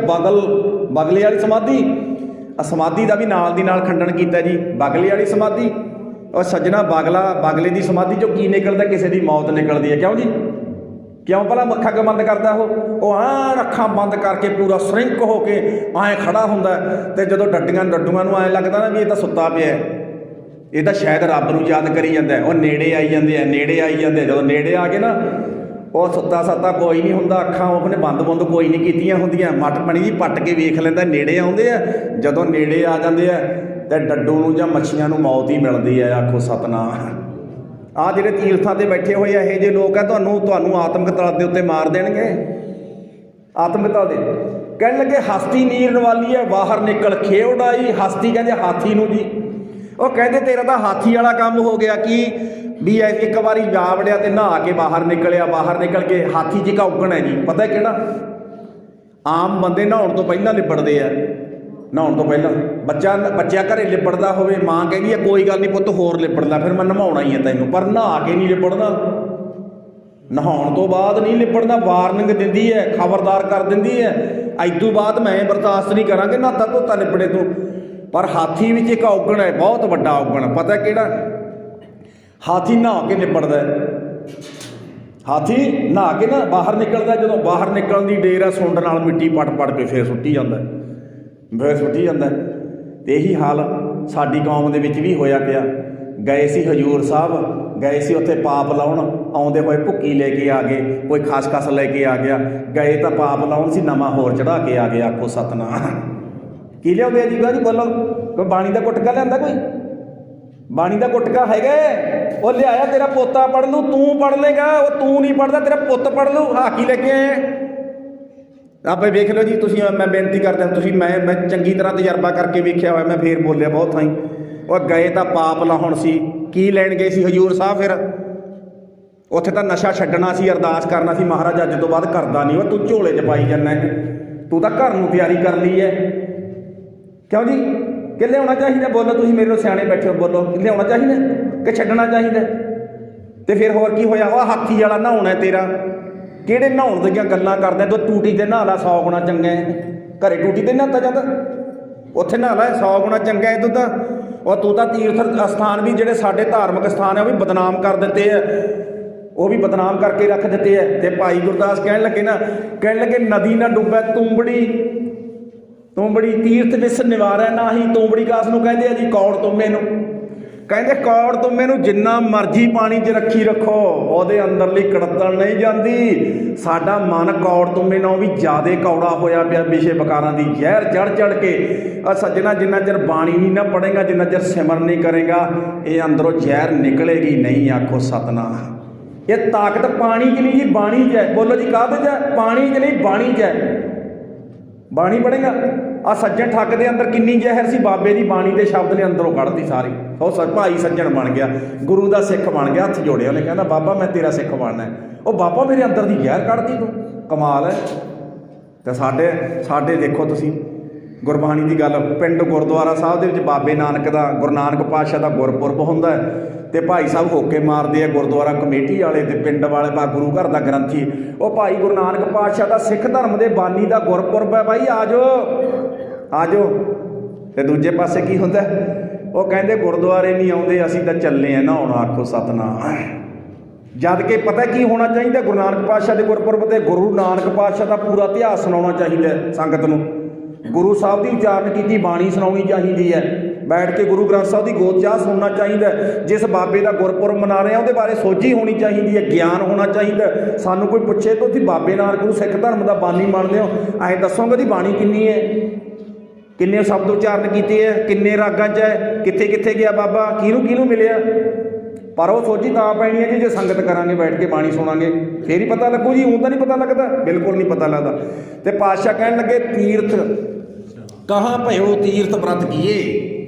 ਬਗਲੇ ਵਾਲੀ ਸਮਾਧੀ। ਸਮਾਧੀ ਦਾ ਵੀ ਨਾਲ ਦੀ ਨਾਲ ਖੰਡਨ ਕੀਤਾ ਜੀ। ਬਗਲੇ ਵਾਲੀ ਸਮਾਧੀ, ਉਹ ਸੱਜਣਾ, ਬਗਲੇ ਦੀ ਸਮਾਧੀ 'ਚੋਂ ਕੀ ਨਿਕਲਦਾ? ਕਿਸੇ ਦੀ ਮੌਤ ਨਿਕਲਦੀ ਹੈ। ਕਿਉਂ ਜੀ? ਕਿਉਂ? ਭਲਾ ਅੱਖਾਂ ਕਿਉਂ ਬੰਦ ਕਰਦਾ? ਉਹ ਐਂ ਅੱਖਾਂ ਬੰਦ ਕਰਕੇ ਪੂਰਾ ਸਰਿੰਕ ਹੋ ਕੇ ਐਂ ਖੜਾ ਹੁੰਦਾ। ਤੇ ਜਦੋਂ ਡੱਡੂਆਂ ਨੂੰ ਐਂ ਲੱਗਦਾ ਨਾ ਵੀ ਇਹ ਤਾਂ ਸੁੱਤਾ ਪਿਆ, ਇਹ ਤਾਂ ਸ਼ਾਇਦ ਰੱਬ ਨੂੰ ਯਾਦ ਕਰੀ ਜਾਂਦਾ। ਉਹ ਨੇੜੇ ਆਈ ਜਾਂਦੇ ਆ। ਜਦੋਂ ਨੇੜੇ ਆ ਗਏ ਨਾ, ਉਹ ਸੁੱਤਾ ਸੱਤਾ ਕੋਈ ਨਹੀਂ ਹੁੰਦਾ। ਅੱਖਾਂ ਉਹਨੇ ਬੰਦ ਕੋਈ ਨਹੀਂ ਕੀਤੀਆਂ ਹੁੰਦੀਆਂ। ਮੱਟ ਪਣੀ ਜੀ ਪੱਟ ਕੇ ਵੇਖ ਲੈਂਦਾ, ਨੇੜੇ ਆਉਂਦੇ ਆ। ਜਦੋਂ ਨੇੜੇ ਆ ਜਾਂਦੇ ਆ ਤੇ ਡੱਡੂ ਨੂੰ ਜਾਂ ਮੱਛੀਆਂ ਨੂੰ ਮੌਤ ਹੀ ਮਿਲਦੀ ਹੈ। ਆਖੋ ਸਤਨਾਮ। ਆ ਜਿਹੜੇ ਤੀਰਥਾਂ 'ਤੇ ਬੈਠੇ ਹੋਏ ਆ ਇਹੋ ਜਿਹੇ ਲੋਕ ਆ, ਤੁਹਾਨੂੰ ਆਤਮਿਕ ਤਲ ਦੇ ਉੱਤੇ ਮਾਰ ਦੇਣਗੇ। ਆਤਮਿਕ ਤਲ ਦੇ ਕਹਿਣ ਲੱਗੇ ਹਸਤੀ ਨੀਰਨ ਵਾਲੀ ਹੈ ਬਾਹਰ ਨਿਕਲ ਖੇਵੜਾਈ। ਹਸਤੀ ਕਹਿੰਦੇ ਹਾਥੀ ਨੂੰ ਜੀ। ਉਹ ਕਹਿੰਦੇ ਤੇਰਾ ਤਾਂ ਹਾਥੀ ਵਾਲਾ ਕੰਮ ਹੋ ਗਿਆ। ਕੀ ਵੀ ਇੱਕ ਵਾਰੀ ਜਾ ਵੜਿਆ ਤੇ ਨਹਾ ਕੇ ਬਾਹਰ ਨਿਕਲਿਆ, ਬਾਹਰ ਨਿਕਲ ਕੇ ਹਾਥੀ ਜੀ ਕਾ ਹੈ ਜੀ। ਪਤਾ ਕਿਹੜਾ? ਆਮ ਬੰਦੇ ਨਹਾਉਣ ਤੋਂ ਪਹਿਲਾਂ ਲਿਬੜਦੇ ਆ। ਨਹਾਉਣ ਤੋਂ ਪਹਿਲਾਂ ਬੱਚਾ ਘਰੇ ਲਿਬੜਦਾ ਹੋਵੇ, ਮਾਂ ਕਹਿੰਦੀ ਹੈ ਕੋਈ ਗੱਲ ਨਹੀਂ ਪੁੱਤ ਹੋਰ ਲਿਬੜਦਾ, ਫਿਰ ਮੈਂ ਨਹਾਉਣਾ ਹੀ ਹੈ ਤੈਨੂੰ, ਪਰ ਨਹਾ ਕੇ ਨਹੀਂ ਲਿਬੜਨਾ। ਨਹਾਉਣ ਤੋਂ ਬਾਅਦ ਨਹੀਂ ਲਿਬੜਨਾ। ਵਾਰਨਿੰਗ ਦਿੰਦੀ ਹੈ, ਖਬਰਦਾਰ ਕਰ ਦਿੰਦੀ ਹੈ, ਇਦੋਂ ਬਾਅਦ ਮੈਂ ਬਰਦਾਸ਼ਤ ਨਹੀਂ ਕਰਾਂਗੇ ਨਹਾਤਾ ਧੋਤਾ ਲਿਬੜੇ ਤੋਂ। ਪਰ ਹਾਥੀ ਵਿੱਚ ਇੱਕ ਔਗਣ ਹੈ, ਬਹੁਤ ਵੱਡਾ ਔਗਣ। ਪਤਾ ਕਿਹੜਾ? ਹਾਥੀ ਨਹਾ ਕੇ ਲਿਬੜਦਾ। ਹਾਥੀ ਨਹਾ ਕੇ ਨਾ ਬਾਹਰ ਨਿਕਲਦਾ, ਜਦੋਂ ਬਾਹਰ ਨਿਕਲਣ ਦੀ ਡੇਰ ਆ ਸੁੰਡ ਨਾਲ ਮਿੱਟੀ ਪੜ ਕੇ ਫੇਰ ਸੁੱਟੀ ਜਾਂਦਾ। ਅਤੇ ਇਹੀ ਹਾਲ ਸਾਡੀ ਕੌਮ ਦੇ ਵਿੱਚ ਵੀ ਹੋਇਆ ਪਿਆ। ਗਏ ਸੀ ਹਜ਼ੂਰ ਸਾਹਿਬ, ਗਏ ਸੀ ਉੱਥੇ ਪਾਪ ਲਾਉਣ, ਆਉਂਦੇ ਹੋਏ ਭੁੱਕੀ ਲੈ ਕੇ ਆ ਗਏ, ਕੋਈ ਖਸਖਸ ਲੈ ਕੇ ਆ ਗਿਆ। ਗਏ ਤਾਂ ਪਾਪ ਲਾਉਣ ਸੀ, ਨਵਾਂ ਹੋਰ ਚੜ੍ਹਾ ਕੇ ਆ ਗਏ। ਆਖੋ ਸਤਨਾਮ। ਕੀ ਲਿਆਉਂਦੇ ਆ ਜੀ? ਜੀ ਬੋਲੋ। ਕੋਈ ਬਾਣੀ ਦਾ ਗੁਟਕਾ ਲਿਆਂਦਾ? ਕੋਈ ਬਾਣੀ ਦਾ ਗੁਟਕਾ ਹੈਗਾ? ਉਹ ਲਿਆਇਆ ਤੇਰਾ ਪੋਤਾ ਪੜ੍ਹ ਲੂ, ਤੂੰ ਪੜ੍ਹ ਲੇਗਾ। ਉਹ ਤੂੰ ਨਹੀਂ ਪੜ੍ਹਦਾ, ਤੇਰਾ ਪੁੱਤ ਪੜ੍ਹ ਲੂ। ਕੀ ਲੈ ਕੇ ਆਏ? ਆਪੇ ਵੇਖ ਲਓ ਜੀ ਤੁਸੀਂ। ਮੈਂ ਬੇਨਤੀ ਕਰਦਾ, ਤੁਸੀਂ ਮੈਂ ਚੰਗੀ ਤਰ੍ਹਾਂ ਤਜਰਬਾ ਕਰਕੇ ਵੇਖਿਆ ਹੋਇਆ, ਮੈਂ ਫੇਰ ਬੋਲਿਆ ਬਹੁਤ ਥਾਈਂ। ਉਹ ਗਏ ਤਾਂ ਪਾਪ ਲਾਹੁਣ ਸੀ। ਕੀ ਲੈਣ ਗਏ ਸੀ ਹਜ਼ੂਰ ਸਾਹਿਬ? ਫਿਰ ਉੱਥੇ ਤਾਂ ਨਸ਼ਾ ਛੱਡਣਾ ਸੀ, ਅਰਦਾਸ ਕਰਨਾ ਸੀ, ਮਹਾਰਾਜ ਅੱਜ ਤੋਂ ਬਾਅਦ ਕਰਦਾ ਨਹੀਂ। ਉਹ ਤੂੰ ਝੋਲੇ 'ਚ ਪਾਈ ਜਾਂਦਾ, ਤੂੰ ਤਾਂ ਘਰ ਨੂੰ ਤਿਆਰੀ ਕਰ ਲਈ ਹੈ। ਕਿਉਂ ਜੀ? ਕਿ ਲਿਆਉਣਾ ਚਾਹੀਦਾ? ਬੋਲੋ ਤੁਸੀਂ, ਮੇਰੇ ਨਾਲ ਸਿਆਣੇ ਬੈਠੇ ਹੋ, ਬੋਲੋ ਲਿਆਉਣਾ ਚਾਹੀਦਾ ਕਿ ਛੱਡਣਾ ਚਾਹੀਦਾ? ਅਤੇ ਫਿਰ ਹੋਰ ਕੀ ਹੋਇਆ? ਉਹ ਹਾਥੀ ਵਾਲਾ ਨਹਾਉਣਾ ਤੇਰਾ। ਕਿਹੜੇ ਨਹਾਉਣ ਦੀਆਂ ਗੱਲਾਂ ਕਰਦੇ? ਤੂੰ ਟੂਟੀ 'ਤੇ ਨਹਾ ਲਾ, 100 ਗੁਣਾ ਚੰਗਾ ਹੈ। ਘਰੇ ਟੂਟੀ 'ਤੇ ਨਹਾਤਾ ਜਾਂਦਾ, ਉੱਥੇ ਨਹਾ ਲਾ, 100 ਗੁਣਾ ਚੰਗਾ ਹੈ। ਤੂੰ ਤਾਂ ਤੀਰਥ ਅਸਥਾਨ ਵੀ ਜਿਹੜੇ ਸਾਡੇ ਧਾਰਮਿਕ ਸਥਾਨ ਹੈ ਉਹ ਵੀ ਬਦਨਾਮ ਕਰ ਦਿੱਤੇ ਹੈ, ਉਹ ਵੀ ਬਦਨਾਮ ਕਰਕੇ ਰੱਖ ਦਿੱਤੇ ਹੈ। ਅਤੇ ਭਾਈ ਗੁਰਦਾਸ ਕਹਿਣ ਲੱਗੇ ਨਦੀ ਨਾ ਡੁੱਬੈ ਤੂੰਬੜੀ ਤੀਰਥ ਵਿਸ ਨਿਵਾਰੈ ਨਾਹੀ। ਤੂੰਬੜੀ ਕਾਸ ਨੂੰ ਕਹਿੰਦੇ ਆ ਜੀ? ਕੌੜ ਤੁੰਮੇ ਨੂੰ ਕਹਿੰਦੇ। ਕੌੜ ਤੁੰਮੇ ਨੂੰ ਜਿੰਨਾ ਮਰਜ਼ੀ ਪਾਣੀ 'ਚ ਰੱਖੋ, ਉਹਦੇ ਅੰਦਰਲੀ ਕੜਤਣ ਨਹੀਂ ਜਾਂਦੀ। ਸਾਡਾ ਮਨ ਕੌੜ ਤੁੰਮੇ ਨਾਲੋਂ ਵੀ ਜ਼ਿਆਦਾ ਕੌੜਾ ਹੋਇਆ ਪਿਆ ਵਿਸ਼ੇ ਵਿਕਾਰਾਂ ਦੀ ਜ਼ਹਿਰ ਚੜ੍ਹ ਕੇ। ਸੱਜਣਾ, ਜਿੰਨਾ ਚਿਰ ਬਾਣੀ ਨਹੀਂ ਨਾ ਪੜ੍ਹੇਗਾ, ਜਿੰਨਾ ਚਿਰ ਸਿਮਰਨ ਨਹੀਂ ਕਰੇਗਾ, ਇਹ ਅੰਦਰੋਂ ਜ਼ਹਿਰ ਨਿਕਲੇਗੀ ਨਹੀਂ। ਆਖੋ ਸਤਨਾਮ। ਇਹ ਤਾਕਤ ਪਾਣੀ 'ਚ ਨਹੀਂ ਜੀ, ਬਾਣੀ 'ਚ ਹੈ। ਬੋਲੋ ਜੀ, ਕਾਹਦੇ 'ਚ ਹੈ? ਪਾਣੀ 'ਚ ਨਹੀਂ, ਬਾਣੀ 'ਚ ਹੈ। ਬਾਣੀ ਪੜ੍ਹੇਗਾ। ਸੱਜਣ ਠੱਗ ਦੇ ਅੰਦਰ ਕਿੰਨੀ ਜ਼ਹਿਰ ਸੀ, ਬਾਬੇ ਦੀ ਬਾਣੀ ਦੇ ਸ਼ਬਦ ਨੇ ਅੰਦਰੋਂ ਕੱਢਤੀ ਸਾਰੀ। ਉਹ ਭਾਈ ਸੱਜਣ ਬਣ ਗਿਆ, ਗੁਰੂ ਦਾ ਸਿੱਖ ਬਣ ਗਿਆ। ਹੱਥ ਜੋੜਿਆ, ਉਹਨੇ ਕਹਿੰਦਾ ਬਾਬਾ ਮੈਂ ਤੇਰਾ ਸਿੱਖ ਬਣਨਾ। ਉਹ ਬਾਬਾ ਮੇਰੇ ਅੰਦਰ ਦੀ ਜ਼ਹਿਰ ਕੱਢਤੀ ਤੂੰ, ਕਮਾਲ ਹੈ। ਅਤੇ ਸਾਡੇ ਦੇਖੋ ਤੁਸੀਂ ਗੁਰਬਾਣੀ ਦੀ ਗੱਲ, ਪਿੰਡ ਗੁਰਦੁਆਰਾ ਸਾਹਿਬ ਦੇ ਵਿੱਚ ਬਾਬੇ ਨਾਨਕ ਦਾ, ਗੁਰੂ ਨਾਨਕ ਪਾਤਸ਼ਾਹ ਦਾ ਗੁਰਪੁਰਬ ਹੁੰਦਾ ਹੈ। ਅਤੇ ਭਾਈ ਸਾਹਿਬ ਹੋਕੇ ਮਾਰਦੇ ਆ, ਗੁਰਦੁਆਰਾ ਕਮੇਟੀ ਵਾਲੇ ਅਤੇ ਪਿੰਡ ਵਾਲੇ ਗੁਰੂ ਘਰ ਦਾ ਗ੍ਰੰਥੀ। ਉਹ ਭਾਈ ਗੁਰੂ ਨਾਨਕ ਪਾਤਸ਼ਾਹ ਦਾ, ਸਿੱਖ ਧਰਮ ਦੇ ਬਾਨੀ ਦਾ ਗੁਰਪੁਰਬ ਹੈ। ਬਾਈ ਆ ਜਾਓ। ਅਤੇ ਦੂਜੇ ਪਾਸੇ ਕੀ ਹੁੰਦਾ? ਉਹ ਕਹਿੰਦੇ ਗੁਰਦੁਆਰੇ ਨਹੀਂ ਆਉਂਦੇ, ਅਸੀਂ ਤਾਂ ਚੱਲੇ ਆ ਨਹਾਉਣ। ਆਖੋ ਸਤਨਾਮ। ਜਦ ਕਿ ਪਤਾ ਕੀ ਹੋਣਾ ਚਾਹੀਦਾ? ਗੁਰੂ ਨਾਨਕ ਪਾਤਸ਼ਾਹ ਦੇ ਗੁਰਪੁਰਬ 'ਤੇ ਗੁਰੂ ਨਾਨਕ ਪਾਤਸ਼ਾਹ ਦਾ ਪੂਰਾ ਇਤਿਹਾਸ ਸੁਣਾਉਣਾ ਚਾਹੀਦਾ ਸੰਗਤ ਨੂੰ। ਗੁਰੂ ਸਾਹਿਬ ਦੀ ਉਚਾਰਨ ਕੀਤੀ ਬਾਣੀ ਸੁਣਾਉਣੀ ਚਾਹੀਦੀ ਹੈ। ਬੈਠ ਕੇ ਗੁਰੂ ਗ੍ਰੰਥ ਸਾਹਿਬ ਦੀ ਗੋਦ ਚਾਹ ਸੁਣਨਾ ਚਾਹੀਦਾ। ਜਿਸ ਬਾਬੇ ਦਾ ਗੁਰਪੁਰਬ ਮਨਾ ਰਹੇ ਆ ਉਹਦੇ ਬਾਰੇ ਸੋਝੀ ਹੋਣੀ ਚਾਹੀਦੀ ਹੈ, ਗਿਆਨ ਹੋਣਾ ਚਾਹੀਦਾ। ਸਾਨੂੰ ਕੋਈ ਪੁੱਛੇ ਤਾਂ ਤੁਸੀਂ ਬਾਬੇ ਨਾਨਕ ਨੂੰ ਸਿੱਖ ਧਰਮ ਦਾ ਬਾਨੀ ਮੰਨਦੇ ਹੋ, ਐਂ ਦੱਸੋਗੇ ਦੀ ਬਾਣੀ ਕਿੰਨੀ ਹੈ, ਕਿੰਨੇ ਸ਼ਬਦ ਉਚਾਰਨ ਕੀਤੇ ਹੈ, ਕਿੰਨੇ ਰਾਗਾਂ 'ਚ ਹੈ, ਕਿੱਥੇ ਗਿਆ ਬਾਬਾ, ਕਿਹਨੂੰ ਮਿਲਿਆ। ਪਰ ਉਹ ਸੋਝੀ ਤਾਂ ਪੈਣੀ ਹੈ ਜੀ ਜੇ ਸੰਗਤ ਕਰਾਂਗੇ, ਬੈਠ ਕੇ ਬਾਣੀ ਸੁਣਾਂਗੇ, ਫੇਰ ਹੀ ਪਤਾ ਲੱਗੂ ਜੀ। ਊਂ ਤਾਂ ਨਹੀਂ ਪਤਾ ਲੱਗਦਾ, ਬਿਲਕੁਲ ਨਹੀਂ ਪਤਾ ਲੱਗਦਾ। ਅਤੇ ਪਾਤਸ਼ਾਹ ਕਹਿਣ ਲੱਗੇ ਤੀਰਥ ਕਹਾਂ ਭਇਓ ਤੀਰਥ ਬ੍ਰਤ ਕੀਏ।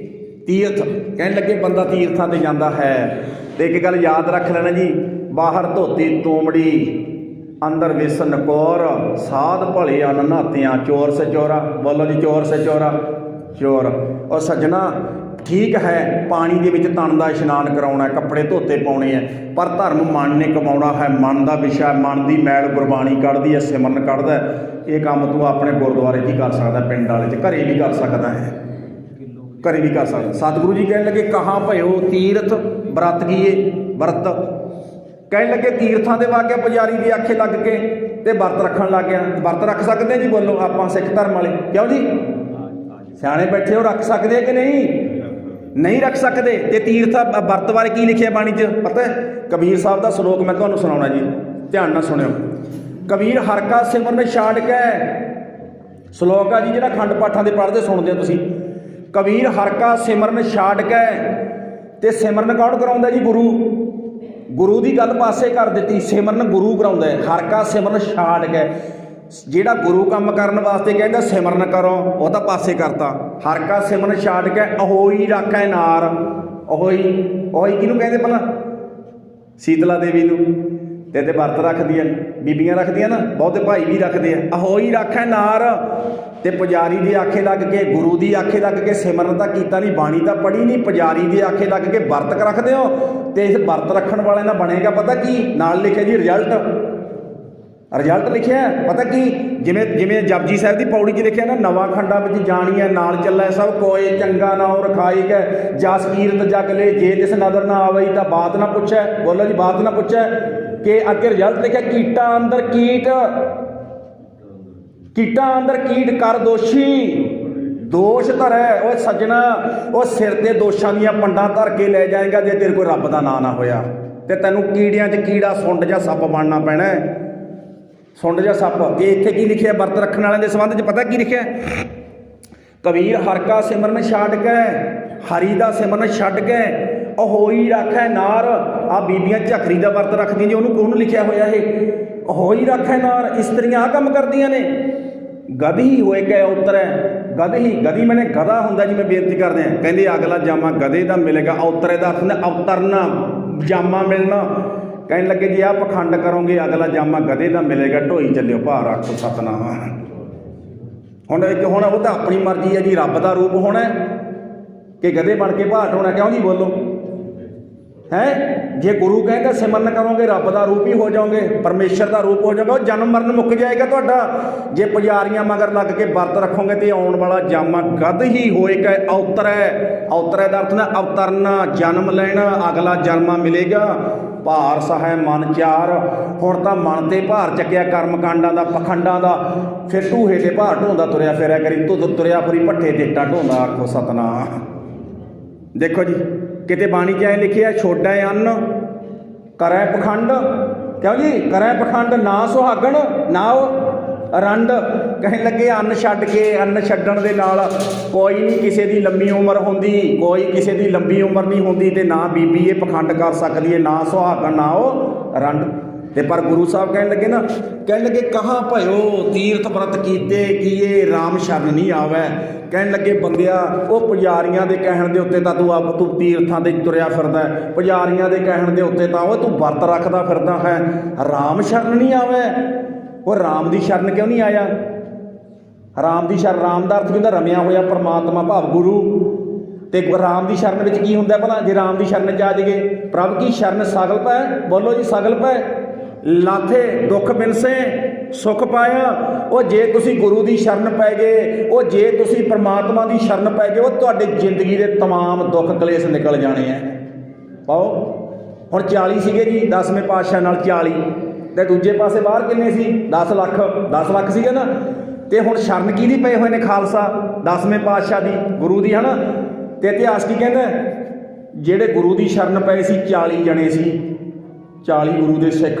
ਤੀਰਥ ਕਹਿਣ ਲੱਗੇ ਬੰਦਾ ਤੀਰਥਾਂ 'ਤੇ ਜਾਂਦਾ ਹੈ। ਅਤੇ ਇੱਕ ਗੱਲ ਯਾਦ ਰੱਖ ਲੈਣਾ ਜੀ, ਬਾਹਰ ਧੋਤੀ ਤੂੰਬੜੀ, ਅੰਦਰ ਵਿਸ ਨਕੌਰ, ਸਾਧ ਭਲੇ ਅੰਨ ਨਹਾਤਿਆਂ, ਚੋਰ ਸੇ ਚੋਰਾ। ਬੋਲੋ ਜੀ, ਚੋਰ ਸੇ ਚੋਰ। ਉਹ ਸੱਜਣਾ, ਠੀਕ ਹੈ ਪਾਣੀ ਦੇ ਵਿੱਚ ਤਨ ਦਾ ਇਸ਼ਨਾਨ ਕਰਾਉਣਾ, ਕੱਪੜੇ ਧੋਤੇ ਪਾਉਣੇ ਹੈ, ਪਰ ਧਰਮ ਮਨ ਨੇ ਕਮਾਉਣਾ ਹੈ। ਮਨ ਦਾ ਵਿਸ਼ਾ, ਮਨ ਦੀ ਮੈਲ ਗੁਰਬਾਣੀ ਕੱਢਦੀ ਹੈ, ਸਿਮਰਨ ਕੱਢਦਾ। ਇਹ ਕੰਮ ਤੂੰ ਆਪਣੇ ਗੁਰਦੁਆਰੇ 'ਚ ਹੀ ਕਰ ਸਕਦਾ, ਪਿੰਡ ਵਾਲੇ 'ਚ, ਘਰੇ ਵੀ ਕਰ ਸਕਦਾ ਹੈ, ਘਰੇ ਵੀ ਕਰ ਸਕਦਾ। ਸਤਿਗੁਰੂ ਜੀ ਕਹਿਣ ਲੱਗੇ ਕਹਾਂ ਭਇਓ ਤੀਰਥ ਬ੍ਰਤ ਕੀਏ। ਵਰਤ ਕਹਿਣ ਲੱਗੇ ਤੀਰਥਾਂ ਦੇ ਵਾਗਿਆ ਪੁਜਾਰੀ ਦੀ ਆਖੇ ਲੱਗ ਕੇ ਅਤੇ ਵਰਤ ਰੱਖਣ ਲੱਗ ਗਿਆ। ਵਰਤ ਰੱਖ ਸਕਦੇ ਜੀ? ਬੋਲੋ, ਆਪਾਂ ਸਿੱਖ ਧਰਮ ਵਾਲੇ। ਕਿਉਂ ਜੀ? ਸਿਆਣੇ ਬੈਠੇ ਹੋ, ਰੱਖ ਸਕਦੇ ਕਿ ਨਹੀਂ ਰੱਖ ਸਕਦੇ। ਅਤੇ ਤੀਰਥ ਵਰਤ ਬਾਰੇ ਕੀ ਲਿਖਿਆ ਬਾਣੀ 'ਚ ਪਤਾ? ਕਬੀਰ ਸਾਹਿਬ ਦਾ ਸ਼ਲੋਕ ਮੈਂ ਤੁਹਾਨੂੰ ਸੁਣਾਉਣਾ ਜੀ, ਧਿਆਨ ਨਾਲ ਸੁਣਿਓ। ਕਬੀਰ ਹਰਿ ਕਾ ਸਿਮਰਨ ਛਾੜ ਕੇ, ਸ਼ਲੋਕ ਆ ਜੀ ਜਿਹੜਾ ਖੰਡ ਪਾਠਾਂ ਦੇ ਪੜ੍ਹਦੇ ਸੁਣਦੇ ਹੋ ਤੁਸੀਂ। ਕਬੀਰ ਹਰਿ ਕਾ ਸਿਮਰਨ ਛਾੜ ਕੇ, ਅਤੇ ਸਿਮਰਨ ਕੌਣ ਕਰਾਉਂਦਾ ਜੀ? गुरु की गल पासे कर दी। सिमरन गुरु कराउंदा है, हर का सिमरन छाड़ के ਜਿਹੜਾ गुरु काम करने वास्ते कहता सिमरन करो वो तो पासे करता। हर का सिमरन छाड़ के अहोई रखै नार। अहोई अहोई किनू कहते भला? शीतला देवी नू। ते वर्त रखदियां बीबियां रखदियां ना, बहुते भाई भी रखते हैं। अहोई रखै नार ते पुजारी दे आखे लग के, गुरु की आखे लग के सिमरन तो किया नहीं, बाणी तो पढ़ी नहीं, पुजारी दे आखे लग के वर्त रखते हो। तो इस वर्त रखने वाले ना बनेगा पता की नाल लिखे जी रिजल्ट लिखिਆ पता की जिमें जिमें जपजी साहब की पौड़ी 'ਚ लिखिਆ ना, नवा खंडा में जानिए नाल चलै सब कोई, चंगा ना और खाई के जस कीरत जग ले, जे तिस नदर ना आवई तो बात ना पुछै। बोलो जी बात ना पुछै। कि अगे रिजल्ट लिखिਆ कीटा अंदर कीट, कीटा अंदर कीट कर दोषी, दोष धरै वो सज्जना, वो सिर ते दोषां दियां पंडां धर के लै जाएगा जे तेरे कोई रब का नां ना होया। ते तैनूं कीड़ियां 'ਚ कीड़ा सुंड जा सप बनना पैना है। सुंड जा सप। ये इत्थे की लिखिਆ वर्त रखने वाले के संबंध 'ਚ पता की लिखिਆ? कबीर हर का सिमरन छाड़ के, हरी का सिमरन छड्ड के अहोई रखै नार। आ बीबियां झकरी का वर्त रखदियां जी, उन्होंने कौन लिखिਆ होया है? अहोई रखै नार। इस्त्रियां आ काम करदियां ने। गधी होए के उतरै, गधी मैंने गधा हुंदा जी, मैं बेनती करदे हैं। कहंदे अगला जामा गधे का मिलेगा, उतरे का अर्थ अवतरना, जामा मिलना। कहने लगे जी आप पखंड करोगे अगला जामा गधे का मिलेगा, ढोई चलियो भार आखो सतनाम। हुण एक हुण वो तो अपनी मर्जी है जी, रब का रूप होना कि गधे बन के भाट होना? क्यों जी बोलो है? जे गुरु कहता सिमरन करोगे रब का रूप ही हो जाओगे, परमेश्वर का रूप हो जाओगे, जन्म मरण मुक जाएगा तुहाडा। जे पुजारियां मगर लग के वर्त रखोगे तो आने वाला जामा गध ही होए के अवतरै। अवतरै का अर्थ ना अवतरना, जन्म लेना, अगला जन्मा मिलेगा। भार सहाय मन चार। हुण तां मन ते भार चक्या कर्म कांडां दा, पखंडां दा, फिर ढूहे ते भार ढोंदा तुरिया फिरिया करी, तुरिया फिरी भट्ठे ते इट्टां ढोंदा। आखो सतनाम। देखो जी किते बाणी 'ਚ ऐ लिखिਆ छोड़ै अन्न करै पखंड। क्यों जी? करै पखंड ना सुहागण ना रंड। कहने लगे अन्न छड्ड के, अन्न छड्डण दे नाल कोई नहीं किसी की लंबी उम्र होंदी, कोई किसी की लंबी उम्र नहीं होंदी, ते ना बीबी ये पखंड कर सकती है, ना सुहागण ना वो रंड। ते पर गुरु साहब कहने लगे ना, कहने लगे कहाँ भयो तीर्थ व्रत कीते किए राम शरण नहीं आवे। कहने लगे बंदिया वो पुजारियां दे कहण दे उत्ते तां तू तीर्थां ते तुरिया फिरदा है, पुजारियां दे कहण दे उत्ते तां तू व्रत रखदा फिरदा है, राम शरण नहीं आवे। वो राम की शरण क्यों नहीं आया? राम की शरण, राम का अर्थ भी होंदा रमिया होया परमात्मा भाव गुरु। तो राम की शरण में की होंदा भला? जे राम की शरण च आ जाइए, प्रभ की शरण सगल पै। बोलो जी सगल पै। लाथे दुख बिनसे सुख पाया। वो जे तुसी गुरु की शरण पै गए, वो जे तुसी परमात्मा की शरण पै गए, वो तुहाडे जिंदगी के तमाम दुख कलेश निकल जाने हैं। पाओ हुण 40 सीगे जी 10वें पातशाह नाल 40, ते दूजे पासे बाहर किन्ने सी? 10 लाख। 10 लाख सीगे ना। तो हुण शरण किहदी पए होए ने? खालसा 10वें पातशाह की, गुरु की है ना। तो इतिहास की कहता जिहड़े गुरु की शरण पए सी 40 जने सी, 40 गुरु के सिख।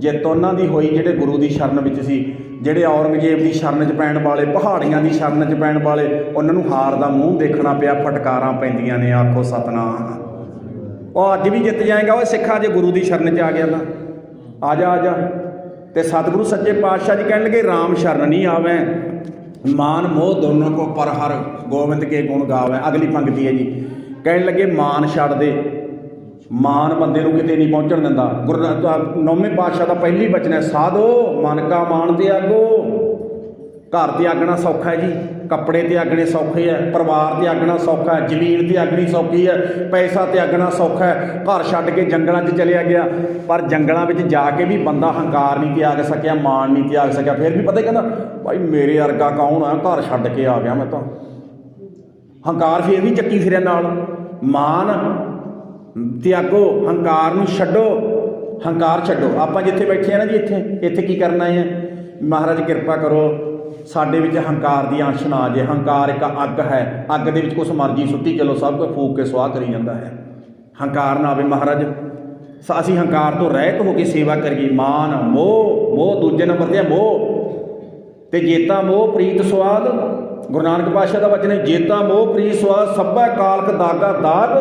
जित उन्हां दी होई जिहड़े गुरु की शरण विच सी। जिहड़े औरंगजेब की शरण च पैण वाले, पहाड़ियां की शरण च पैण वाले, उन्हां नूं हार दा मूँह देखना पिया, फटकारां पैंदियां ने। आखो सतनाम। और अज भी जित जाएगा वो सिखा जे गुरु की शरण च आ गया ना। आ जा आ जा। तो सतगुरु सच्चे पातशाह जी कहण लगे राम शरण नहीं आवे, मान मोह दोनों को पर हर गोविंद के गुण गावे। अगली पंक्ति है जी, कहण लगे मान छड्ड दे। मान बंदे नूं किते नहीं पहुँचण दिंदा। गुरु 9वें पातशाह का पहली बचन है, साधो मन का मान त्यागो। घर त्यागना सौखा है जी, कपड़े त्यागने सौखे है, परिवार त्यागना सौखा है, जमीन त्यागनी सौखी है, पैसा त्यागना सौखा है। घर छड्ड के जंगलों 'ਚ चलिया गया, पर जंगलों में जाके भी बंदा हंकार नहीं त्याग सकिया, मान नहीं त्याग सकिया। फिर भी पता कहना भाई मेरे वर्गा कौन है, घर छड्ड के आ गया मैं। तो हंकार फिर भी चक्की फिरिया नाल। मान त्यागो, हंकार नूं छड्डो, हंकार छड्डो। आपां जिथे बैठे हैं ना जी, इत्थे की करना है? महाराज कृपा करो साडे विच हंकार दी अंश ना आ जाए। हंकार एक अग है, अग दे विच कुछ मर्जी सुट्टी चलो, सब कुछ फूक के स्वाह करी जाता है। हंकार ना आवे महाराज। असीं हंकार तो रहत हो के सेवा करिए। मान मोह दूजे नंबर ते मोह, ते जेता मोह प्रीत स्वाद। गुरु नानक पातशाह का वचन है, जेता मोह प्रीत स्वाद सभै कालक दागा दाग।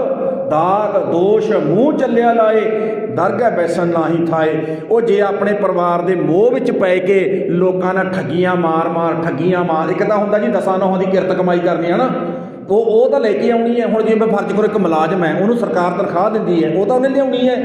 दाग दोष मूँह चलिया लाए, ਦਰਗਾਹ ਬੈਸਣ ਨਾਹੀ ਥਾਏ। ਉਹ ਜੇ ਆਪਣੇ ਪਰਿਵਾਰ ਦੇ ਮੋਹ ਵਿੱਚ ਪੈ ਕੇ ਲੋਕਾਂ ਨਾਲ ਠੱਗੀਆਂ ਮਾਰ ਇੱਕ ਤਾਂ ਹੁੰਦਾ ਜੀ ਦਸਾਂ ਨੌਹਾਂ ਦੀ ਕਿਰਤ ਕਮਾਈ ਕਰਨੀ ਹੈ ਨਾ, ਉਹ ਤਾਂ ਲੈ ਕੇ ਆਉਣੀ ਹੈ। ਹੁਣ ਜੇ ਮੈਂ ਫਰਜ਼ ਕਰੋ ਇੱਕ ਮੁਲਾਜ਼ਮ ਹੈ, ਉਹਨੂੰ ਸਰਕਾਰ ਤਨਖਾਹ ਦਿੰਦੀ ਹੈ, ਉਹ ਤਾਂ ਉਹਨੇ ਲਿਆਉਣੀ ਹੈ।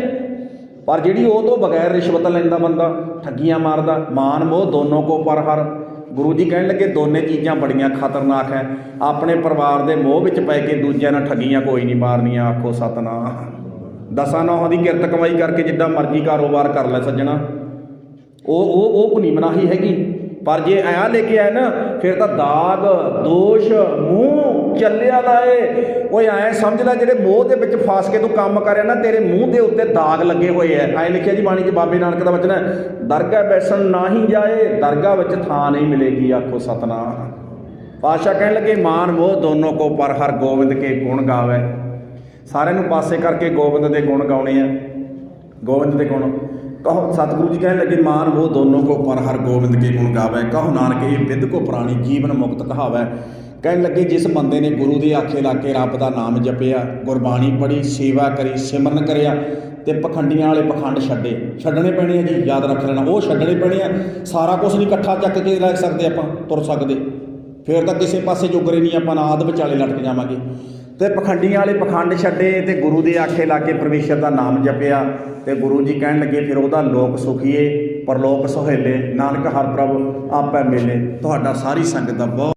ਪਰ ਜਿਹੜੀ ਉਹ ਤੋਂ ਬਗੈਰ ਰਿਸ਼ਵਤ ਲੈਂਦਾ ਬੰਦਾ, ਠੱਗੀਆਂ ਮਾਰਦਾ, ਮਾਨ ਮੋਹ ਦੋਨੋਂ ਕੋ ਪਰ ਹਰ। ਗੁਰੂ ਜੀ ਕਹਿਣ ਲੱਗੇ ਦੋਨੇ ਚੀਜ਼ਾਂ ਬੜੀਆਂ ਖਤਰਨਾਕ ਹੈ। ਆਪਣੇ ਪਰਿਵਾਰ ਦੇ ਮੋਹ ਵਿੱਚ ਪੈ ਕੇ ਦੂਜਿਆਂ ਨਾਲ ਠੱਗੀਆਂ ਕੋਈ ਨਹੀਂ ਮਾਰਨੀਆਂ। ਆਖੋ ਸਤਨਾਮ। ਦਸਾਂ ਨੌਹਾਂ ਦੀ ਕਿਰਤ ਕਮਾਈ ਕਰਕੇ ਜਿੱਦਾਂ ਮਰਜ਼ੀ ਕਾਰੋਬਾਰ ਕਰ ਲੈ ਸੱਜਣਾ, ਉਹ ਭੁਨੀ ਮਨਾਹੀ ਹੈਗੀ। ਪਰ ਜੇ ਐਂ ਲੈ ਕੇ ਆਏ ਨਾ, ਫਿਰ ਤਾਂ ਦਾਗ ਦੋਸ਼ ਮੂੰਹ ਚੱਲਿਆ ਲਾਏ। ਓਏ ਐਂ ਸਮਝ ਲੈ ਜਿਹੜੇ ਮੋਹ ਦੇ ਵਿੱਚ ਫਸ ਕੇ ਤੂੰ ਕੰਮ ਕਰਿਆ ਨਾ, ਤੇਰੇ ਮੂੰਹ ਦੇ ਉੱਤੇ ਦਾਗ ਲੱਗੇ ਹੋਏ ਐ। ਐਂ ਲਿਖਿਆ ਜੀ ਬਾਣੀ 'ਚ, ਬਾਬੇ ਨਾਨਕ ਦਾ ਵਚਨ ਹੈ, ਦਰਗਾਹ ਬੈਸਣ ਨਾ ਹੀ ਜਾਏ, ਦਰਗਾਹ ਵਿੱਚ ਥਾਂ ਨਹੀਂ ਮਿਲੇਗੀ। ਆਖੋ ਸਤਨਾਮ। ਪਾਤਸ਼ਾਹ ਕਹਿਣ ਲੱਗੇ ਮਾਨ ਮੋਹ ਦੋਨੋਂ ਕੋ ਪਰ ਹਰ, ਗੋਬਿੰਦ ਕੇ ਗੁਣ ਗਾਵੇ। ਸਾਰਿਆਂ ਨੂੰ ਪਾਸੇ ਕਰਕੇ ਗੋਬਿੰਦ ਦੇ ਗੁਣ ਗਾਉਣੇ ਆ, ਗੋਬਿੰਦ ਦੇ ਗੁਣ ਕਹੋ। ਸਤਿਗੁਰੂ ਜੀ ਕਹਿਣ ਲੱਗੇ ਮਾਨ ਮੋਹ ਦੋਨੋਂ ਕੋ ਪਰ ਹਰ, ਗੋਬਿੰਦ ਕੇ ਗੁਣ ਗਾਵੇ। ਕਹੋ ਨਾਨਕ ਇਹ ਵਿਦ ਕੋ ਪ੍ਰਾਣੀ, ਜੀਵਨ ਮੁਕਤ ਕਹਾਵੇ। ਕਹਿਣ ਲੱਗੇ ਜਿਸ ਬੰਦੇ ਨੇ ਗੁਰੂ ਦੇ ਆਖੇ ਲਾ ਕੇ ਰੱਬ ਦਾ ਨਾਮ ਜਪਿਆ, ਗੁਰਬਾਣੀ ਪੜ੍ਹੀ, ਸੇਵਾ ਕਰੀ, ਸਿਮਰਨ ਕਰਿਆ, ਤੇ ਪਖੰਡੀਆਂ ਵਾਲੇ ਪਖੰਡ ਛੱਡਣੇ ਪੈਣੇ ਆ ਜੀ। ਯਾਦ ਰੱਖ ਲੈਣਾ, ਉਹ ਛੱਡਣੇ ਪੈਣੇ ਆ। ਸਾਰਾ ਕੁਛ ਨਹੀਂ ਇਕੱਠਾ ਚੱਕ ਕੇ ਲੈ ਸਕਦੇ ਆਪਾਂ, ਤੁਰ ਸਕਦੇ। ਫਿਰ ਤਾਂ ਕਿਸੇ ਪਾਸੇ ਜੋਗਰੇ ਨਹੀਂ ਆਪਾਂ, ਨਾ ਅੱਧ ਵਿਚਾਲੇ ਲਟਕ ਜਾਵਾਂਗੇ। ਤੇ ਪਖੰਡੀਆਂ ਵਾਲੇ ਪਖੰਡ ਛੱਡੇ ਤੇ ਗੁਰੂ ਦੇ ਆਖੇ ਲਾ ਕੇ ਪਰਮੇਸ਼ਰ ਦਾ ਨਾਮ ਜਪਿਆ। ਤੇ ਗੁਰੂ ਜੀ ਕਹਿਣ ਲੱਗੇ ਫਿਰ ਉਹਦਾ ਲੋਕ ਸੁਖੀਏ, ਪਰਲੋਕ ਸੁਹੇਲੇ, ਨਾਨਕ ਹਰ ਪ੍ਰਭ ਆਪੈ ਮੇਲੇ। ਤੁਹਾਡਾ ਸਾਰੀ ਸੰਗਤ ਦਾ ਬਹੁਤ